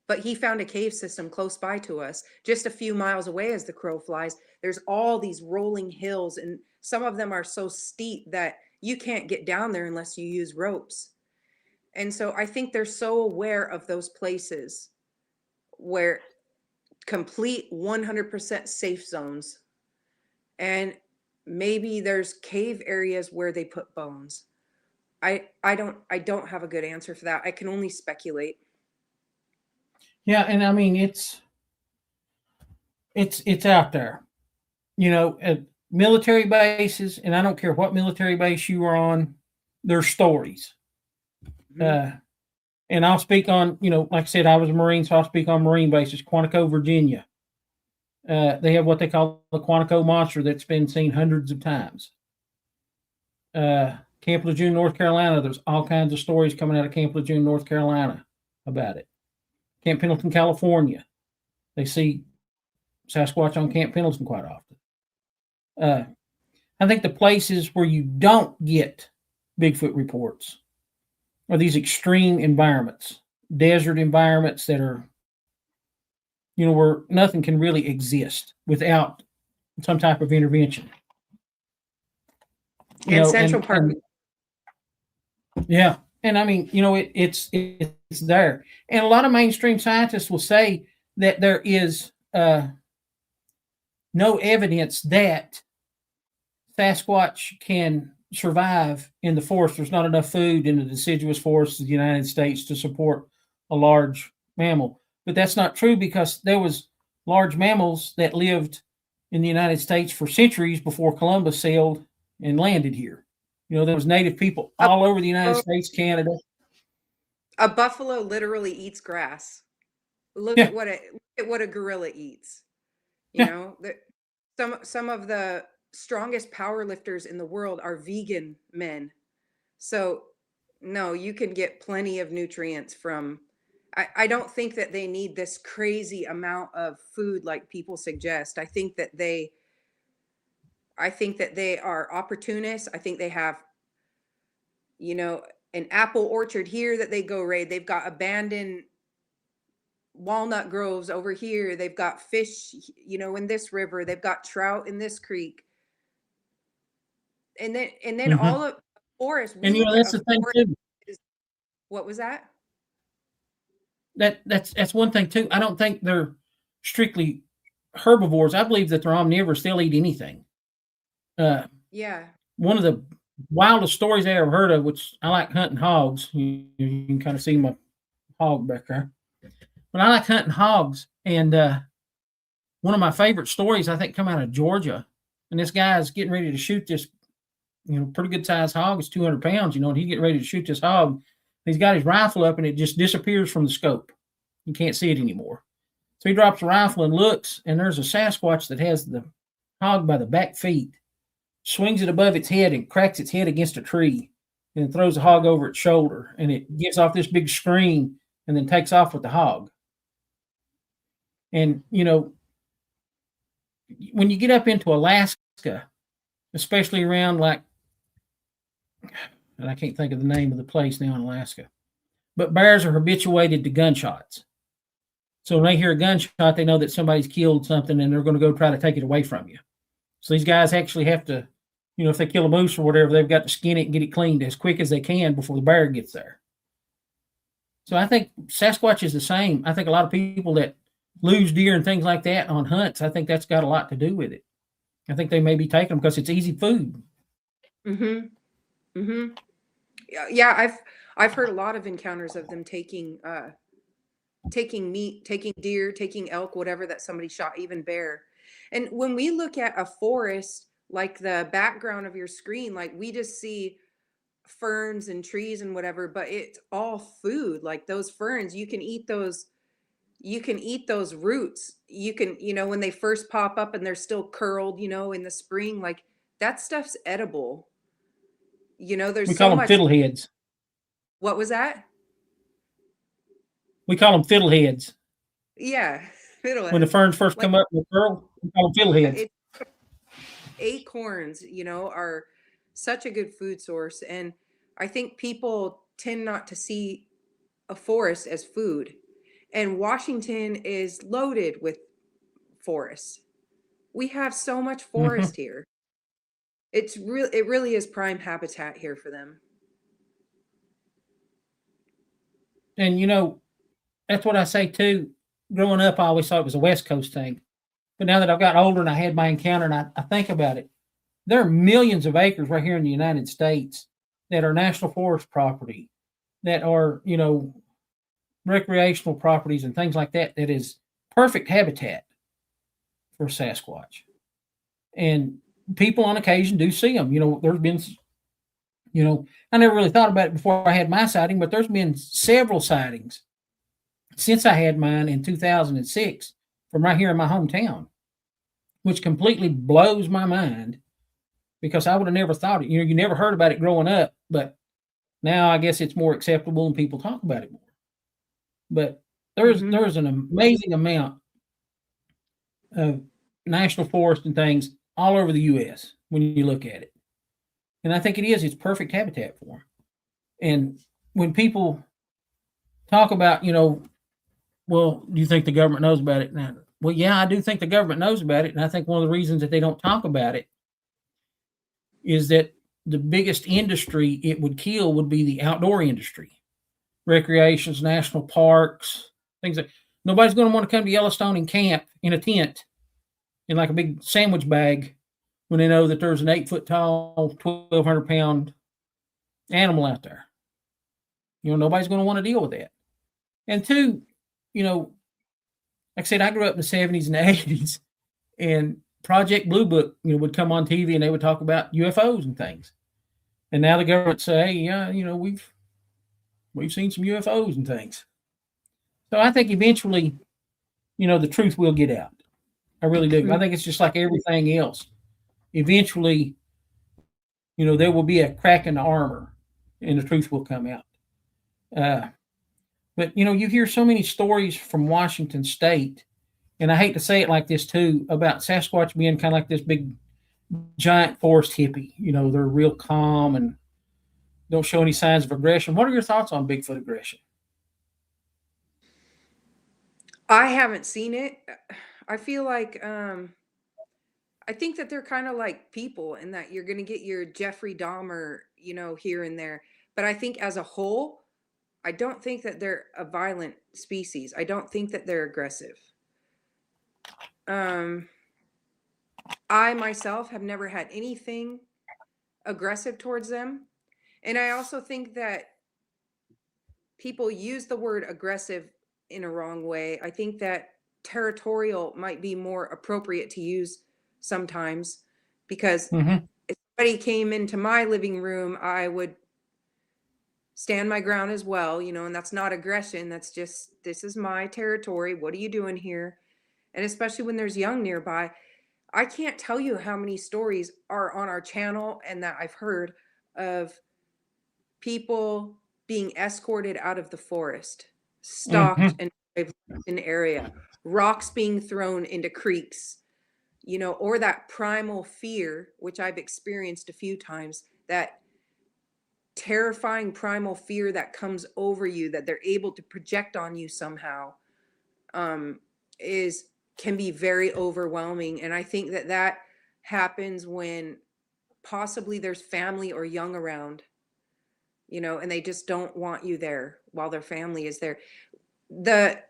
But he found a cave system close by to us, just a few miles away as the crow flies. There's all these rolling hills, and some of them are so steep that you can't get down there unless you use ropes. And so I think they're so aware of those places where complete 100% safe zones. And maybe there's cave areas where they put bones. I don't have a good answer for that. I can only speculate. Yeah, and I mean it's out there. At military bases, and I don't care what military base you are on, there's stories. Mhm. And I'll speak on, like I said, I was a Marine, so I'll speak on Marine bases. Quantico, Virginia. They have what they call the Quantico monster that's been seen hundreds of times. Camp Lejeune, North Carolina, there's all kinds of stories coming out of Camp Lejeune, North Carolina about it. Camp Pendleton, California, they see Sasquatch on Camp Pendleton quite often. I think the places where you don't get Bigfoot reports are these extreme environments, desert environments that are, where nothing can really exist without some type of intervention. And Central Park. Yeah. And I mean, it's there. And a lot of mainstream scientists will say that there is no evidence that Sasquatch can survive in the forest. There's not enough food in the deciduous forests of the United States to support a large mammal. But that's not true, because there was large mammals that lived in the United States for centuries before Columbus sailed and landed here. There was native people all over the United States, Canada. A buffalo literally eats grass. Look Yeah. at what a gorilla eats. Yeah. Some of the strongest power lifters in the world are vegan men. So no, you can get plenty of nutrients from. I don't think that they need this crazy amount of food like people suggest. I think that they are opportunists. I think they have, an apple orchard here that they go raid. They've got abandoned walnut groves over here. They've got fish, in this river. They've got trout in this creek. And then all of forest. And that's the thing too. What was that? That's one thing too. I don't think they're strictly herbivores. I believe that they're omnivores. They'll eat anything. Yeah. One of the wildest stories I ever heard of, which I like hunting hogs. You can kind of see my hog back there. But I like hunting hogs, and one of my favorite stories, I think, come out of Georgia. And this guy is getting ready to shoot this, pretty good sized hog. It's 200 pounds, and he's getting ready to shoot this hog. He's got his rifle up, and it just disappears from the scope. You can't see it anymore. So he drops the rifle and looks, and there's a Sasquatch that has the hog by the back feet, swings it above its head and cracks its head against a tree, and throws the hog over its shoulder, and it gives off this big scream and then takes off with the hog. And, when you get up into Alaska, especially around and I can't think of the name of the place now in Alaska, but bears are habituated to gunshots. So when they hear a gunshot, they know that somebody's killed something, and they're going to go try to take it away from you. So these guys actually have to, if they kill a moose or whatever, they've got to skin it and get it cleaned as quick as they can before the bear gets there. So I think Sasquatch is the same. I think a lot of people that lose deer and things like that on hunts, I think that's got a lot to do with it. I think they may be taking them because it's easy food. Mm-hmm. Mm-hmm. Yeah, I've heard a lot of encounters of them taking meat, taking deer, taking elk, whatever that somebody shot, even bear. And when we look at a forest, like the background of your screen, like we just see ferns and trees and whatever, but it's all food. Like those ferns, you can eat those roots. You can, when they first pop up and they're still curled, in the spring, like that stuff's edible. There's we call them fiddleheads. What was that? We call them fiddleheads. Yeah, fiddleheads. When the ferns first come up and curl, we call them fiddleheads. Acorns, are such a good food source. And I think people tend not to see a forest as food. And Washington is loaded with forests. We have so much Mhm. forest here. It really is prime habitat here for them. And that's what I say too. Growing up, I always thought it was a West Coast thing. But now that I've got older and I had my encounter and I think about it, there are millions of acres right here in the United States that are national forest property, that are, recreational properties and things like that, that is perfect habitat for Sasquatch. And people on occasion do see them. There's been, I never really thought about it before I had my sighting, but there's been several sightings since I had mine in 2006 from right here in my hometown, which completely blows my mind because I would have never thought it. You never heard about it growing up, but now I guess it's more acceptable and people talk about it more. But Hmm. there's an amazing amount of national forest and things all over the U.S. when you look at it, and I think it's perfect habitat for them. And when people talk about, well, do you think the government knows about it now? Well, yeah, I do think the government knows about it, and I think one of the reasons that they don't talk about it is that the biggest industry it would kill would be the outdoor industry, recreations, national parks, things like. Nobody's going to want to come to Yellowstone and camp in a tent in like a big sandwich bag when they know that there's an 8 foot tall, 1,200 pound animal out there. Nobody's going to want to deal with that. And two, like I said, I grew up in the 70s and the 80s, and Project Blue Book, would come on TV and they would talk about UFOs and things. And now the government say, hey, yeah, we've seen some UFOs and things. So I think eventually, the truth will get out. I really do. I think it's just like everything else. Eventually, there will be a crack in the armor, and the truth will come out. Uh, but you hear so many stories from Washington State, and I hate to say it like this too, about Sasquatch being kind of like this big giant forest hippie. They're real calm and don't show any signs of aggression. What are your thoughts on Bigfoot aggression? I haven't seen it. I feel like I think that they're kind of like people in that you're going to get your Jeffrey Dahmer, here and there. But I think as a whole, I don't think that they're a violent species. I don't think that they're aggressive. Um, I myself have never had anything aggressive towards them. And I also think that people use the word aggressive in a wrong way. I think that territorial might be more appropriate to use sometimes because Mm-hmm. if somebody came into my living room, I would stand my ground as well, and that's not aggression. That's just, this is my territory. What are you doing here? And especially when there's young nearby. I can't tell you how many stories are on our channel and that I've heard of people being escorted out of the forest, stalked Mm-hmm. and an area, rocks being thrown into creeks, or that primal fear, which I've experienced a few times, that terrifying primal fear that comes over you that they're able to project on you somehow, is can be very overwhelming. And I think that that happens when possibly there's family or young around, and they just don't want you there while their family is there. The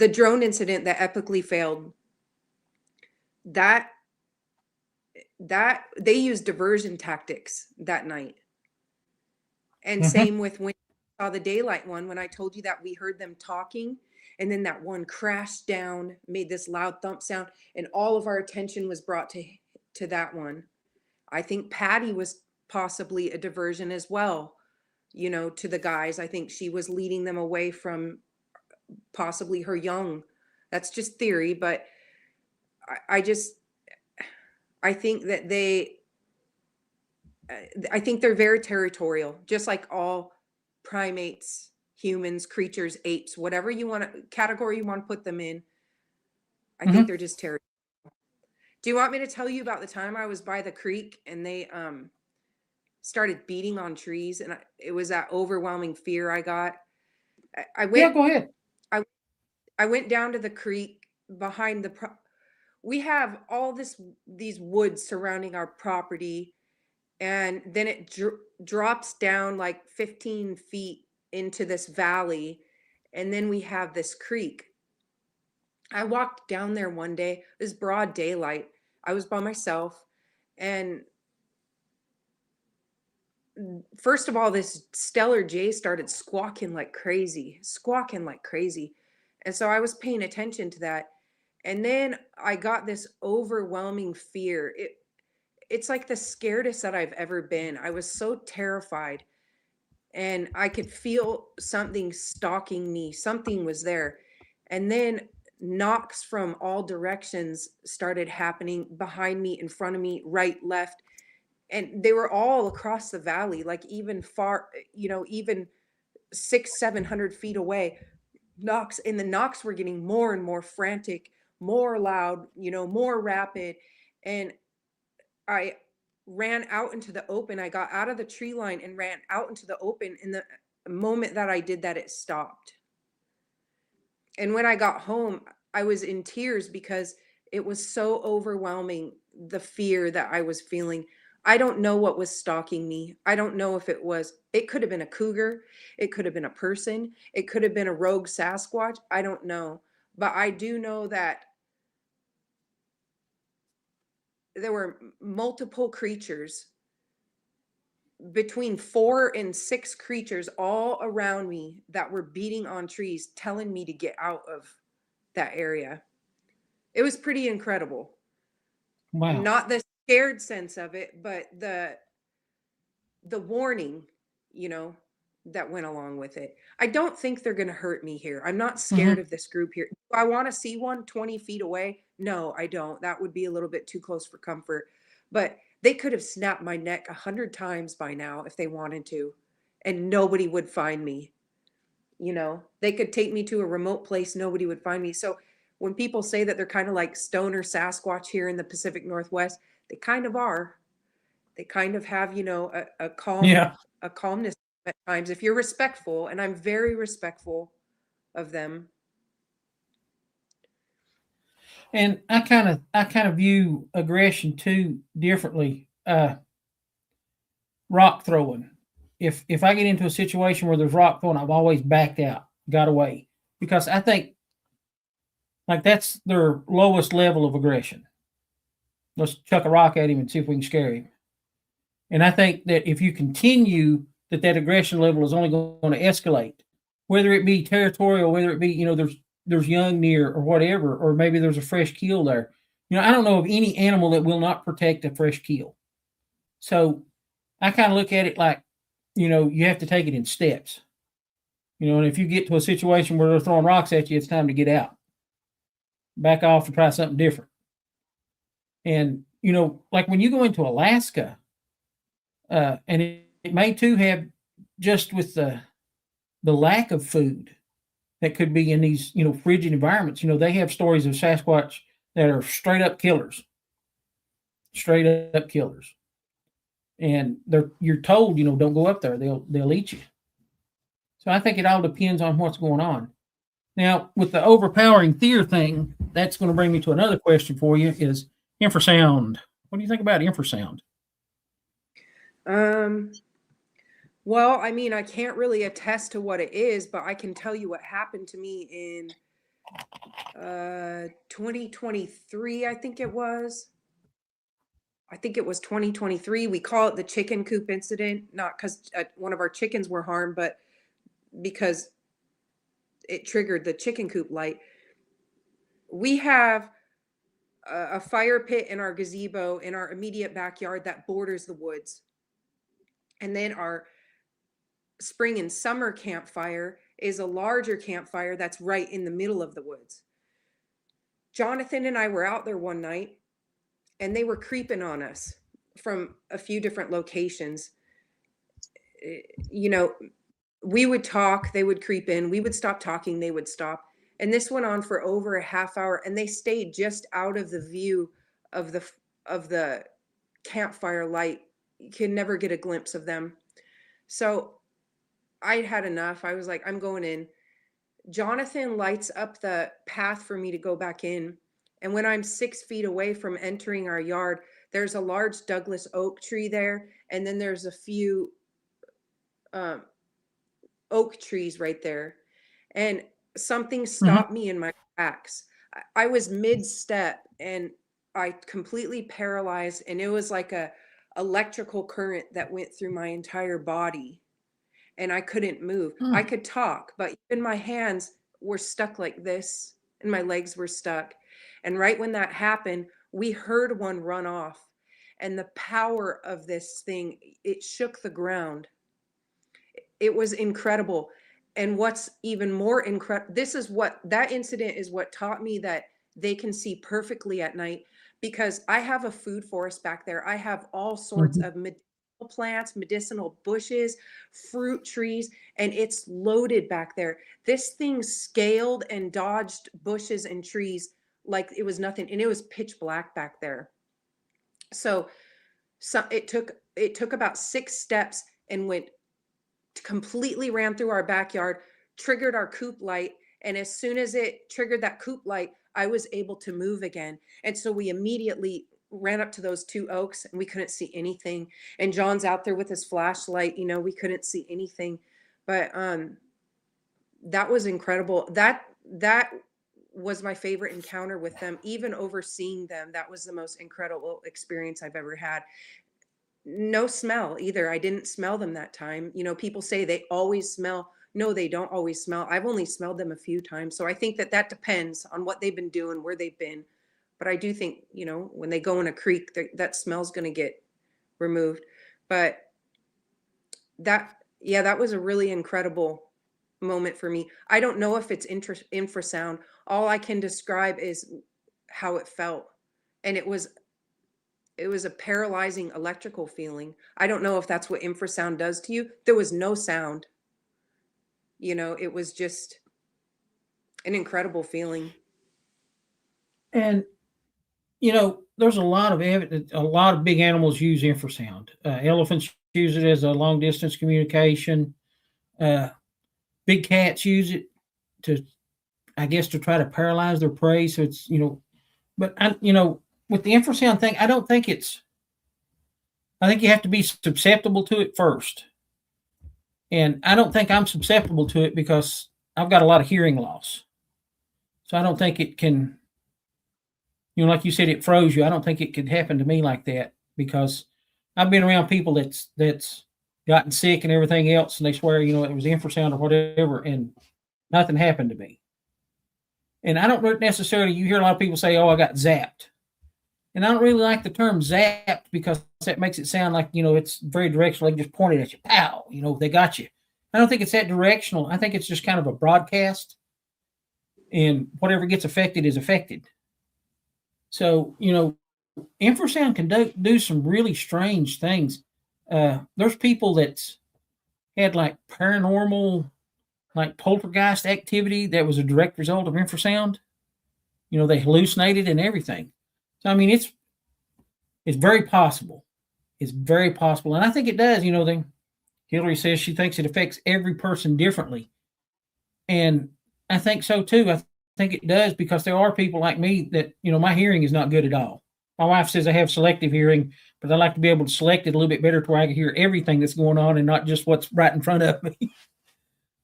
drone incident that epically failed, that that they used diversion tactics that night. And Mm-hmm. same with when I saw the daylight one, when I told you that we heard them talking, and then that one crashed down, made this loud thump sound, and all of our attention was brought to that one. I think Patty was possibly a diversion as well, to the guys. I think she was leading them away from possibly her young. That's just theory, but I just I think that I think they're very territorial, just like all primates, humans, creatures, apes, whatever you want to category you want to put them in. I think Mm-hmm. they're just territorial. Do you want me to tell you about the time I was by the creek and they started beating on trees, and it was that overwhelming fear I got? I Yeah, went go ahead. I went down to the creek behind we have all these woods surrounding our property, and then it drops down like 15 feet into this valley, and then we have this creek. I walked down there one day. It was broad daylight. I was by myself, and first of all, this Stellar Jay started squawking like crazy, squawking like crazy. And so I was paying attention to that. And then I got this overwhelming fear. It's like the scaredest that I've ever been. I was so terrified, and I could feel something stalking me. Something was there. And then knocks from all directions started happening behind me, in front of me, right, left. And they were all across the valley, like even far, even 600-700 feet away. Knocks, and the knocks were getting more and more frantic, more loud, more rapid. And I ran out into the open. I got out of the tree line and ran out into the open. And the moment that I did that, it stopped. And when I got home, I was in tears because it was so overwhelming, the fear that I was feeling. I don't know what was stalking me. I don't know if it could have been a cougar. It could have been a person. It could have been a rogue Sasquatch. I don't know. But I do know that there were multiple creatures, between 4 and 6 creatures all around me, that were beating on trees, telling me to get out of that area. It was pretty incredible. Wow. Not the scared sense of it, but the warning, that went along with it. I don't think they're going to hurt me here. I'm not scared Mhm. of this group here. Do I want to see one 20 feet away? No, I don't. That would be a little bit too close for comfort. But they could have snapped my neck 100 times by now if they wanted to, and nobody would find me. They could take me to a remote place. Nobody would find me. So when people say that they're kind of like stoner Sasquatch here in the Pacific Northwest, they kind of are. They kind of have, a Yeah. calmness at times if you're respectful, and I'm very respectful of them. And I kind of view aggression too differently. Rock throwing. If I get into a situation where there's rock throwing, I've always backed out, got away, because I think like that's their lowest level of aggression. Let's chuck a rock at him and see if we can scare him. And I think that if you continue, that aggression level is only going to escalate, whether it be territorial, whether it be there's young near or whatever, or maybe there's a fresh kill there. I don't know of any animal that will not protect a fresh kill. So I kind of look at it like, you have to take it in steps. And if you get to a situation where they're throwing rocks at you, it's time to get out, back off, and try something different. And like when you go into Alaska, and it may too have, just with the lack of food that could be in these frigid environments. They have stories of Sasquatch that are straight up killers, and you're told don't go up there, they'll eat you. So I think it all depends on what's going on. Now with the overpowering fear thing, that's going to bring me to another question for you: is infrasound. What do you think about infrasound? Well, I mean, I can't really attest to what it is, but I can tell you what happened to me in 2023, I think it was. I think it was 2023. We call it the chicken coop incident, not because one of our chickens were harmed, but because it triggered the chicken coop light. We have a fire pit in our gazebo in our immediate backyard that borders the woods. And then our spring and summer campfire is a larger campfire that's right in the middle of the woods. Jonathan and I were out there one night, and they were creeping on us from a few different locations. We would talk, they would creep in, we would stop talking, they would stop. And this went on for over a half hour, and they stayed just out of the view of the campfire light. You could never get a glimpse of them. So I had enough. I was like, I'm going in. Jonathan lights up the path for me to go back in. And when I'm 6 feet away from entering our yard, there's a large Douglas oak tree there. And then there's a few um, oak trees right there. And something stopped me in my tracks. I was mid-step and I completely paralyzed, and it was like a electrical current that went through my entire body, and I couldn't move. I could talk, but even my hands were stuck like this and my legs were stuck. And right when that happened, we heard one run off, and the power of this thing, it shook the ground. It was incredible. And what's even more incredible, that incident is what taught me that they can see perfectly at night, because I have a food forest back there. I have all sorts of medicinal plants, medicinal bushes, fruit trees, and it's loaded back there. This thing scaled and dodged bushes and trees like it was nothing, and it was pitch black back there. So it took about 6 steps and went completely, ran through our backyard, triggered our coop light. And as soon as it triggered that coop light, I was able to move again. And so we immediately ran up to those 2 oaks, and we couldn't see anything. And John's out there with his flashlight, we couldn't see anything. But that was incredible. That was my favorite encounter with them. Even overseeing them, that was the most incredible experience I've ever had. No smell either. I didn't smell them that time. People say they always smell. No, they don't always smell. I've only smelled them a few times. So I think that depends on what they've been doing, where they've been. But I do think, when they go in a creek, that smell's going to get removed. But that was a really incredible moment for me. I don't know if it's infrasound. All I can describe is how it felt. And it was a paralyzing electrical feeling. I don't know if that's what infrasound does to you. There was no sound. It was just an incredible feeling. And, there's a lot of evidence, a lot of big animals use infrasound. Elephants use it as a long distance communication. Big cats use it to try to paralyze their prey. So it's, but with the infrasound thing, I think you have to be susceptible to it first. And I don't think I'm susceptible to it because I've got a lot of hearing loss. So I don't think it can, like you said, it froze you. I don't think it could happen to me like that, because I've been around people that's gotten sick and everything else, and they swear, it was infrasound or whatever, and nothing happened to me. And I don't necessarily, you hear a lot of people say, oh, I got zapped. And I don't really like the term zapped, because that makes it sound like, it's very directional. They just pointed at you, pow, they got you. I don't think it's that directional. I think it's just kind of a broadcast, and whatever gets affected is affected. So, infrasound can do some really strange things. There's people that's had like paranormal, like poltergeist activity that was a direct result of infrasound. They hallucinated and everything. So, I mean, it's very possible. It's very possible. And I think it does. Hillary says she thinks it affects every person differently. And I think so too. I think it does, because there are people like me that, my hearing is not good at all. My wife says I have selective hearing, but I like to be able to select it a little bit better to where I can hear everything that's going on and not just what's right in front of me.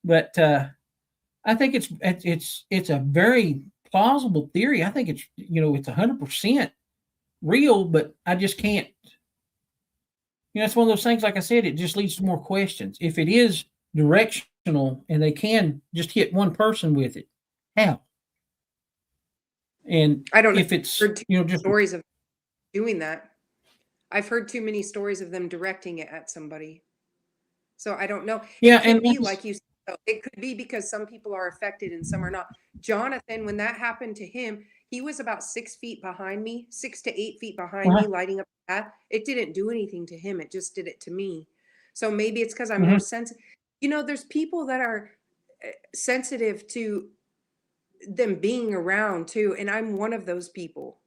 But I think it's a very plausible theory. I think it's, it's 100% real, but I just can't, it's one of those things, like I said, it just leads to more questions. If it is directional and they can just hit one person with it, how? And I don't know if it's, just stories of doing that. I've heard too many stories of them directing it at somebody. So I don't know. Yeah. It could be like you said, it could be because some people are affected and some are not. Jonathan, when that happened to him, he was about 6 feet behind me, 6 to 8 feet behind me, lighting up the path. It didn't do anything to him. It just did it to me. So maybe it's because I'm more sensitive. There's people that are sensitive to them being around too. And I'm one of those people.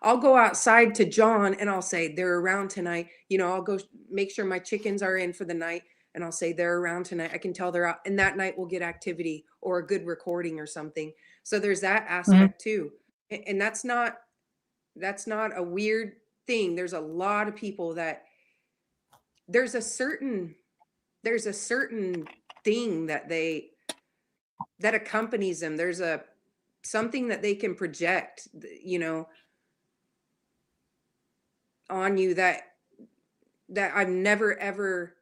I'll go outside to John and I'll say, they're around tonight. I'll go make sure my chickens are in for the night. and I'll say they're around tonight. I can tell they're out, and that night we'll get activity or a good recording or something. So there's that aspect too. And that's not a weird thing. There's a lot of people that there's a certain thing that accompanies them. There's something that they can project, on you that I've never ever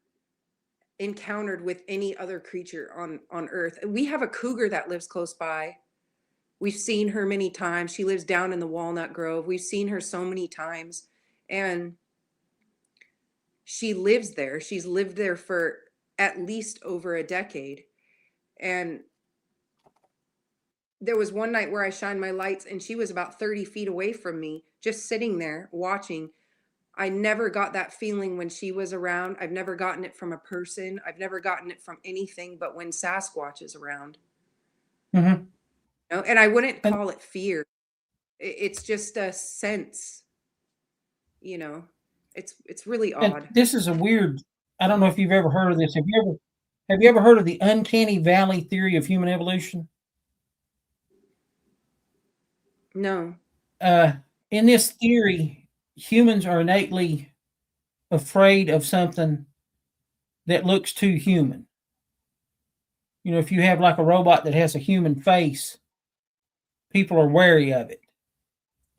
encountered with any other creature on earth. We have a cougar that lives close by. We've seen her many times. She lives down in the Walnut Grove. We've seen her so many times, and she lives there. She's lived there for at least over a decade. And there was one night where I shined my lights and she was about 30 feet away from me, just sitting there watching. I never got that feeling when she was around. I've never gotten it from a person. I've never gotten it from anything but when Sasquatch is around. Mm-hmm. And I wouldn't call it fear. It's just a sense, it's really odd. And this is a weird, I don't know if you've ever heard of this. Have you ever heard of the uncanny valley theory of human evolution? No. In this theory, humans are innately afraid of something that looks too human. If you have like a robot that has a human face, people are wary of it.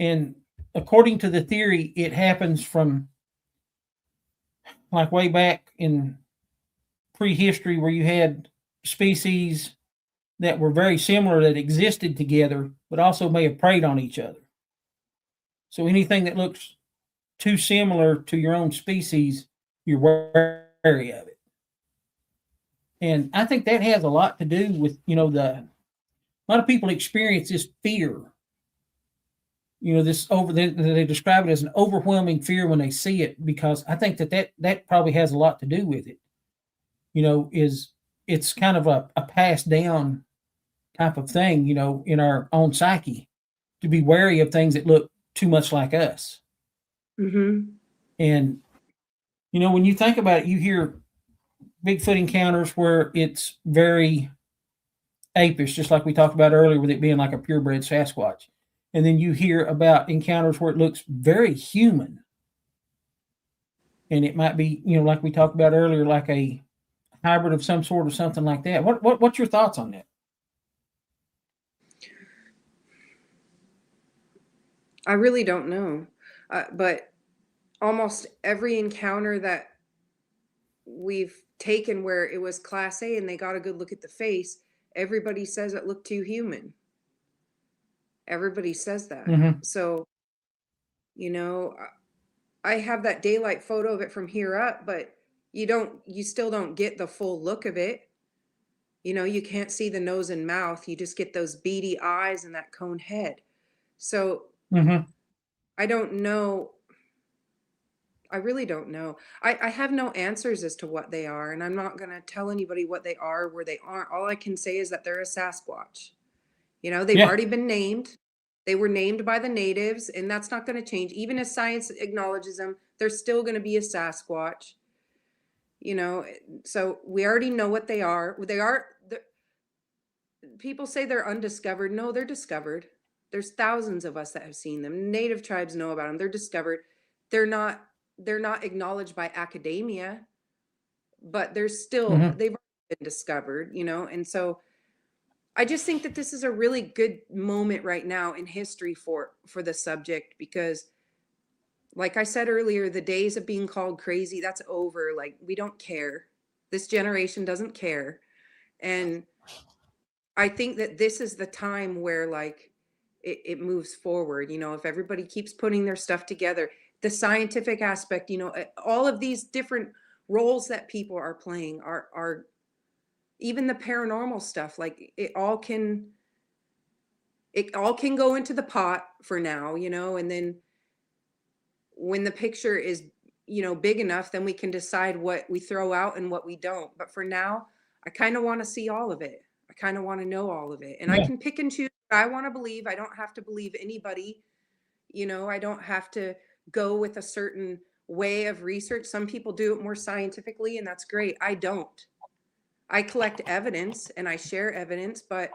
And according to the theory, it happens from like way back in prehistory where you had species that were very similar that existed together, but also may have preyed on each other. So anything that looks too similar to your own species, you're wary of it. And I think that has a lot to do with, a lot of people experience this fear. They describe it as an overwhelming fear when they see it, because I think that probably has a lot to do with it. It's kind of a passed down type of thing, in our own psyche, to be wary of things that look too much like us. Mm-hmm. And, when you think about it, you hear Bigfoot encounters where it's very apish, just like we talked about earlier with it being like a purebred Sasquatch. And then you hear about encounters where it looks very human. And it might be, like we talked about earlier, like a hybrid of some sort or something like that. What's your thoughts on that? I really don't know. But almost every encounter that we've taken where it was Class A and they got a good look at the face, everybody says it looked too human. Everybody says that. Mm-hmm. So, I have that daylight photo of it from here up, but you still don't get the full look of it. You can't see the nose and mouth. You just get those beady eyes and that cone head. So Mm-hmm. I don't know. I really don't know. I have no answers as to what they are, and I'm not going to tell anybody what they are, where they aren't. All I can say is that they're a Sasquatch. They've already been named. They were named by the natives, and that's not going to change. Even as science acknowledges them, they're still going to be a Sasquatch. So we already know what they are. People say they're undiscovered. No, they're discovered. There's thousands of us that have seen them. Native tribes know about them. They're discovered. They're not acknowledged by academia, but they're still, they've been discovered, and so I just think that this is a really good moment right now in history for the subject, because like I said earlier, the days of being called crazy, that's over. Like, we don't care. This generation doesn't care. And I think that this is the time where like it moves forward, if everybody keeps putting their stuff together, the scientific aspect, all of these different roles that people are playing are even the paranormal stuff, like it all can go into the pot for now, and then when the picture is, big enough, then we can decide what we throw out and what we don't. But for now, I kind of want to see all of it. I kind of want to know all of it. And I can pick and choose what I want to believe. I don't have to believe anybody. I don't have to go with a certain way of research. Some people do it more scientifically, and that's great. I don't. I collect evidence and I share evidence, but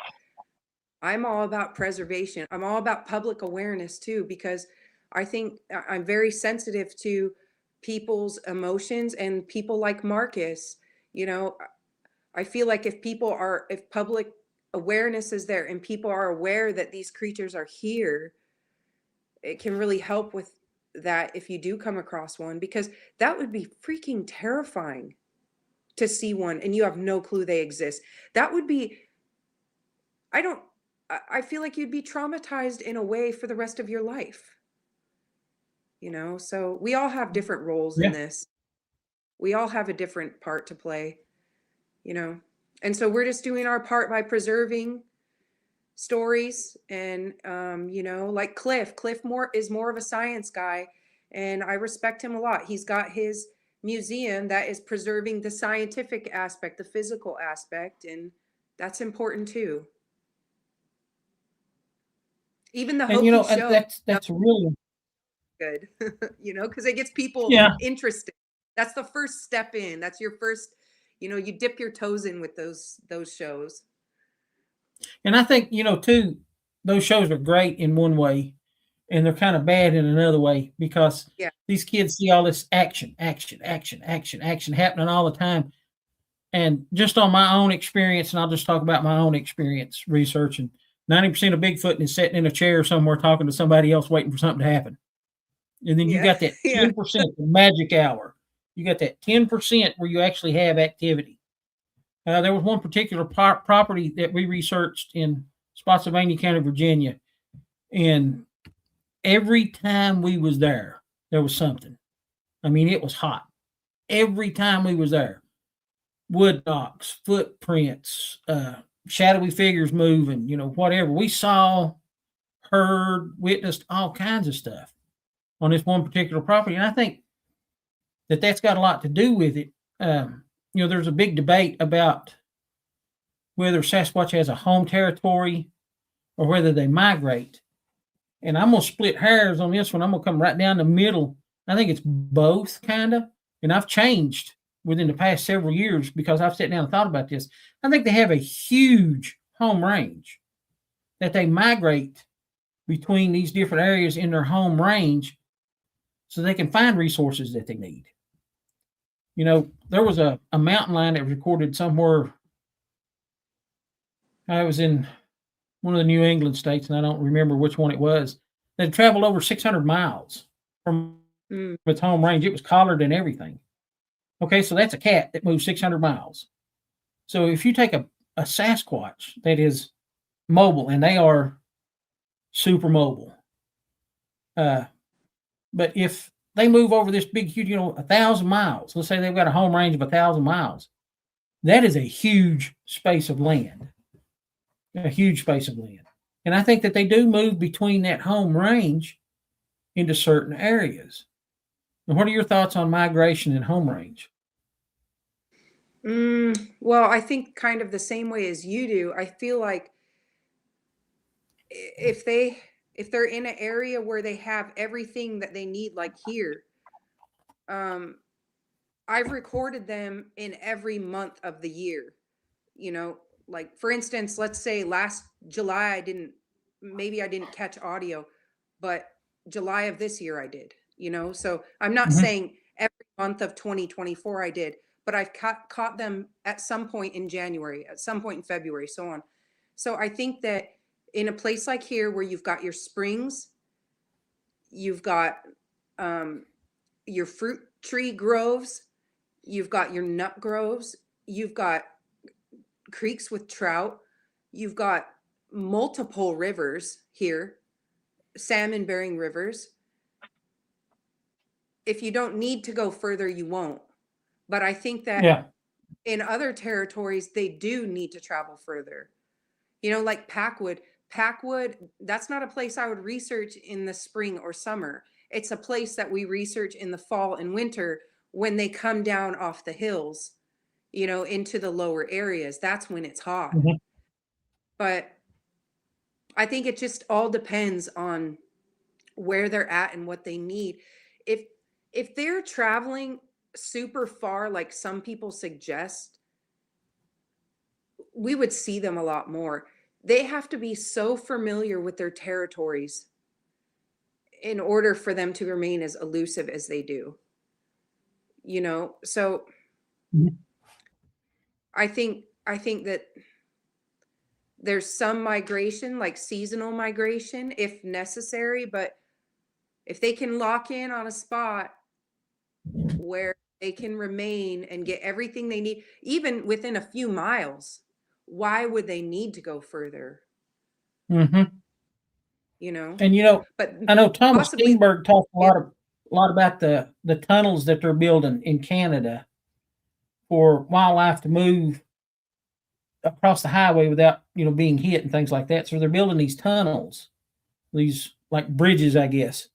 I'm all about preservation. I'm all about public awareness too, because I think I'm very sensitive to people's emotions and people like Marcus. You know, I feel like if public awareness is there and people are aware that these creatures are here, it can really help with that if you do come across one, because that would be freaking terrifying to see one and you have no clue they exist. That would be, I feel like you'd be traumatized in a way for the rest of your life. You know, so we all have different roles in Yeah. this. We all have a different part to play, you know. And so we're just doing our part by preserving stories. And you know, like Cliff is more of a science guy, and I respect him a lot. He's got his museum that is preserving the scientific aspect, the physical aspect, and that's important too. Even the And you know, Hopi show, that's really, good. You know, because it gets people yeah. interested. That's the first step in. That's your first, you know, you dip your toes in with those shows. And I think, you know, too, those shows are great in one way and they're kind of bad in another way, because Yeah. these kids see all this action happening all the time. And just on my own experience, and I'll just talk about my own experience researching, 90% of Bigfoot is sitting in a chair somewhere talking to somebody else waiting for something to happen. And then you got that 10%, the magic hour. You got that 10% where you actually have activity. There was one particular property that we researched in Spotsylvania County, Virginia, and every time we was there was something. I mean, it was hot. Every time we was there, wood knocks, footprints, shadowy figures moving, you know, whatever. We saw, heard, witnessed all kinds of stuff on this one particular property. And I think that that's got a lot to do with it. You know, there's a big debate about whether Sasquatch has a home territory or whether they migrate. And I'm going to split hairs on this one. I'm going to come right down the middle. I think it's both, kind of. And I've changed within the past several years because I've sat down and thought about this. I think they have a huge home range, that they migrate between these different areas in their home range so they can find resources that they need. You know, there was a mountain lion that was recorded somewhere. I was in one of the New England states, and I don't remember which one it was. They traveled over 600 miles from its home range. It was collared and everything. Okay, so that's a cat that moves 600 miles. So if you take a Sasquatch that is mobile, and they are super mobile, but if they move over this big, huge, 1,000 miles, let's say they've got a home range of 1,000 miles, that is a huge space of land. A huge space of land. And I think that they do move between that home range into certain areas. And what are your thoughts on migration and home range? Well, I think kind of the same way as you do. I feel like if they're in an area where they have everything that they need, like here, I've recorded them in every month of the year. You know, like for instance, let's say last July I didn't catch audio, but July of this year I did, you know. So I'm not saying every month of 2024 I did, but I've caught them at some point in January, at some point in February, so on. So I think that in a place like here where you've got your springs, you've got your fruit tree groves, you've got your nut groves, you've got creeks with trout, you've got multiple rivers here, salmon bearing rivers. If you don't need to go further, you won't. But I think that in other territories, they do need to travel further. You know, like Packwood, that's not a place I would research in the spring or summer. It's a place that we research in the fall and winter when they come down off the hills, you know, into the lower areas. That's when it's hot. But I think it just all depends on where they're at and what they need. if they're traveling super far, like some people suggest, we would see them a lot more. They have to be so familiar with their territories in order for them to remain as elusive as they do. So Mhm. I think that there's some migration, like seasonal migration, if necessary, but if they can lock in on a spot where they can remain and get everything they need, even within a few miles, why would they need to go further? Mhm. You know, And but I know Thomas possibly, Steenberg talked yeah, a lot about the tunnels that they're building in Canada for wildlife to move across the highway without being hit and things like that. So they're building these tunnels, these like bridges, I guess,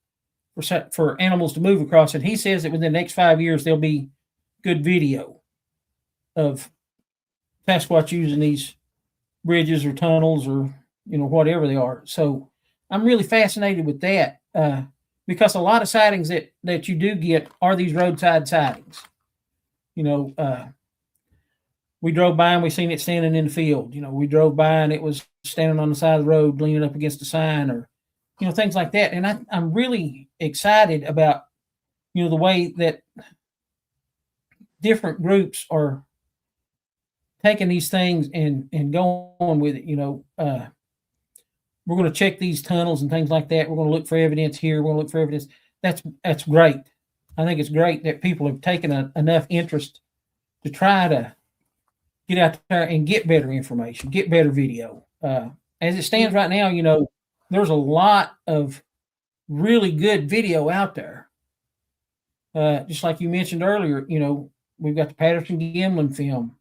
for animals to move across. And he says that within the next 5 years there'll be good video of Sasquatch using these bridges or tunnels or whatever they are. So I'm really fascinated with that because a lot of sightings that you do get are these roadside sightings. You know, uh, we drove by and we seen it standing in the field. We drove by and it was standing on the side of the road, leaning up against a sign, or things like that. And I'm really excited about the way that different groups are taking these things and going with it. We're going to check these tunnels and things like that. We're going to look for evidence here. We're going to look for evidence. That's great. I think it's great that people have taken enough interest to try to get out there and get better information, get better video. As it stands right now, there's a lot of really good video out there. Just like you mentioned earlier, we've got the Patterson Gimlin film.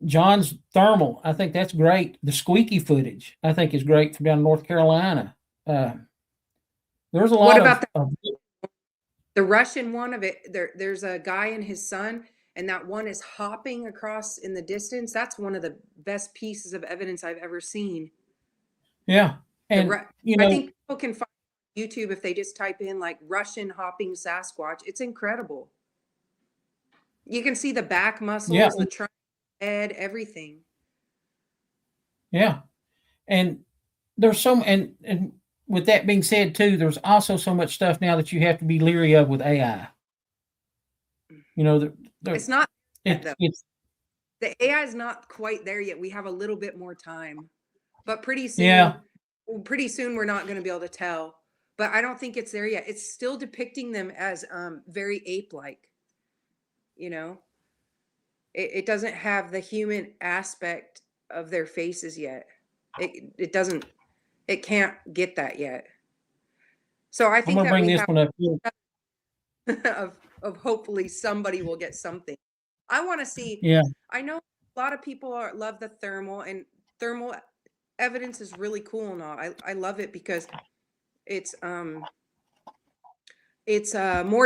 John's thermal, I think that's great. The squeaky footage, I think, is great from down in North Carolina. There's a what lot about of the Russian one of it? There's a guy and his son, and that one is hopping across in the distance. That's one of the best pieces of evidence I've ever seen. yeah, The and I think people can find YouTube if they just type in like Russian hopping Sasquatch. It's incredible. You can see the back yeah, muscles, the trunk, head, everything. yeah, and there's so and with that being said too, there's also so much stuff now that you have to be leery of with AI. It's not yet, though. It's The AI is not quite there yet. We have a little bit more time, but yeah, pretty soon we're not going to be able to tell. But I don't think it's there yet. It's still depicting them as very ape-like. It doesn't have the human aspect of their faces yet. It doesn't. It can't get that yet. So I I'm think gonna that bring we this one up here. have of hopefully somebody will get something. I want to see. Yeah, I know a lot of people love the thermal, and thermal evidence is really cool and all. I love it because it's more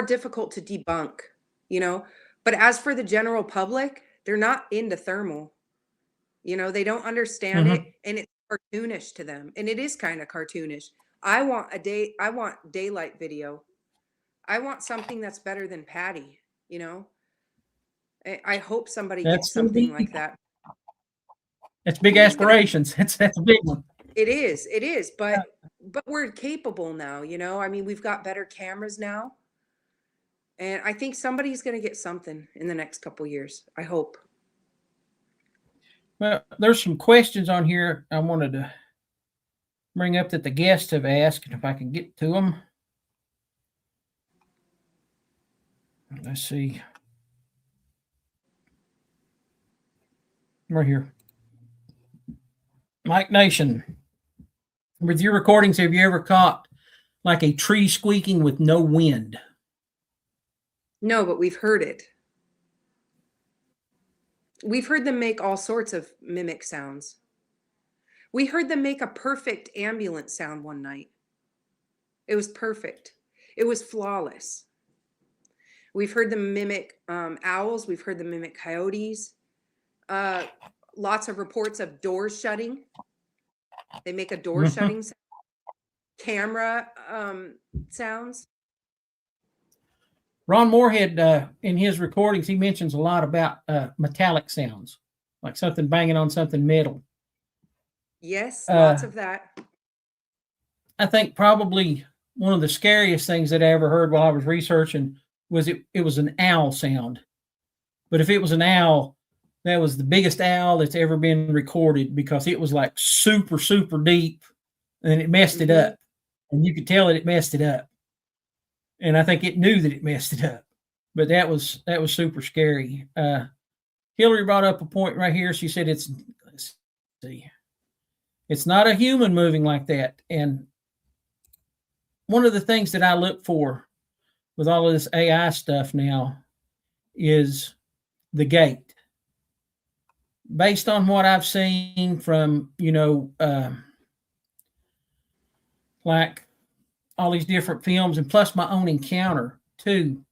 difficult to debunk, you know. But as for the general public, they're not into thermal. They don't understand hmm it, and it's cartoonish to them, and it is kind of cartoonish. I want daylight video. I want something that's better than Patty, you know. I hope somebody that's gets gonna something be like that. that's big Who's gonna aspirations. That's a big one. It is, but we're capable now, you know. I mean, we've got better cameras now, and I think somebody's gonna get something in the next couple years. I hope. Well, there's some questions on here I wanted to bring up that the guests have asked, and if I can get to them. Let's see. Right here. Mike Nation, with your recordings, have you ever caught like a tree squeaking with no wind? No, but we've heard it. We've heard them make all sorts of mimic sounds. We heard them make a perfect ambulance sound one night. It was perfect. It was flawless. We've heard them mimic owls. We've heard them mimic coyotes. Lots of reports of doors shutting. They make a door shutting sound. Camera sounds. Ron Moorhead, in his recordings, he mentions a lot about metallic sounds, like something banging on something metal. Yes, lots of that. I think probably one of the scariest things that I ever heard while I was researching was it was an owl sound. But if it was an owl, that was the biggest owl that's ever been recorded, because it was like super, super deep, and it messed it up. And you could tell that it messed it up. And I think it knew that it messed it up. But that was super scary. Hillary brought up a point right here. She said let's see, it's not a human moving like that. And one of the things that I look for with all of this AI stuff now is the gait. Based on what I've seen from, like all these different films, and plus my own encounter too,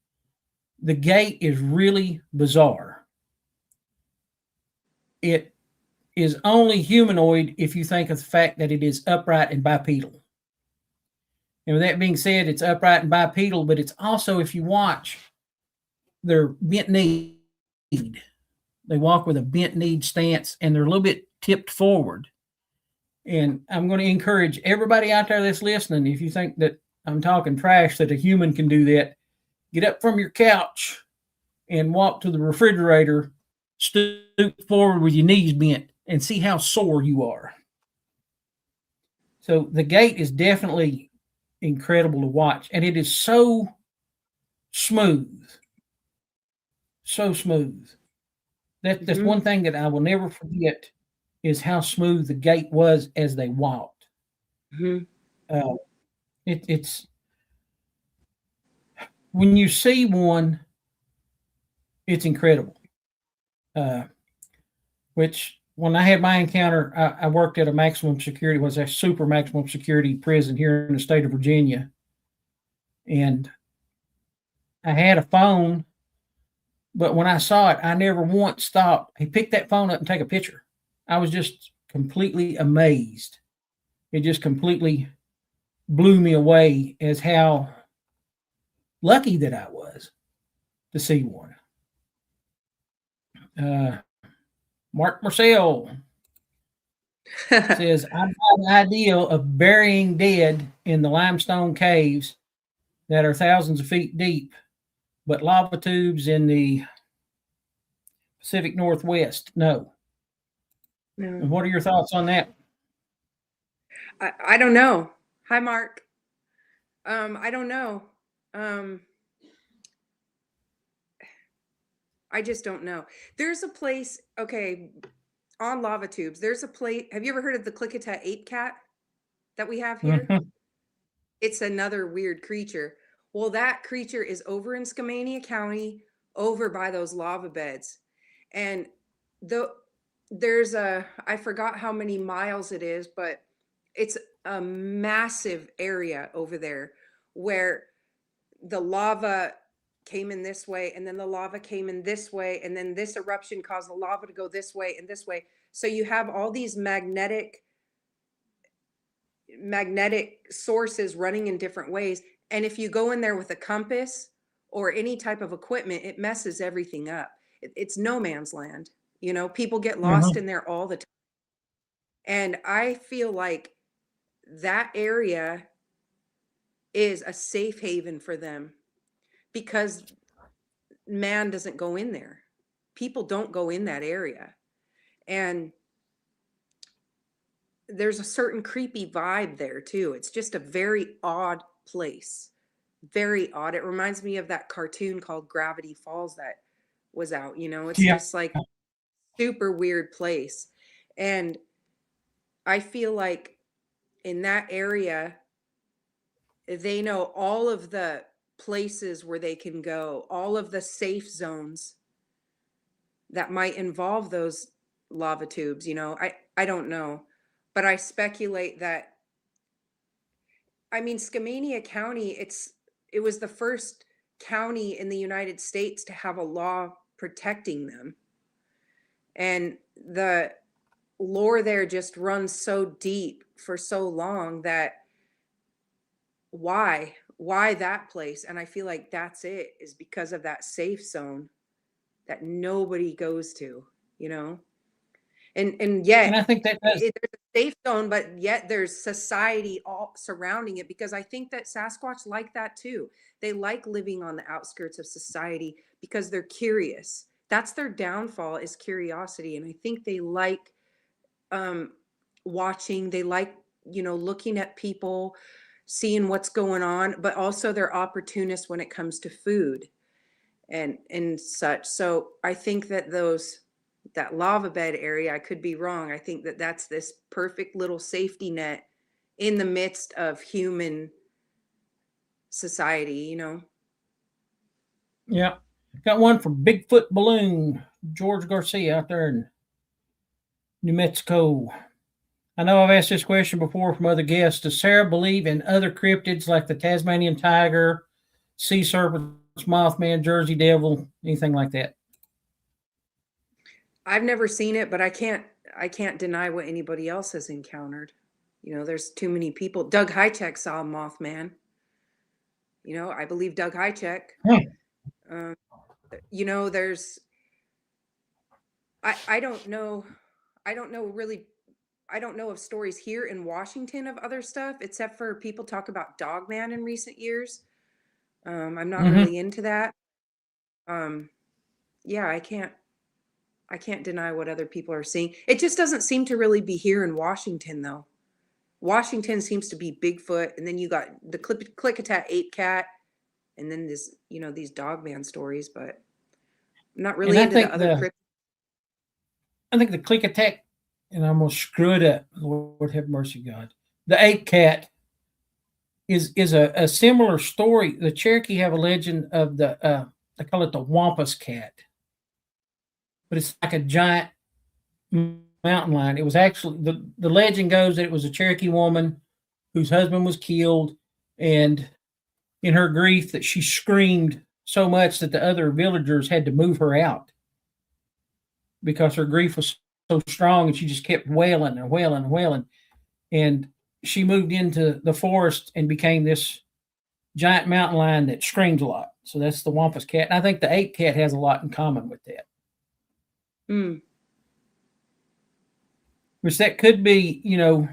the gait is really bizarre. It is only humanoid if you think of the fact that it is upright and bipedal. And with that being said, it's upright and bipedal, but it's also, if you watch, they're bent kneed. They walk with a bent kneed stance, and they're a little bit tipped forward. And I'm going to encourage everybody out there that's listening, if you think that I'm talking trash, that a human can do that, get up from your couch and walk to the refrigerator, stoop forward with your knees bent, and see how sore you are. So the gait is definitely incredible to watch, and it is so smooth. So smooth. That's one thing that I will never forget, is how smooth the gait was as they walked. It's when you see one, it's incredible. Which when I had my encounter, I worked at a maximum security, was a super maximum security prison here in the state of Virginia, and I had a phone. But when I saw it, I never once stopped. He picked that phone up and take a picture. I was just completely amazed. It just completely blew me away as how lucky that I was to see one. Mark Marcel says, I've got an idea of burying dead in the limestone caves that are thousands of feet deep, but lava tubes in the Pacific Northwest, no. And what are your thoughts on that? I don't know. Hi, Mark. I don't know. I just don't know. There's a place, okay, on lava tubes. There's a place. Have you ever heard of the Klickitat ape cat that we have here? It's another weird creature. Well, that creature is over in Skamania County, over by those lava beds. And there's I forgot how many miles it is, but it's a massive area over there where the lava came in this way, and then the lava came in this way, and then this eruption caused the lava to go this way and this way. So you have all these magnetic sources running in different ways. And if you go in there with a compass or any type of equipment, it messes everything up. It's no man's land. People get lost in there all the time. And I feel like that area is a safe haven for them, because man doesn't go in there. People don't go in that area. And there's a certain creepy vibe there too. It's just a very odd place. Very odd. It reminds me of that cartoon called Gravity Falls that was out, it's just like super weird place. And I feel like in that area, they know all of the places where they can go, all of the safe zones that might involve those lava tubes. I don't know, but I speculate that, Skamania County, it was the first county in the United States to have a law protecting them. And the lore there just runs so deep for so long that why why that place? And I feel like that's it, is because of that safe zone that nobody goes to, you know? And And I yet think that does. there's a safe zone, but yet there's society all surrounding it, because I think that Sasquatch like that too. They like living on the outskirts of society because they're curious. That's their downfall, is curiosity. And I think they like um, watching, they like, you know, looking at people, seeing what's going on, but also they're opportunists when it comes to food and such. So I think that that lava bed area, I could be wrong. I think that that's this perfect little safety net in the midst of human society, you know? Yeah. Got one from Bigfoot Balloon, George Garcia out there in New Mexico. I know I've asked this question before from other guests. Does Sarah believe in other cryptids like the Tasmanian tiger, sea serpents, Mothman, Jersey Devil, anything like that? I've never seen it, but I can't deny what anybody else has encountered. You know, there's too many people. Doug Hycheck saw Mothman. You know, I believe Doug Hycheck. Hmm. You know, I don't know. I don't know really. I don't know of stories here in Washington of other stuff, except for people talk about Dogman in recent years. I'm not Mm-hmm. really into that. Yeah, I can't deny what other people are seeing. It just doesn't seem to really be here in Washington, though. Washington seems to be Bigfoot, and then you got the Klickitat ape cat, and then this, you know, these Dogman stories, but I'm not really And into the other cryptids. I think the click attack, and I'm gonna screw it up. Lord have mercy, God. The ape cat is a similar story. The Cherokee have a legend of the they call it the Wampus cat, but it's like a giant mountain lion. It was actually the legend goes that it was a Cherokee woman whose husband was killed, and in her grief that she screamed so much that the other villagers had to move her out because her grief was so strong, and she just kept wailing and wailing and wailing. And she moved into the forest and became this giant mountain lion that screams a lot. So that's the Wampus cat. And I think the ape cat has a lot in common with that. Which that could be, you know,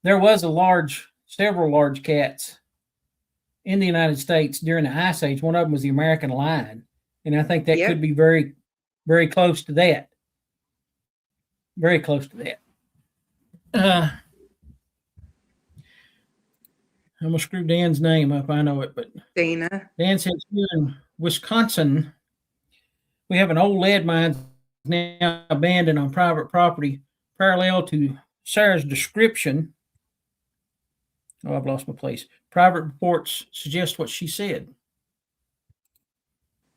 there was several large cats in the United States during the Ice Age. One of them was the American lion. And I think that Yep. could be very, very close to that. Very close to that. I'm going to screw Dan's name up. I know it, but Dana. Dan says here in Wisconsin, we have an old lead mine now abandoned on private property, parallel to Sarah's description. Oh, I've lost my place. Private reports suggest what she said.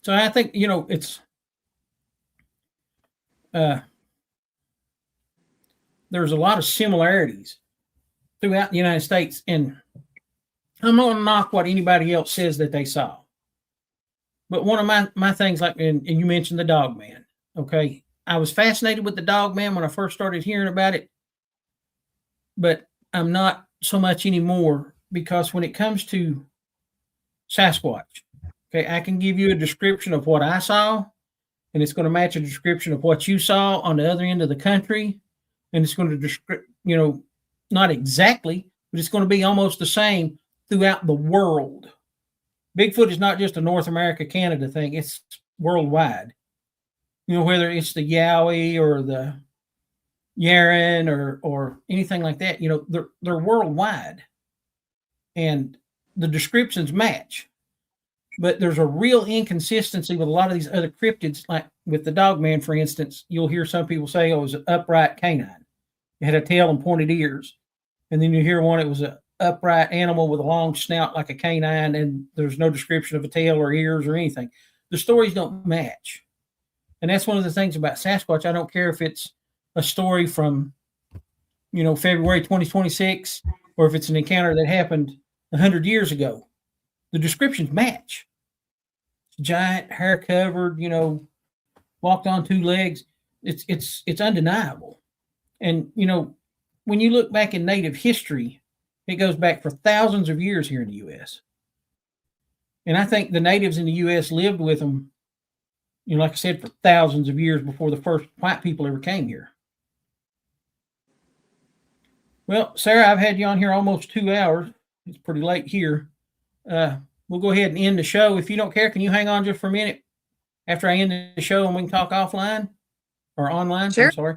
So I think, you know, it's there's a lot of similarities throughout the United States, and I'm not going to knock what anybody else says that they saw. But one of my things, like, and you mentioned the dog man, okay? I was fascinated with the dog man when I first started hearing about it, but I'm not so much anymore, because when it comes to Sasquatch, okay, I can give you a description of what I saw, and it's going to match a description of what you saw on the other end of the country, and it's going to describe, you know, not exactly, but it's going to be almost the same throughout the world. Bigfoot is not just a North America, Canada thing. It's worldwide. You know, whether it's the Yowie or the Yaren or anything like that, you know, they're worldwide. And the descriptions match. But there's a real inconsistency with a lot of these other cryptids, like with the dogman, for instance. You'll hear some people say it was an upright canine. It had a tail and pointed ears. And then you hear one, it was an upright animal with a long snout like a canine, and there's no description of a tail or ears or anything. The stories don't match. And that's one of the things about Sasquatch. I don't care if it's a story from, you know, February 2026, or if it's an encounter that happened 100 years ago. The descriptions match. Giant, hair covered, you know, walked on two legs. It's undeniable. And, you know, when you look back in Native history, it goes back for thousands of years here in the U.S. And I think the natives in the U.S. lived with them, like I said, for thousands of years before the first white people ever came here. Well, Sarah, I've had you on here almost 2 hours. It's pretty late here. We'll go ahead and end the show. If you don't care, can you hang on just for a minute after I end the show and we can talk offline or online? Sure. I'm sorry.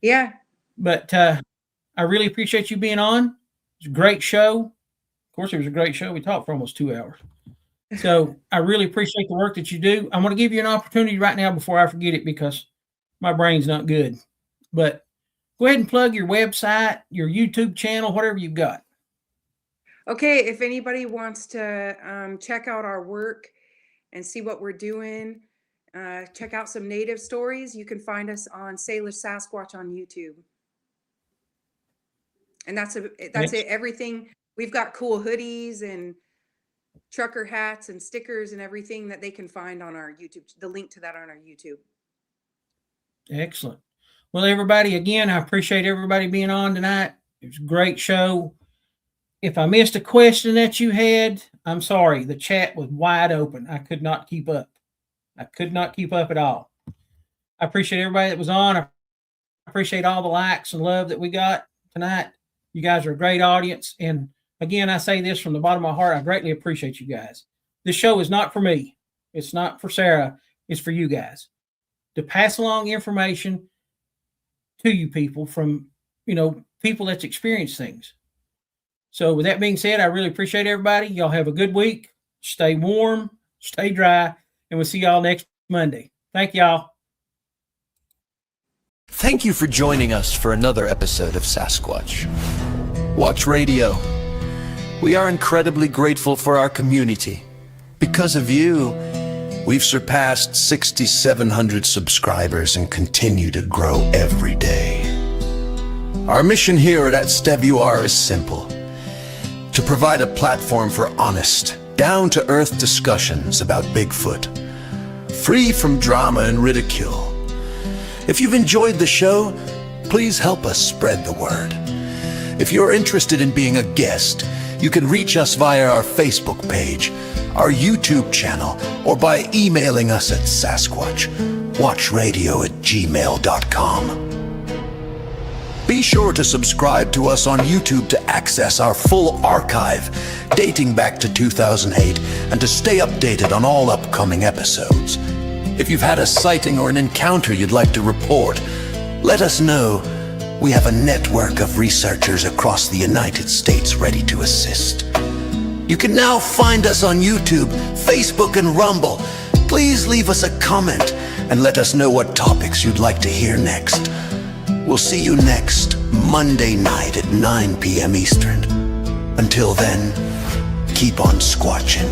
Yeah. But I really appreciate you being on. It's a great show. Of course, it was a great show. We talked for almost 2 hours. So I really appreciate the work that you do. I'm going to give you an opportunity right now before I forget it because my brain's not good. But go ahead and plug your website, your YouTube channel, whatever you've got. Okay, if anybody wants to check out our work and see what we're doing, check out some native stories, you can find us on Salish Sasquatch on YouTube. And that's it. Everything. We've got cool hoodies and trucker hats and stickers and everything that they can find on our YouTube. The link to that on our YouTube. Excellent. Well, everybody, again, I appreciate everybody being on tonight. It was a great show. If I missed a question that you had, I'm sorry. The chat was wide open. I could not keep up. I could not keep up at all. I appreciate everybody that was on. I appreciate all the likes and love that we got tonight. You guys are a great audience. And again, I say this from the bottom of my heart. I greatly appreciate you guys. This show is not for me. It's not for Sarah. It's for you guys to pass along information to you people from, people that's experienced things. So with that being said, I really appreciate everybody. Y'all have a good week. Stay warm, stay dry, and we'll see y'all next Monday. Thank y'all. Thank you for joining us for another episode of Sasquatch Watch Radio. We are incredibly grateful for our community. Because of you, we've surpassed 6,700 subscribers and continue to grow every day. Our mission here at SWR is simple: to provide a platform for honest, down-to-earth discussions about Bigfoot, free from drama and ridicule. If you've enjoyed the show, please help us spread the word. If you're interested in being a guest, you can reach us via our Facebook page, our YouTube channel, or by emailing us at sasquatchwatchradio@gmail.com. Be sure to subscribe to us on YouTube to access our full archive dating back to 2008 and to stay updated on all upcoming episodes. If you've had a sighting or an encounter you'd like to report, let us know. We have a network of researchers across the United States ready to assist. You can now find us on YouTube, Facebook, and Rumble. Please leave us a comment and let us know what topics you'd like to hear next. We'll see you next Monday night at 9 p.m. Eastern. Until then, keep on squatching.